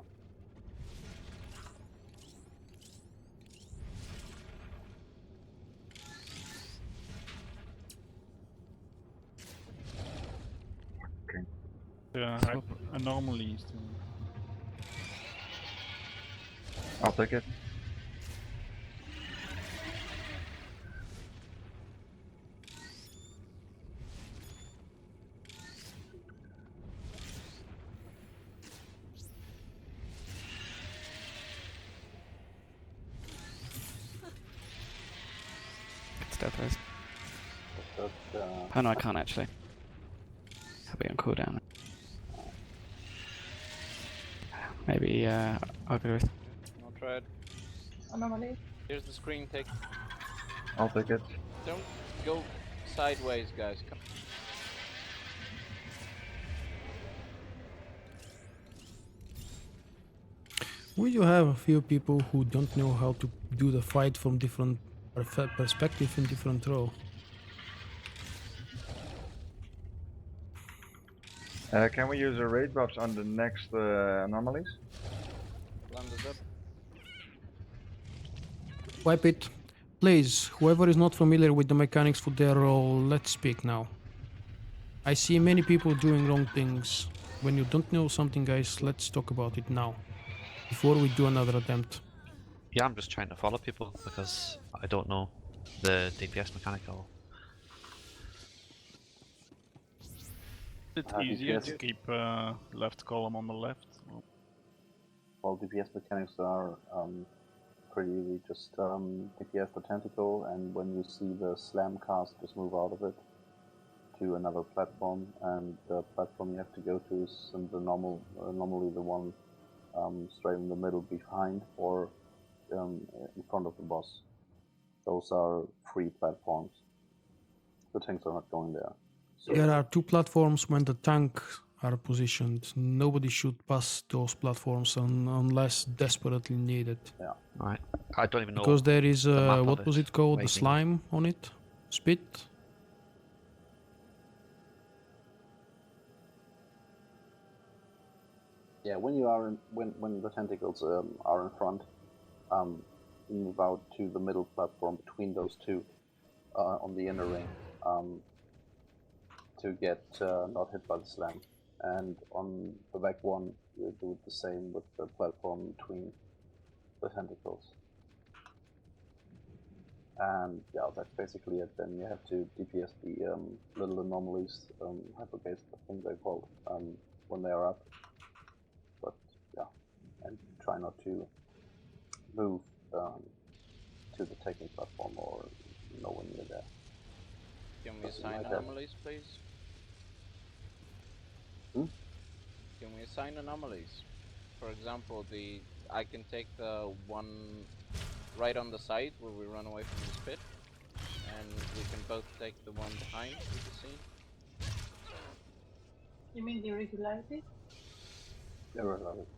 Anomalies. I'll take it. It's death race. but Oh no, I can't actually. I'll be on cooldown. Maybe I'll go with. I'll try it. Anomaly. Here's the screen. Take. I'll take it. Don't go sideways, guys. Come. We do have a few people who don't know how to do the fight from different perspective in different role. Can we use the raid buffs on the next anomalies? Landed up. Wipe it. Please, whoever is not familiar with the mechanics for their role, let's speak now. I see many people doing wrong things. When you don't know something, guys, let's talk about it now, before we do another attempt. Yeah, I'm just trying to follow people because I don't know the DPS mechanical. It's Uh, easier DPS. to keep left column on the left. well, DPS mechanics are pretty easy. Just DPS the tentacle, and when you see the slam cast, just move out of it to another platform, and the platform you have to go to is normally the one straight in the middle behind or in front of the boss. Those are free platforms. The tanks are not going there. So There are two platforms when the tank are positioned. Nobody should pass those platforms unless desperately needed. yeah. Right. I don't even know. Because there is the map of what was it called? The waiting. slime on it? Spit? Yeah, when you are in, when the tentacles are in front, you move out to the middle platform between those two on the inner ring to get not hit by the slam. And on the back one, you do the same with the platform between the tentacles. And yeah, that's basically it. Then you have to DPS the little anomalies, hypergates, I think they're called, when they are up. But yeah, and try not to move to the taking platform or nowhere near there. Can we Something assign like that. anomalies, please? Hmm? Can we assign anomalies? For example, I can take the one right on the side where we run away from the spit, and we can both take the one behind with the scene. You mean the irregularity?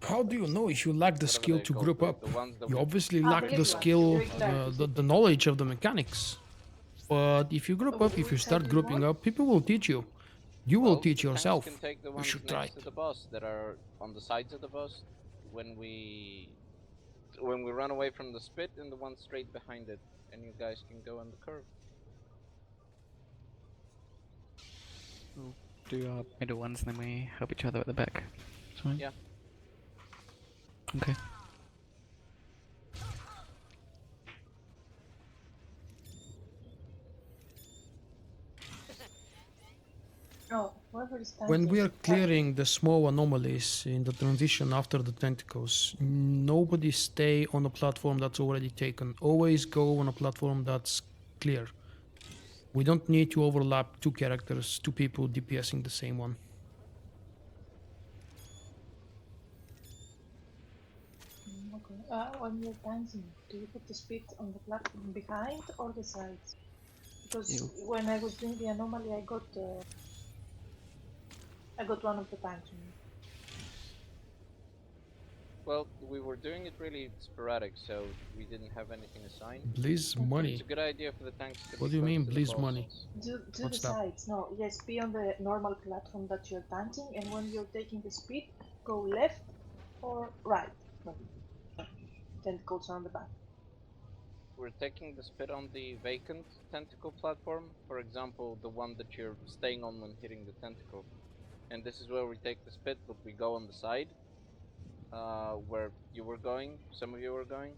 How do you know if you lack the Whatever skill they're to called, group the- up? the ones that You we- obviously Ah, lack the the regular- skill, irregularity. the knowledge of the mechanics. But if you group up, if you start grouping up, people will teach you. You will Well, teach the yourself. tanks can take the You ones should try next it. to the boss that are on the sides of the boss when we run away from the spit, and the one straight behind it, and you guys can go on the curve. We'll do our middle ones and then we help each other at the back. That's fine. Yeah. Okay. Oh, Whoever is When we are tanking- clearing the small anomalies in the transition after the tentacles, nobody stay on a platform that's already taken. Always go on a platform that's clear. We don't need to overlap two characters, two people DPSing the same one. Okay. When you're tanking, do you put the speed on the platform behind or the sides? Because You. when I was doing the anomaly, I got one of the tanks. Well, we were doing it really sporadic, so we didn't have anything assigned. Blizz It's money. a good idea for the tanks to What be do you close mean, to the Blizz money? bosses. Do the What's that? sides. No, yes, be on the normal platform that you're tanking, and when you're taking the speed, go left or right. Tentacles on the back. We're taking the spit on the vacant tentacle platform, for example, the one that you're staying on when hitting the tentacle. And this is where we take the spit, but we go on the side, where you were going, some of you were going.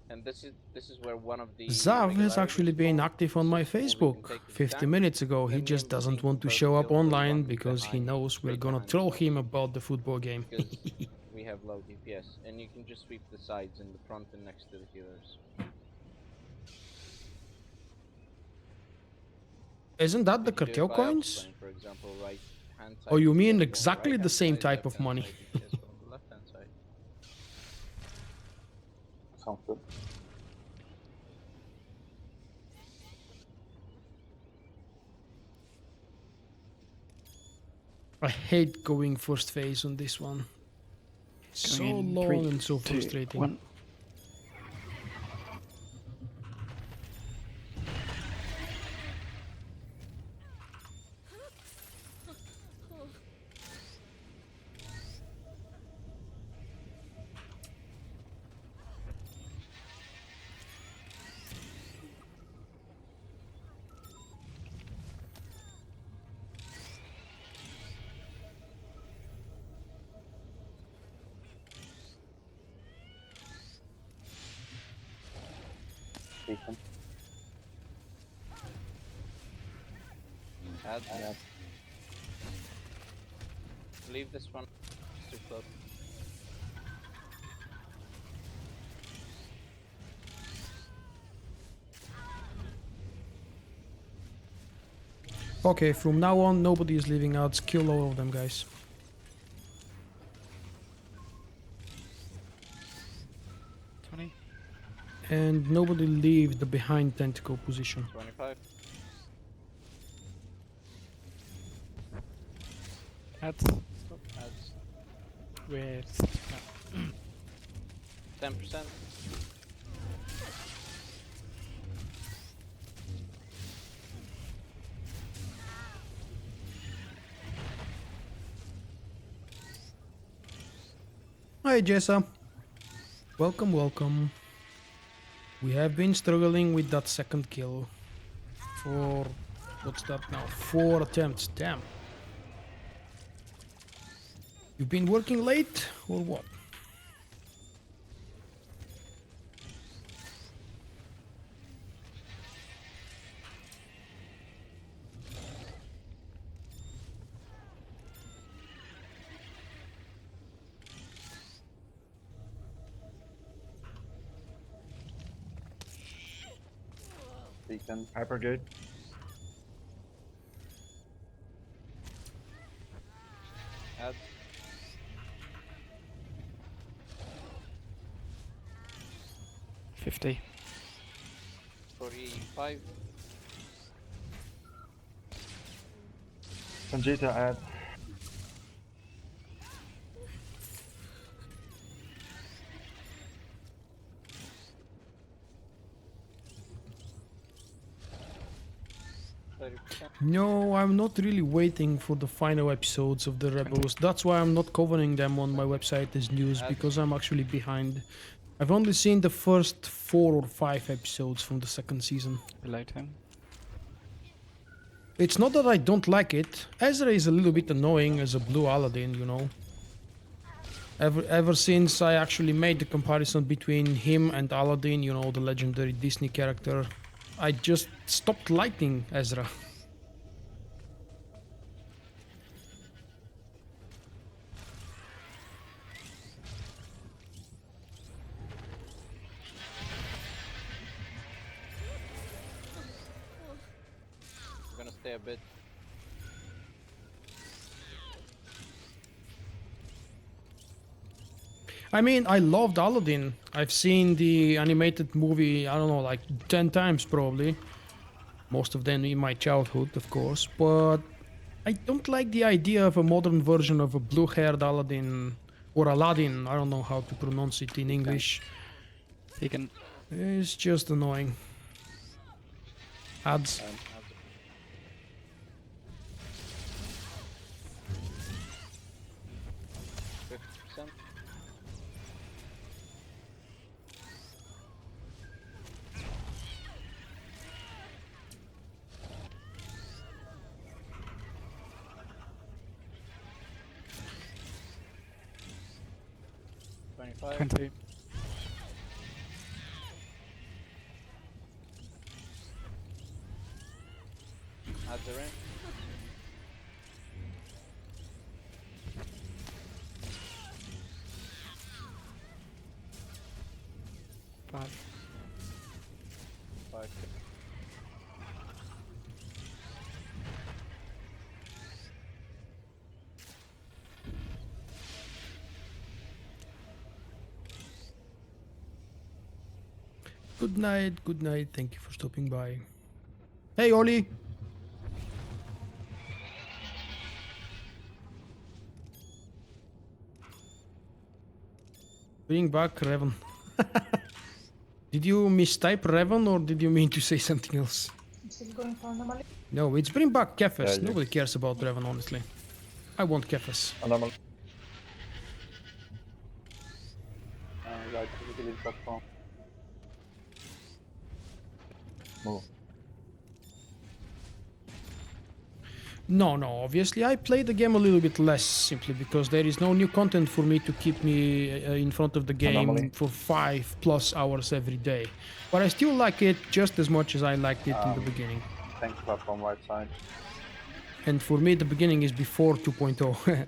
And this is where one of the Zav has actually been active on my Facebook 50 minutes ago. He just doesn't want to show up online because he knows we're gonna troll him about the football game. because we have low DPS, and you can just sweep the sides in the front and next to the healers. Isn't that the You can do it cartel by coins? outplaying, for example, right-hand side Oh, you DPS mean going exactly the right-hand same side, type of left-hand money. side DPS going the left-hand side. Sounds good. I hate going first phase on this one. So in long 3, and so 2, frustrating. 1. Beacon. Add. Leave this one. It's too close. Okay, from now on, nobody is leaving out. Kill all of them, guys. And nobody leave the behind tentacle position. 25. Ads. Adds. Where? 10%. Hi, Jessa. Welcome, welcome. We have been struggling with that second kill for, what's that now, 4 attempts, damn. You've been working late, or what? Beacon. Hypergate. Add. $50. 45. Sanjita add. No, I'm not really waiting for the final episodes of the Rebels. That's why I'm not covering them on my website as news, because I'm actually behind. I've only seen the first 4 or 5 episodes from the second season. Below 10. It's not that I don't like it. Ezra is a little bit annoying as a blue Aladdin, you know. Ever since I actually made the comparison between him and Aladdin, you know, the legendary Disney character, I just stopped liking Ezra. stay a bit. I mean, I loved Aladdin. I've seen the animated movie, I don't know, like 10 times probably. Most of them in my childhood, of course. But I don't like the idea of a modern version of a blue-haired Aladdin or Aladdin. I don't know how to pronounce it in English. He can. It's just annoying. Ads. 50%. $25. 20. Ads are in. Five. 5. Good night, good night. Thank you for stopping by. Hey, Oli. Bring back Revan. Did you mistype Revan or did you mean to say something else? I'm still going for anomaly. No, it's bring back Kefes. Yeah, you- Nobody cares about Revan, honestly. I want Kefes. Anomaly. Right to the village platform. Move. No, obviously I play the game a little bit less simply because there is no new content for me to keep me in front of the game Anomaly. for 5+ hours every day. But I still like it just as much as I liked it in the beginning. Tank platform right side. And for me the beginning is before 2.0.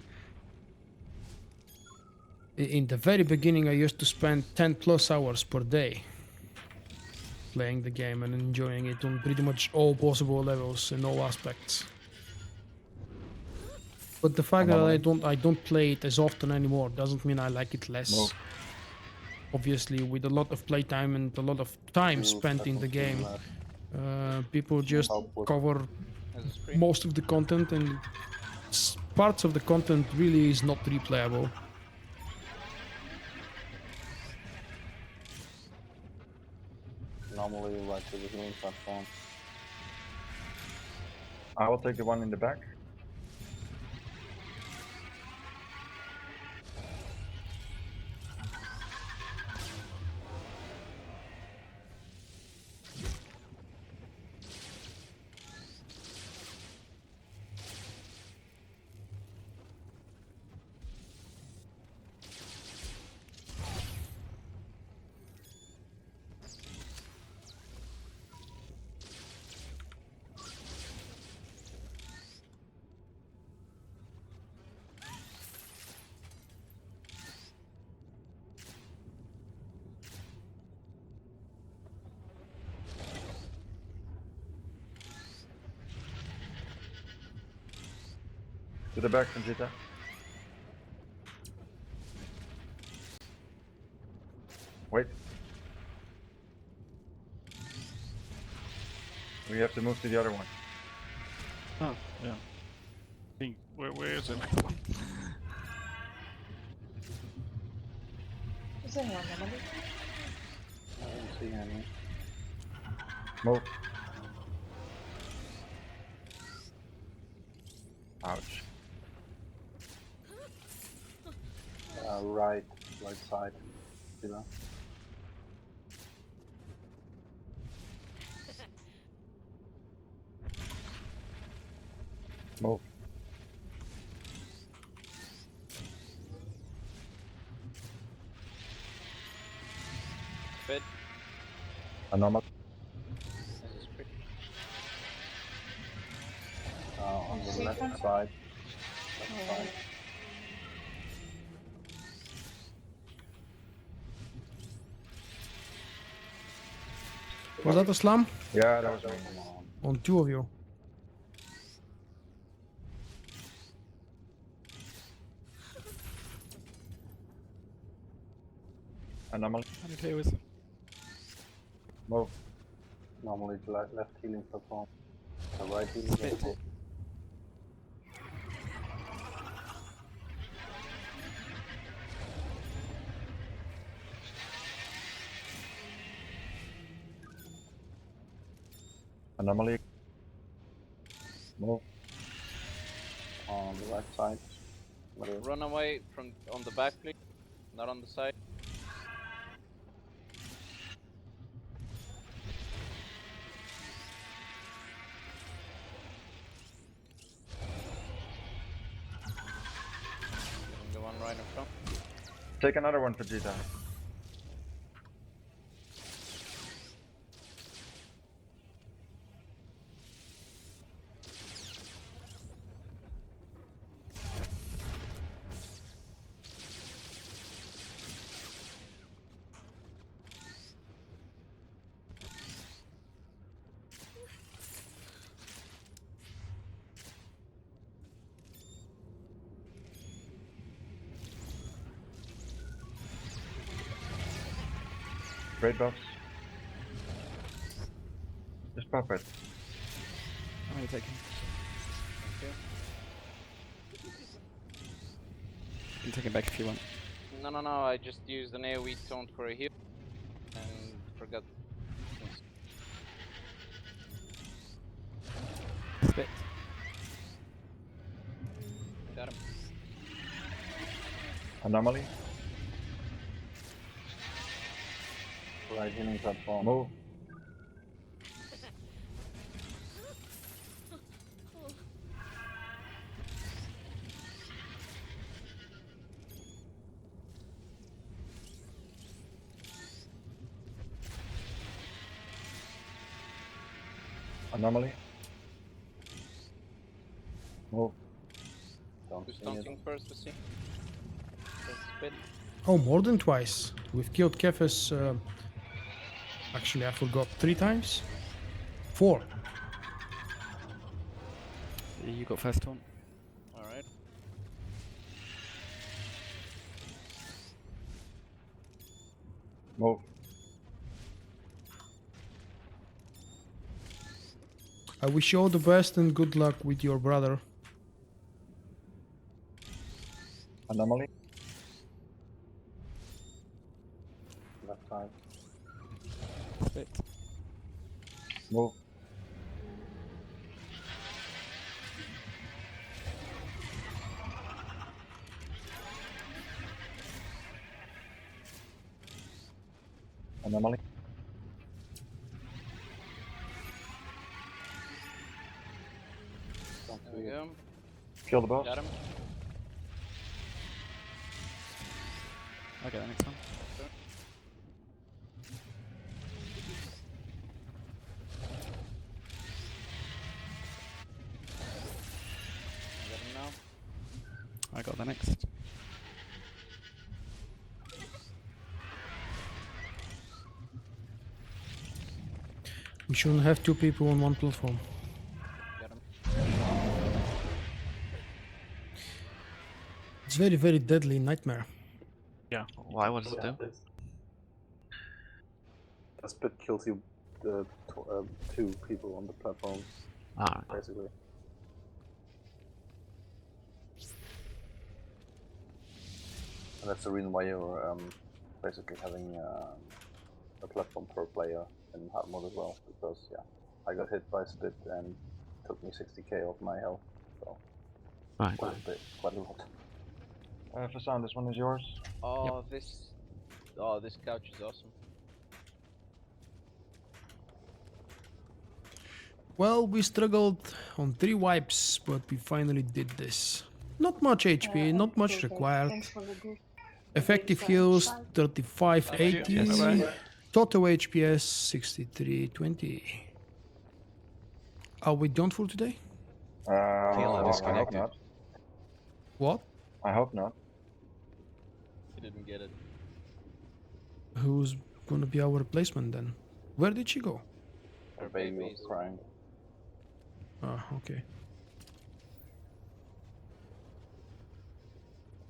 In the very beginning I used to spend 10+ hours per day playing the game and enjoying it on pretty much all possible levels in all aspects. But the fact that I don't play it as often anymore doesn't mean I like it less. No. Obviously, with a lot of playtime and a lot of time spent in the game, people just cover There's a screen. most of the content, and parts of the content really is not replayable. Normally right to the village platform. I will take the one in the back. To the back, Sanjita. Wait. We have to move to the other one. Oh, yeah. Think, where is everyone? Is there an anomaly? I don't see any. Move. Ouch. Right side. Pillar. Move. Bit. Anomaly. There's a screen. On the left side. Left side. Was that a slam? Yeah, that was me. On two of you. Anomaly. How many players? Move. Normally the left healing platform. The right healing Spit. platform. Anomaly. Move. On the right side. Middle. Run away from on the back, please. Not on the side. The one right in front. Take another one, Vegeta. Great buffs. Just pop it. I'm gonna take him. Okay. You can take him back if you want. No. I just used an AoE taunt for a heal and forgot. Spit. Got him. Anomaly. Right healing platform. Move. Anomaly. Move. Don't Who's see it. taunting first to see? Let's spit. Oh, more than twice. We've killed Kefis. Actually, I forgot 3 times. 4. You got first taunt. Alright. Move. I wish you all the best and good luck with your brother. Anomaly. Left side. Spit. Move. Anomaly. Don't There see we it. go. Kill the boss. Got him. I'll get that next one. Got him now. I got the next. We shouldn't have 2 people on one platform. Got him. It's very, very deadly nightmare. Yeah. Why? What does it do? A spit kills you 2 people on the platform, Alright. basically. And that's the reason why you're basically having a platform per player in hard mode as well, because yeah, I got hit by spit and took me 60k off my health, so Right. quite a lot. Fasan, this one is yours. Oh, this couch is awesome. Well, we struggled on 3 wipes, but we finally did this. Not much HP, not much required. Effective heals 3580. Yes. Bye-bye. Total HPS 6320. Are we done for today? I hope disconnected. not. What? I hope not. He didn't get it. Who's gonna be our replacement then? Where did she go? Her baby was babies. crying. Ah, okay.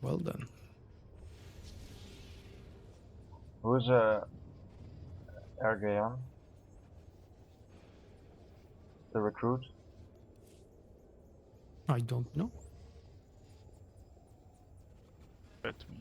Well then. Who's Ergeon? The recruit? I don't know. Let me.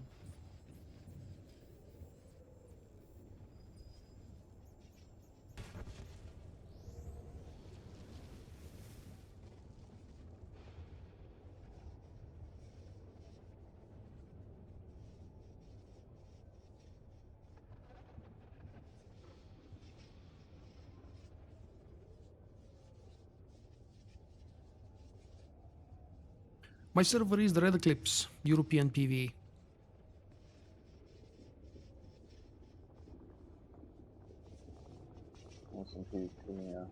My server is the Red Eclipse, European PV. Nice and PvP, yeah.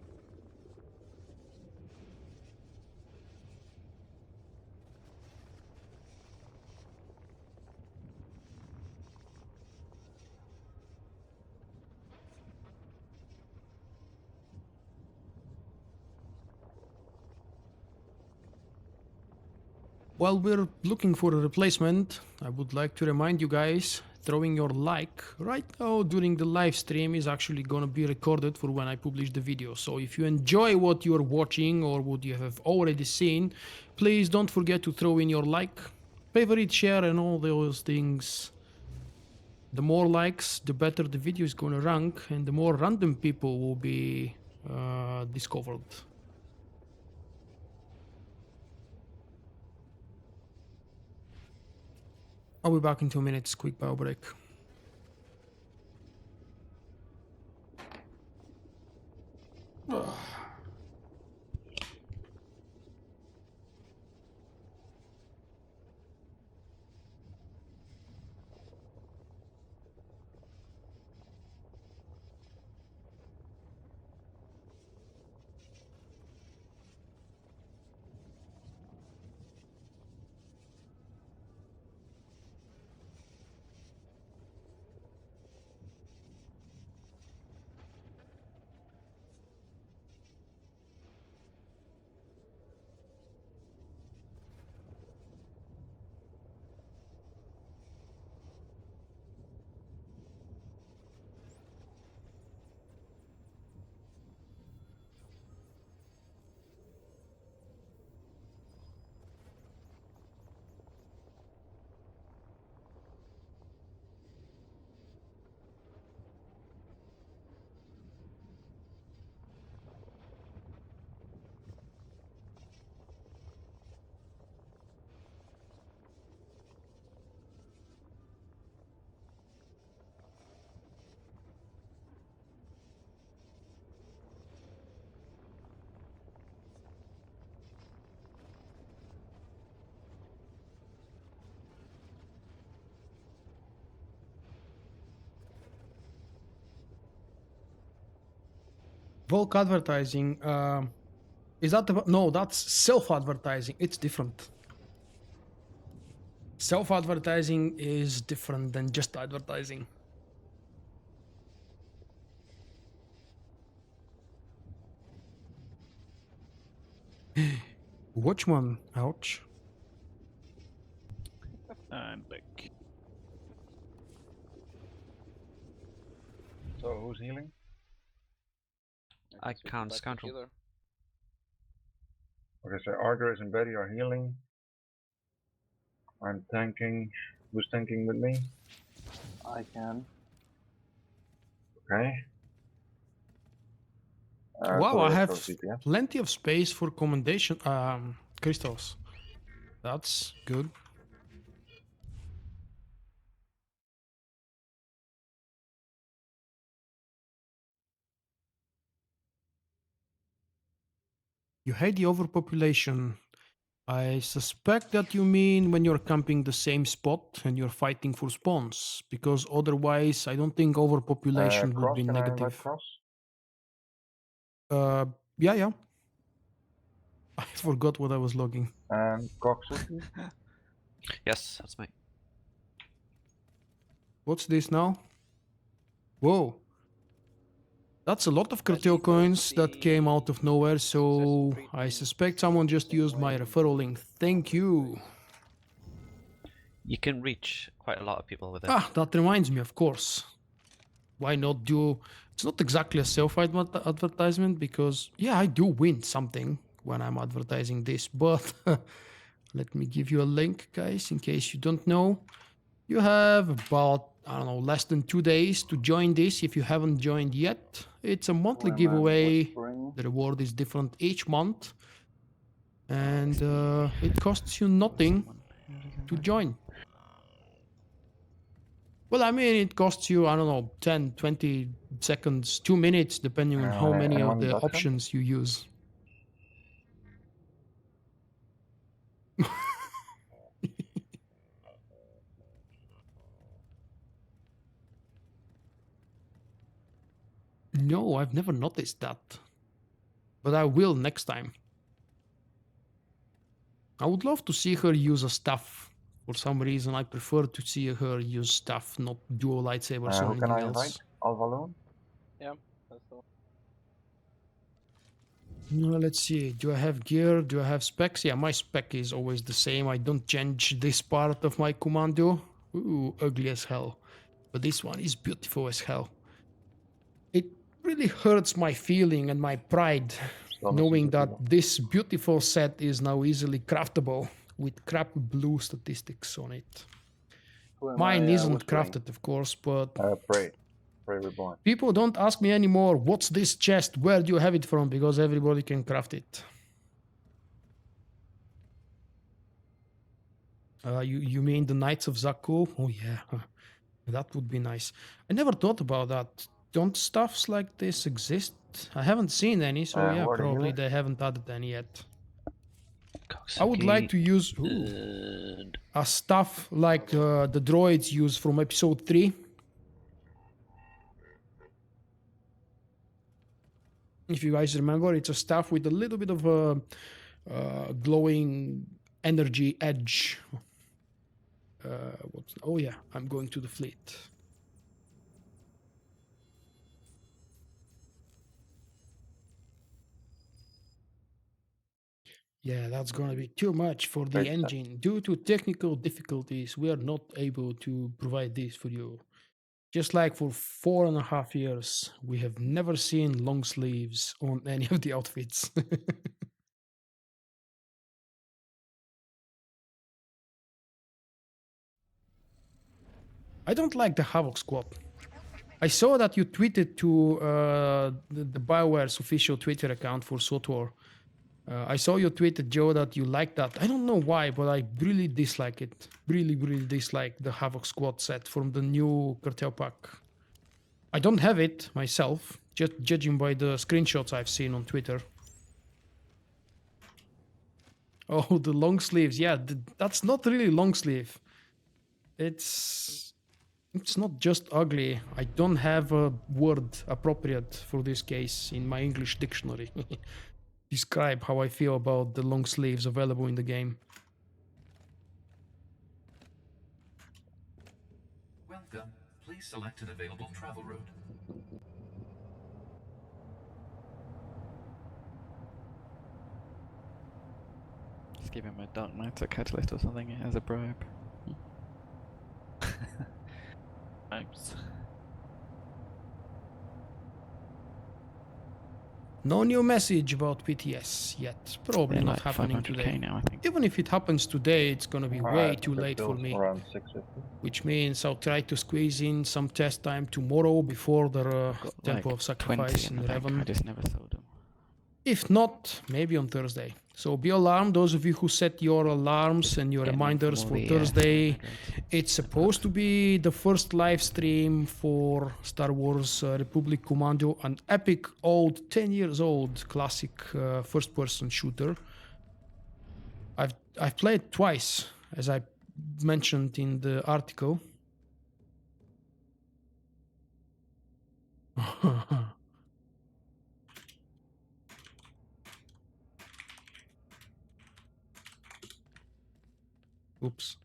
While we're looking for a replacement, I would like to remind you guys, throwing your like right now during the live stream is actually gonna be recorded for when I publish the video. So if you enjoy what you're watching or what you have already seen, please don't forget to throw in your like, favorite, share and all those things. The more likes, the better the video is gonna rank and the more random people will be discovered. I'll be back in 2 minutes, quick bio break. Bulk advertising, is that the, no, that's self-advertising. It's different. Self-advertising is different than just advertising. Watchman, ouch. I'm back. So who's healing? I switch can't back to scoundrel. healer. Okay, so Argus and Betty are healing. I'm tanking. Who's tanking with me? I can. Okay. Wow, I Let's have go CPS. plenty of space for commendation crystals. That's good. You hate the overpopulation. I suspect that you mean when you're camping the same spot and you're fighting for spawns, because otherwise I don't think overpopulation would Cross, be can I invite negative. Cross? Yeah. I forgot what I was logging. And Koksuki? Yes, that's me. What's this now? Whoa. That's a lot of As you curtail go coins to that came out the of nowhere, so accessory I tree, suspect someone just same used way my you referral do link. Thank you. You can reach quite a lot of people with it. Ah, that reminds me, of course. why not do? It's not exactly a self-advertisement because yeah, I do win something when I'm advertising this, but let me give you a link, guys, in case you don't know. You have about, I don't know, less than 2 days to join this if you haven't joined yet. It's a monthly When I'm giveaway. whispering, The reward is different each month. And it costs you nothing to join. Well, I mean, it costs you, I don't know, 10, 20 seconds, 2 minutes, depending on how many of the options you use. No, I've never noticed that. But I will next time. I would love to see her use a staff. For some reason, I prefer to see her use staff, not dual lightsabers or Who can anything I invite? else. Alvalon? Yeah, that's all. Let's see. Do I have gear? Do I have specs? Yeah, my spec is always the same. I don't change this part of my commando. Ooh, ugly as hell. But this one is beautiful as hell. It really hurts my feeling and my pride knowing that this beautiful set is now easily craftable with crap blue statistics on it. who am Mine I isn't whispering? crafted, of course, but Prey Reborn. people don't ask me anymore, what's this chest? Where do you have it from? Because everybody can craft it. You mean the Knights of Zakul? Oh yeah, that would be nice. I never thought about that. Don't stuffs like this exist? I haven't seen any, so yeah, probably they haven't added any yet. I would like to use a stuff like the droids use from episode 3. If you guys remember, it's a staff with a little bit of a glowing energy edge. Oh yeah, I'm going to the fleet. Yeah, that's gonna be too much for the engine. Due to technical difficulties, we are not able to provide this for you. Just like for 4.5 years, we have never seen long sleeves on any of the outfits. I don't like the Havoc Squad. I saw that you tweeted to the BioWare's official Twitter account for SWTOR. I saw you tweeted, Joe, that you like that. I don't know why, but I really dislike it. Really, really dislike the Havoc Squad set from the new Cartel Pack. I don't have it myself, just judging by the screenshots I've seen on Twitter. Oh, the long sleeves. Yeah, that's not really long sleeve. It's not just ugly. I don't have a word appropriate for this case in my English dictionary. Describe how I feel about the long sleeves available in the game. Welcome. Please select an available travel route. Just give him a Dark Knight or Catalyst or something as a bribe. Thanks. No new message about PTS yet. Probably They're not like happening 500k today. now, I think. Even if it happens today, it's gonna be way too late for me. Around 650. Which means I'll try to squeeze in some test time tomorrow before the Temple Like of Sacrifice 20 in in the bank. Revan. I just never sold them. If not, maybe on Thursday. So be alarmed, those of you who set your alarms and your reminders for Thursday. It's supposed to be the first live stream for Star Wars Republic Commando, an epic old, 10 years old classic first-person shooter. I've played twice, as I mentioned in the article. Oops.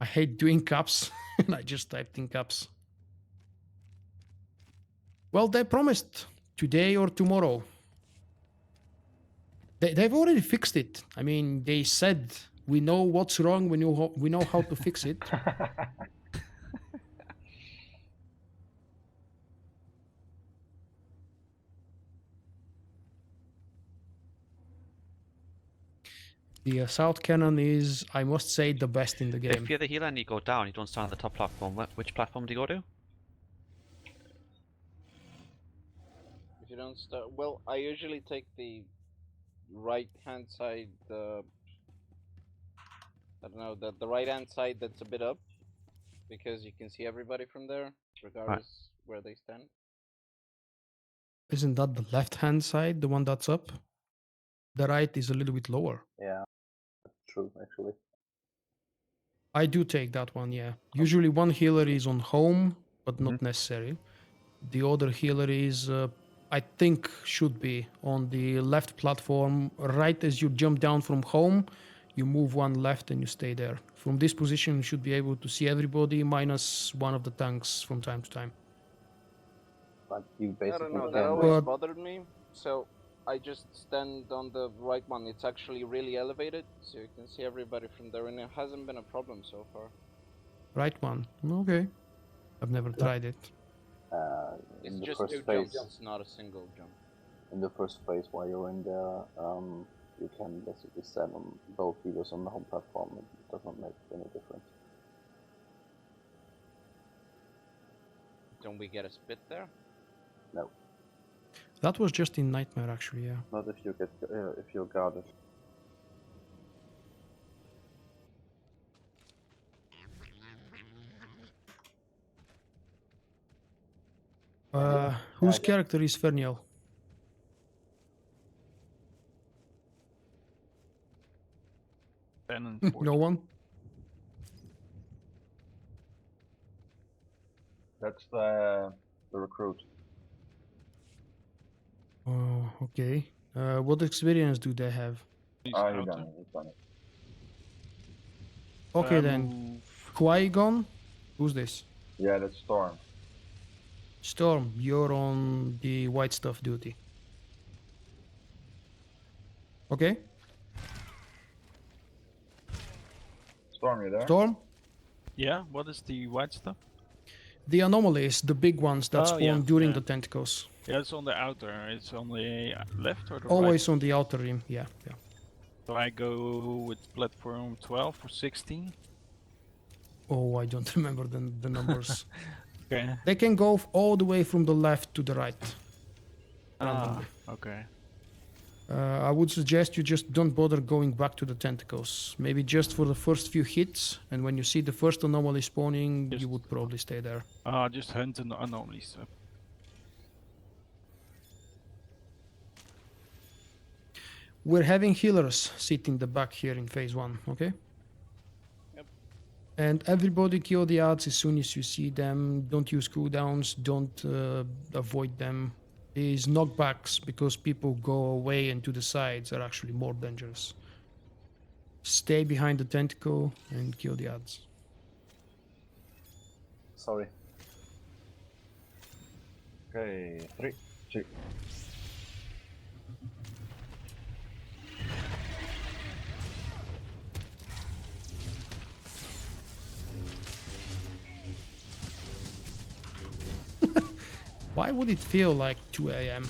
I hate doing caps, and I just typed in caps. Well, they promised today or tomorrow. They've already fixed it. I mean, they said, we know what's wrong, we know how to fix it. The assault cannon is, I must say, the best in the game. If you're the healer and you go down, you don't stand on the top platform. Which platform do you go to? If you don't start, well, I usually take the right hand side. I don't know, the right hand side that's a bit up, because you can see everybody from there, regardless where they stand. Isn't that the left-hand side, the one that's up? The right is a little bit lower. Yeah, true, actually. I do take that one, yeah. Usually one healer is on home, but not necessary. The other healer is, I think, should be on the left platform. Right as you jump down from home, you move one left and you stay there. From this position, you should be able to see everybody minus one of the tanks from time to time. But you I basically don't know, can. that always But- bothered me, so I just stand on the right one. It's actually really elevated, so you can see everybody from there, and it hasn't been a problem so far. Right one. Okay. I've never tried it. It's In the just first two phase, jumps, it's not a single jump. in the first phase while you're in there, you can basically stand on both healers on the home platform. It does not make any difference. Don't we get a spit there? No, That was just in Nightmare, actually, yeah. not if you get if you're guarded. Whose character is Ferniel? Ben and No one? That's the recruit. Oh, okay. What experience do they have? He's Oh, he's outer. done it. He's done it. Okay, then. Move. Qui-Gon? Who's this? Yeah, that's Storm. Storm, you're on the white stuff duty. Okay? Storm, you there? Storm? Yeah, what is the white stuff? The anomalies, the big ones that Oh, spawn yeah, during yeah. the tentacles. Yeah, it's on the outer. It's on the left or the Always right? on the outer rim, yeah. So I go with platform 12 or 16. Oh, I don't remember the numbers. Okay. They can go all the way from the left to the right. Randomly. Okay. I would suggest you just don't bother going back to the tentacles. Maybe just for the first few hits, and when you see the first anomaly spawning, you would probably stay there. Just hunt anomalies. We're having healers sit in the back here in phase 1, okay? Yep. And everybody kill the odds as soon as you see them. Don't use cooldowns, don't avoid them. These knockbacks, because people go away and to the sides, are actually more dangerous. Stay behind the tentacle and kill the odds. Sorry. Okay, 3, 2. Why would it feel like 2 a.m.?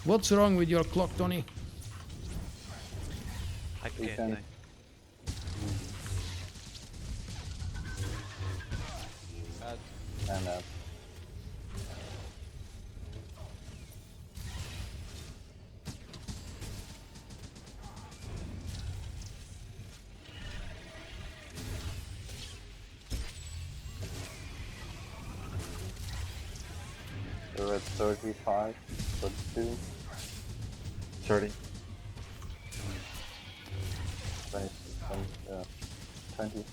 What's wrong with your clock, Tony? Hypergate can- thing. And we're at 35, 32, 30. 20.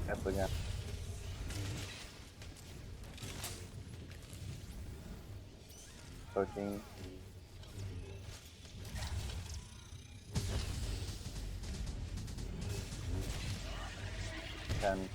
F again. Thirteen. 10.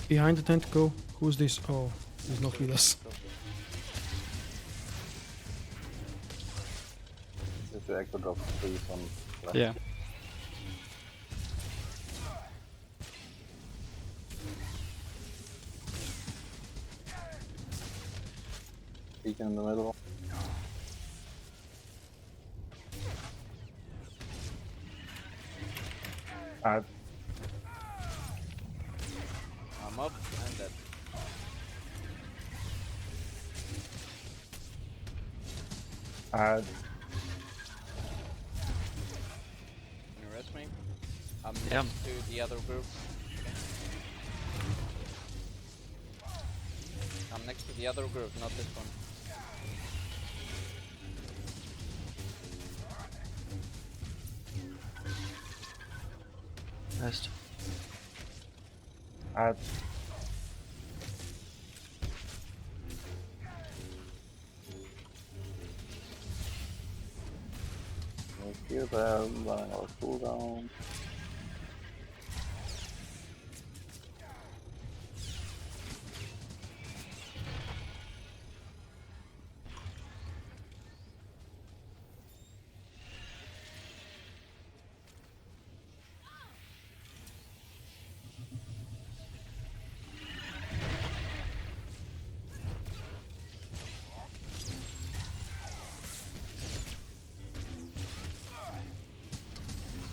Behind the tentacle. Who's this? Oh, he's not with us. If the echo drops, please on left. Yeah. Beacon in the middle. Add. I'm up and dead. Add. Can you rest me? I'm Yeah. next to the other group. I'm next to the other group, not this one. Rest. Add. No fear them, running out of cooldown.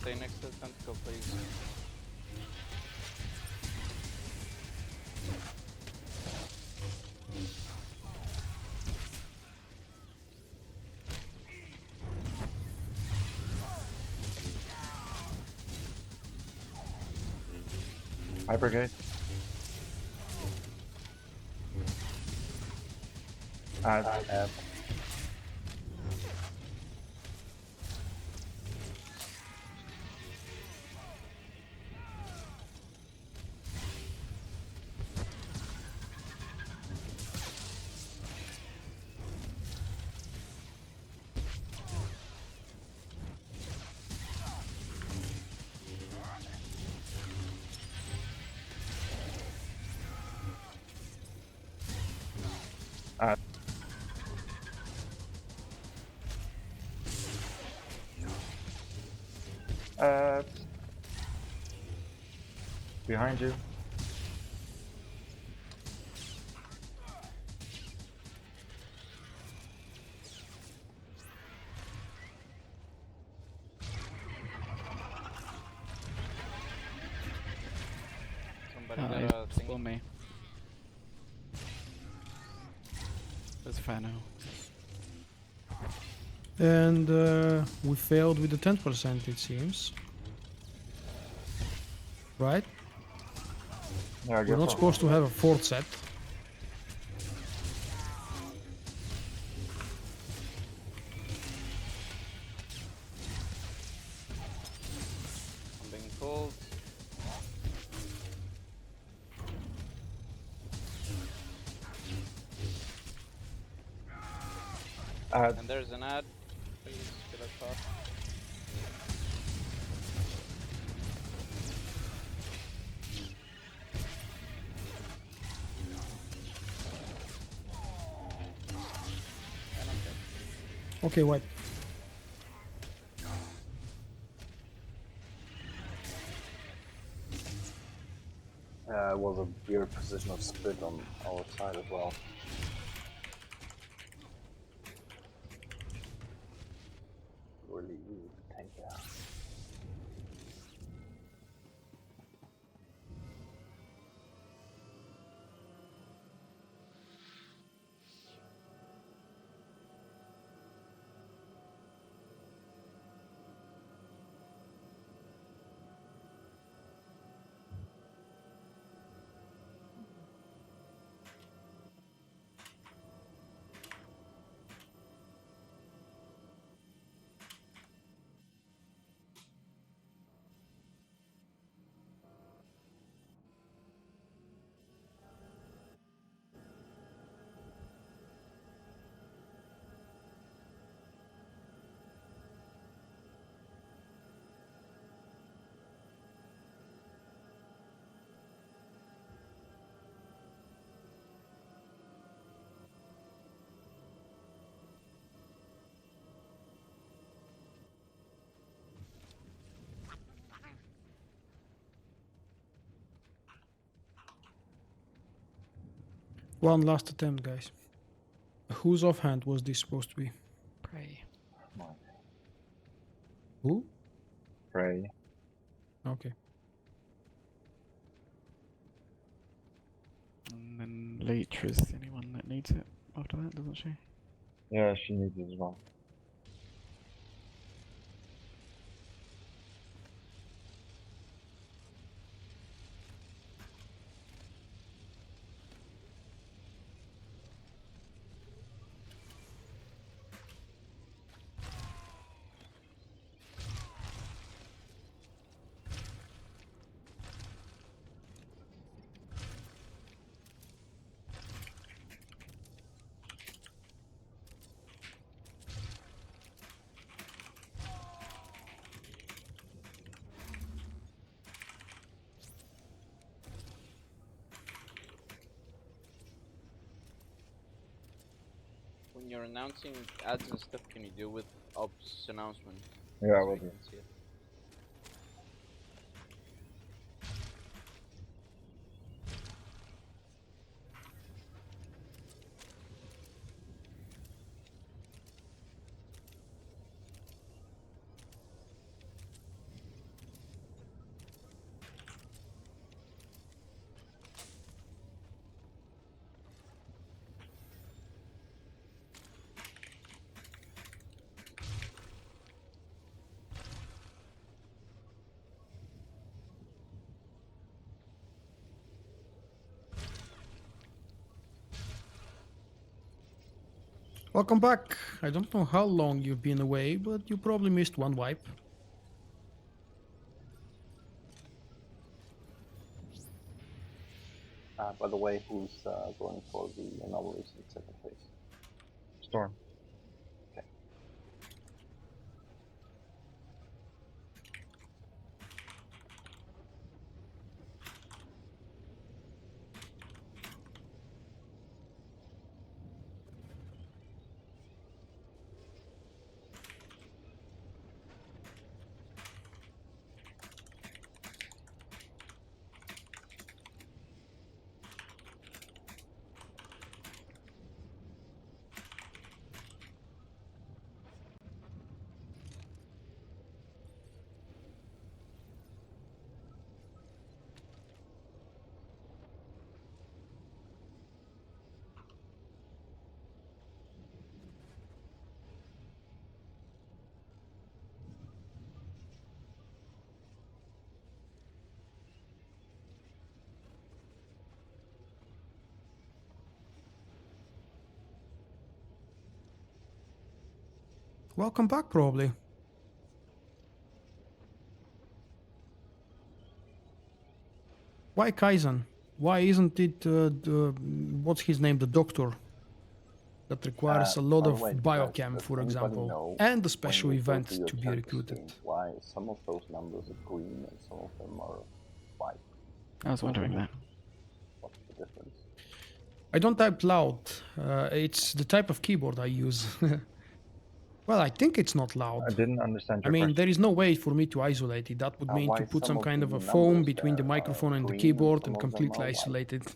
Stay next to the tentacle, please. Hypergate. Add. Add. Add. Add. Behind you. Somebody Ah, got he's a for thing. me. That's fair now. And we failed with the 10%, it seems. Right? Yeah, I We're guess not so. supposed to have a fourth set. I'm being pulled. Add. And there's an ad. Please, kill a shot. And I'm dead. Okay, wipe. It was a weird position of split on our side as well. Really easy to tank there. One last attempt, guys. Whose offhand was this supposed to be? Pray. Mine. Who? Pray. Okay. And then Leitra is the only one that needs it after that, doesn't she? Yeah, she needs it as well. When you're announcing ads and stuff, can you do with ops announcement? Yeah, I So will you do. can see it? Welcome back. I don't know how long you've been away, but you probably missed one wipe. By the way, who's going for the anomalies in second phase? Storm. Welcome back, probably. Why Kaizen? Why isn't it what's his name, the doctor? That requires a lot by the of way, biochem, does for anybody example, know and a when special you go event to your to be chapter recruited. screen, why some of those numbers are green and some of them are white? I was wondering that. What's the difference? I don't type loud. It's the type of keyboard I use. Well, I think it's not loud. I didn't understand I your mean, question. there is no way for me to isolate it. That would mean Why to put some some of kind the of a foam numbers between the there are microphone and the green keyboard some and of them completely are white? isolate it.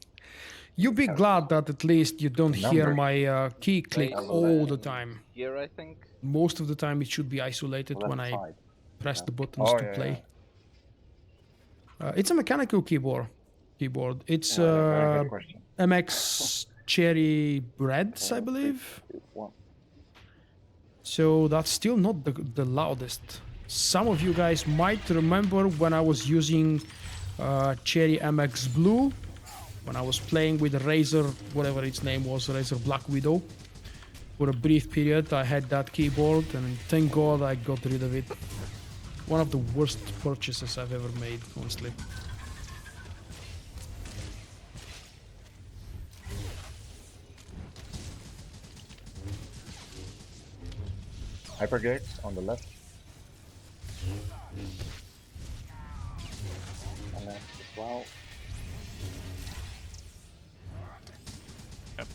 You be Characters. glad that at least you don't hear Numbers. my key click Raise all the and time. Here, I think. Most of the time, it should be isolated Left when I side. press Yeah. the buttons Oh, to yeah, play. It's a mechanical keyboard. It's Very good question. MX Cherry Breads, I believe. So that's still not the loudest. Some of you guys might remember when I was using Cherry MX Blue, when I was playing with the Razer, whatever its name was, Razer Black Widow. For a brief period, I had that keyboard, and thank God I got rid of it. One of the worst purchases I've ever made, honestly. Hypergates on the left. And left as well. Yep.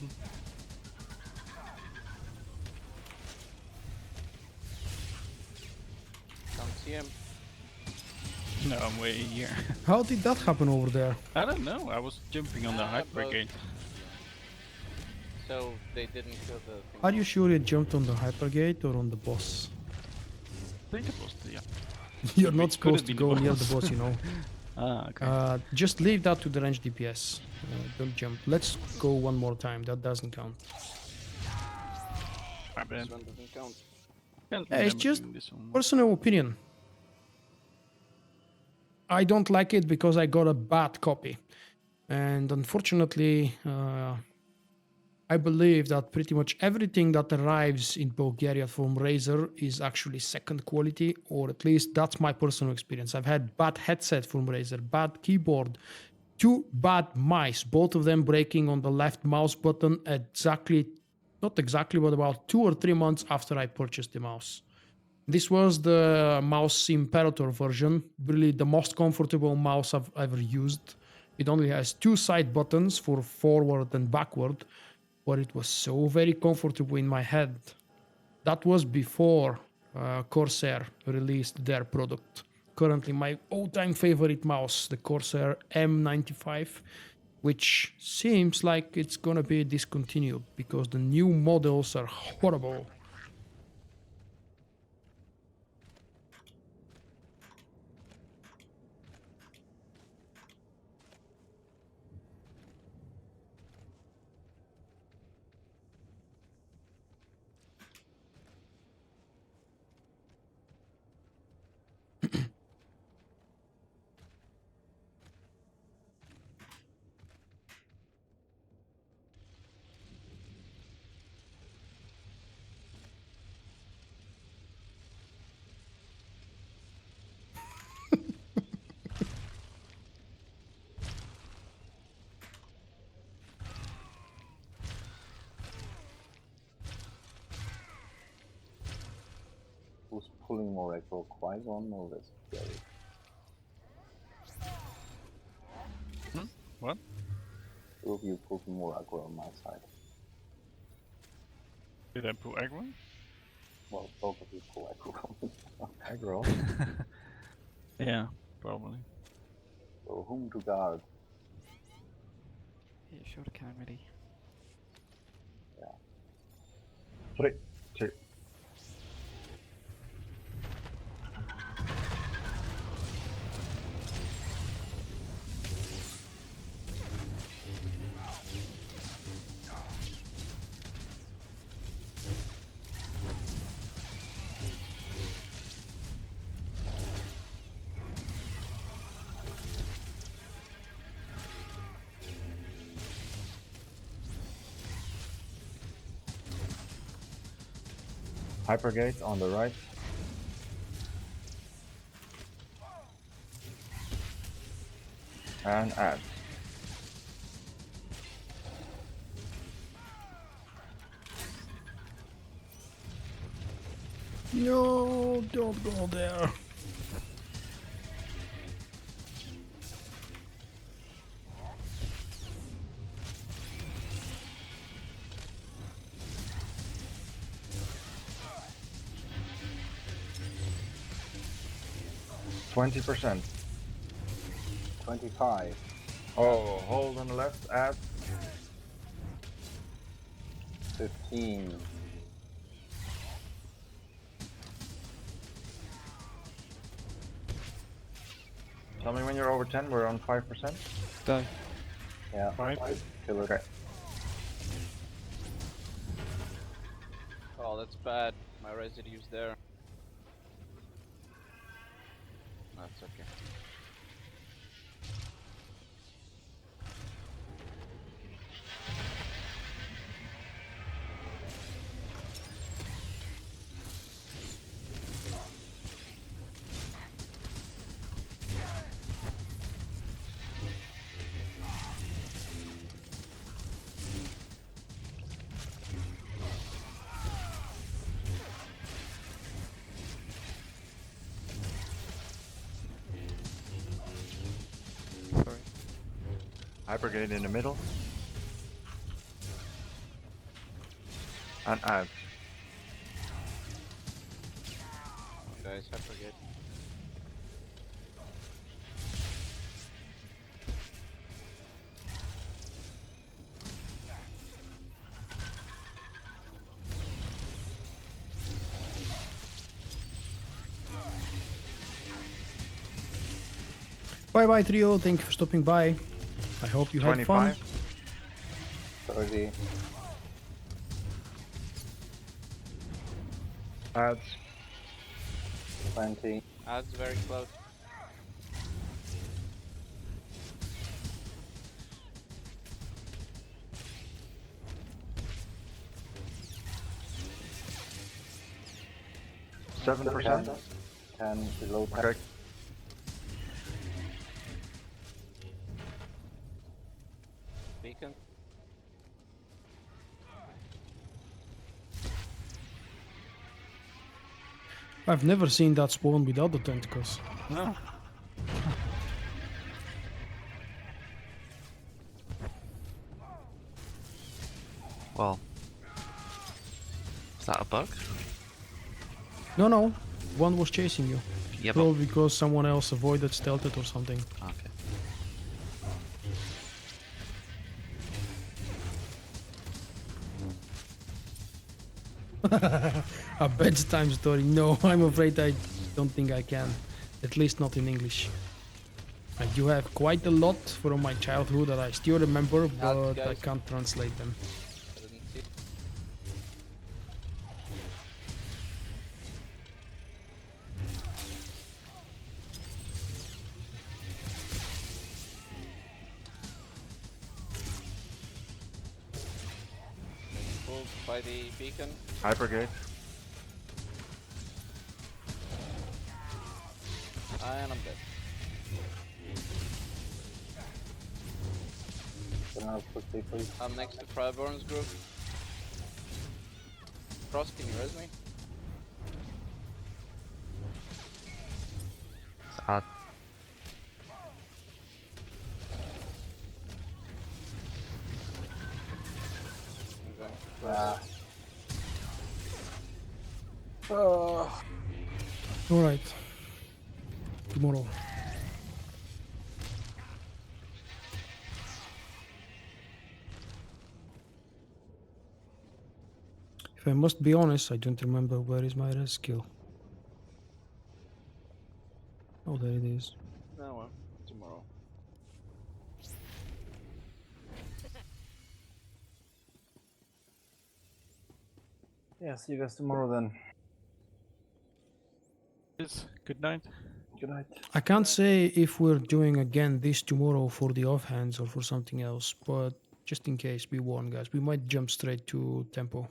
Can't see him. No, I'm way here. How did that happen over there? I don't know. I was jumping on the Ah, hyper both. gate. So they didn't kill the thing. Are you sure you jumped on the hypergate or on the boss? I think it was the, yeah. You're Could not be- could have supposed to been go the near the boss. boss, you know. Ah, okay. Just leave that to the range DPS. Don't jump. Let's go one more time. That doesn't count. My bad. This one doesn't count. Can't Yeah, it's remember just doing this one. personal opinion. I don't like it because I got a bad copy. And unfortunately, I believe that pretty much everything that arrives in Bulgaria from Razer is actually second quality, or at least that's my personal experience. I've had bad headset from Razer, bad keyboard, 2 bad mice, both of them breaking on the left mouse button not exactly, but about 2 or 3 months after I purchased the mouse. This was the mouse Imperator version, really the most comfortable mouse I've ever used. It only has 2 side buttons for forward and backward, but it was so very comfortable in my head. That was before Corsair released their product. Currently, my all-time favorite mouse, the Corsair M95, which seems like it's gonna be discontinued because the new models are horrible. Who's pulling more aggro, Quaison or Vestigary? What? Two of you pulling more aggro on my side. Did I pull aggro? Well, both of you pull aggro on me. Aggro. Yeah, probably. So whom to guard? Yeah, sure, can ready. 3, 2. Hypergate on the right. And add. No, don't go there. %20. 25. Oh, hold on the left, add. 15. Tell me when you're over 10, we're on 5%. Die. Yeah, 5. kill it. Okay. Oh, that's bad. My residue's there. That's okay. Sorry. Hypergate in the middle. And add. Guys, I forget. Bye bye, Trio. Thank you for stopping by. I hope you had fun. 25. 30. Adds. 20. Adds very close. Seven percent. 10 below 10. Okay. Beacon. I've never seen that spawn without the tentacles. No. Well, is that a bug? No, no. One was chasing you. Yeah, but Probably because someone else avoided stealthed or something. okay. A bedtime story. No, I'm afraid I don't think I can. At least not in English. I do have quite a lot from my childhood that I still remember, but I guys. can't translate them. I didn't see. Pulled by the beacon. Hypergate. And I'm dead. Quickly, please. I'm next to Fireborn's group. Cross, can you res me? Add. I'm going to cross. Alright. Tomorrow. If I must be honest, I don't remember where is my res skill. Oh, there it is. No, well, tomorrow. Yeah, see you guys tomorrow then. Yes. Good night. Good night. I can't say if we're doing again this tomorrow for the offhands or for something else, but just in case, be warned, guys. We might jump straight to tempo.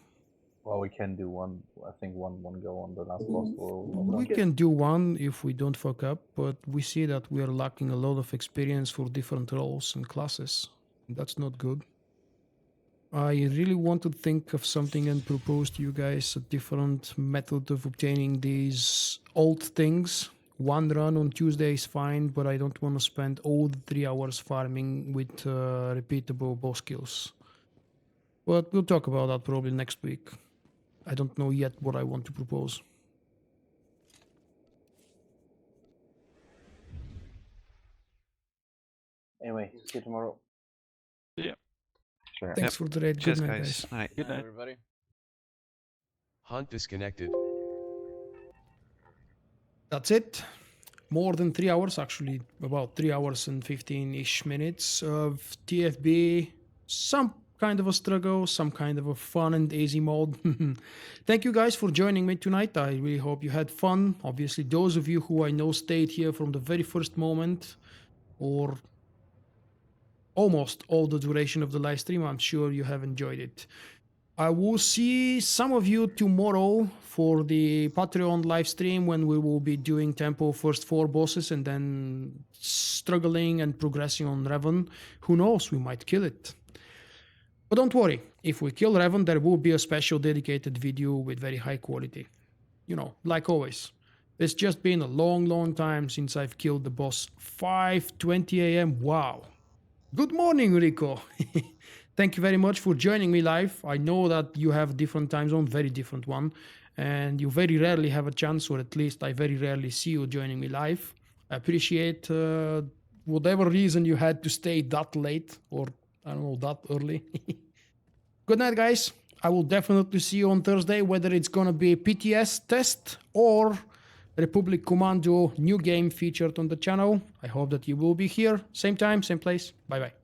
Well, we can do one, I think one go on the last boss. We can do one if we don't fuck up, but we see that we are lacking a lot of experience for different roles and classes. That's not good. I really want to think of something and propose to you guys a different method of obtaining these old things. One run on Tuesday is fine, but I don't want to spend all the 3 hours farming with repeatable boss kills. But we'll talk about that probably next week. I don't know yet what I want to propose. Anyway, see you tomorrow. Yeah. Sure. Thanks for the raid. Cheers, Good night, guys. guys. Night. Good night. Everybody. Hunt disconnected. That's it. More than 3 hours, actually, about 3 hours and 15-ish minutes of TFB. Some kind of a struggle, some kind of a fun and easy mode. Thank you guys for joining me tonight. I really hope you had fun. Obviously, those of you who I know stayed here from the very first moment, or almost all the duration of the live stream, I'm sure you have enjoyed it. I will see some of you tomorrow for the Patreon live stream when we will be doing tempo first 4 bosses and then struggling and progressing on Revan. Who knows, we might kill it. But don't worry, if we kill Revan, there will be a special dedicated video with very high quality. You know, like always. It's just been a long time since I've killed the boss. 5:20 a.m. Wow. Good morning, Rico. Thank you very much for joining me live. I know that you have a different time zone, very different one, and you very rarely have a chance, or at least I very rarely see you joining me live. I appreciate whatever reason you had to stay that late, or I don't know, that early. Good night, guys. I will definitely see you on Thursday, whether it's gonna be a PTS test or Republic Commando new game featured on the channel. I hope that you will be here. Same time, same place. Bye bye.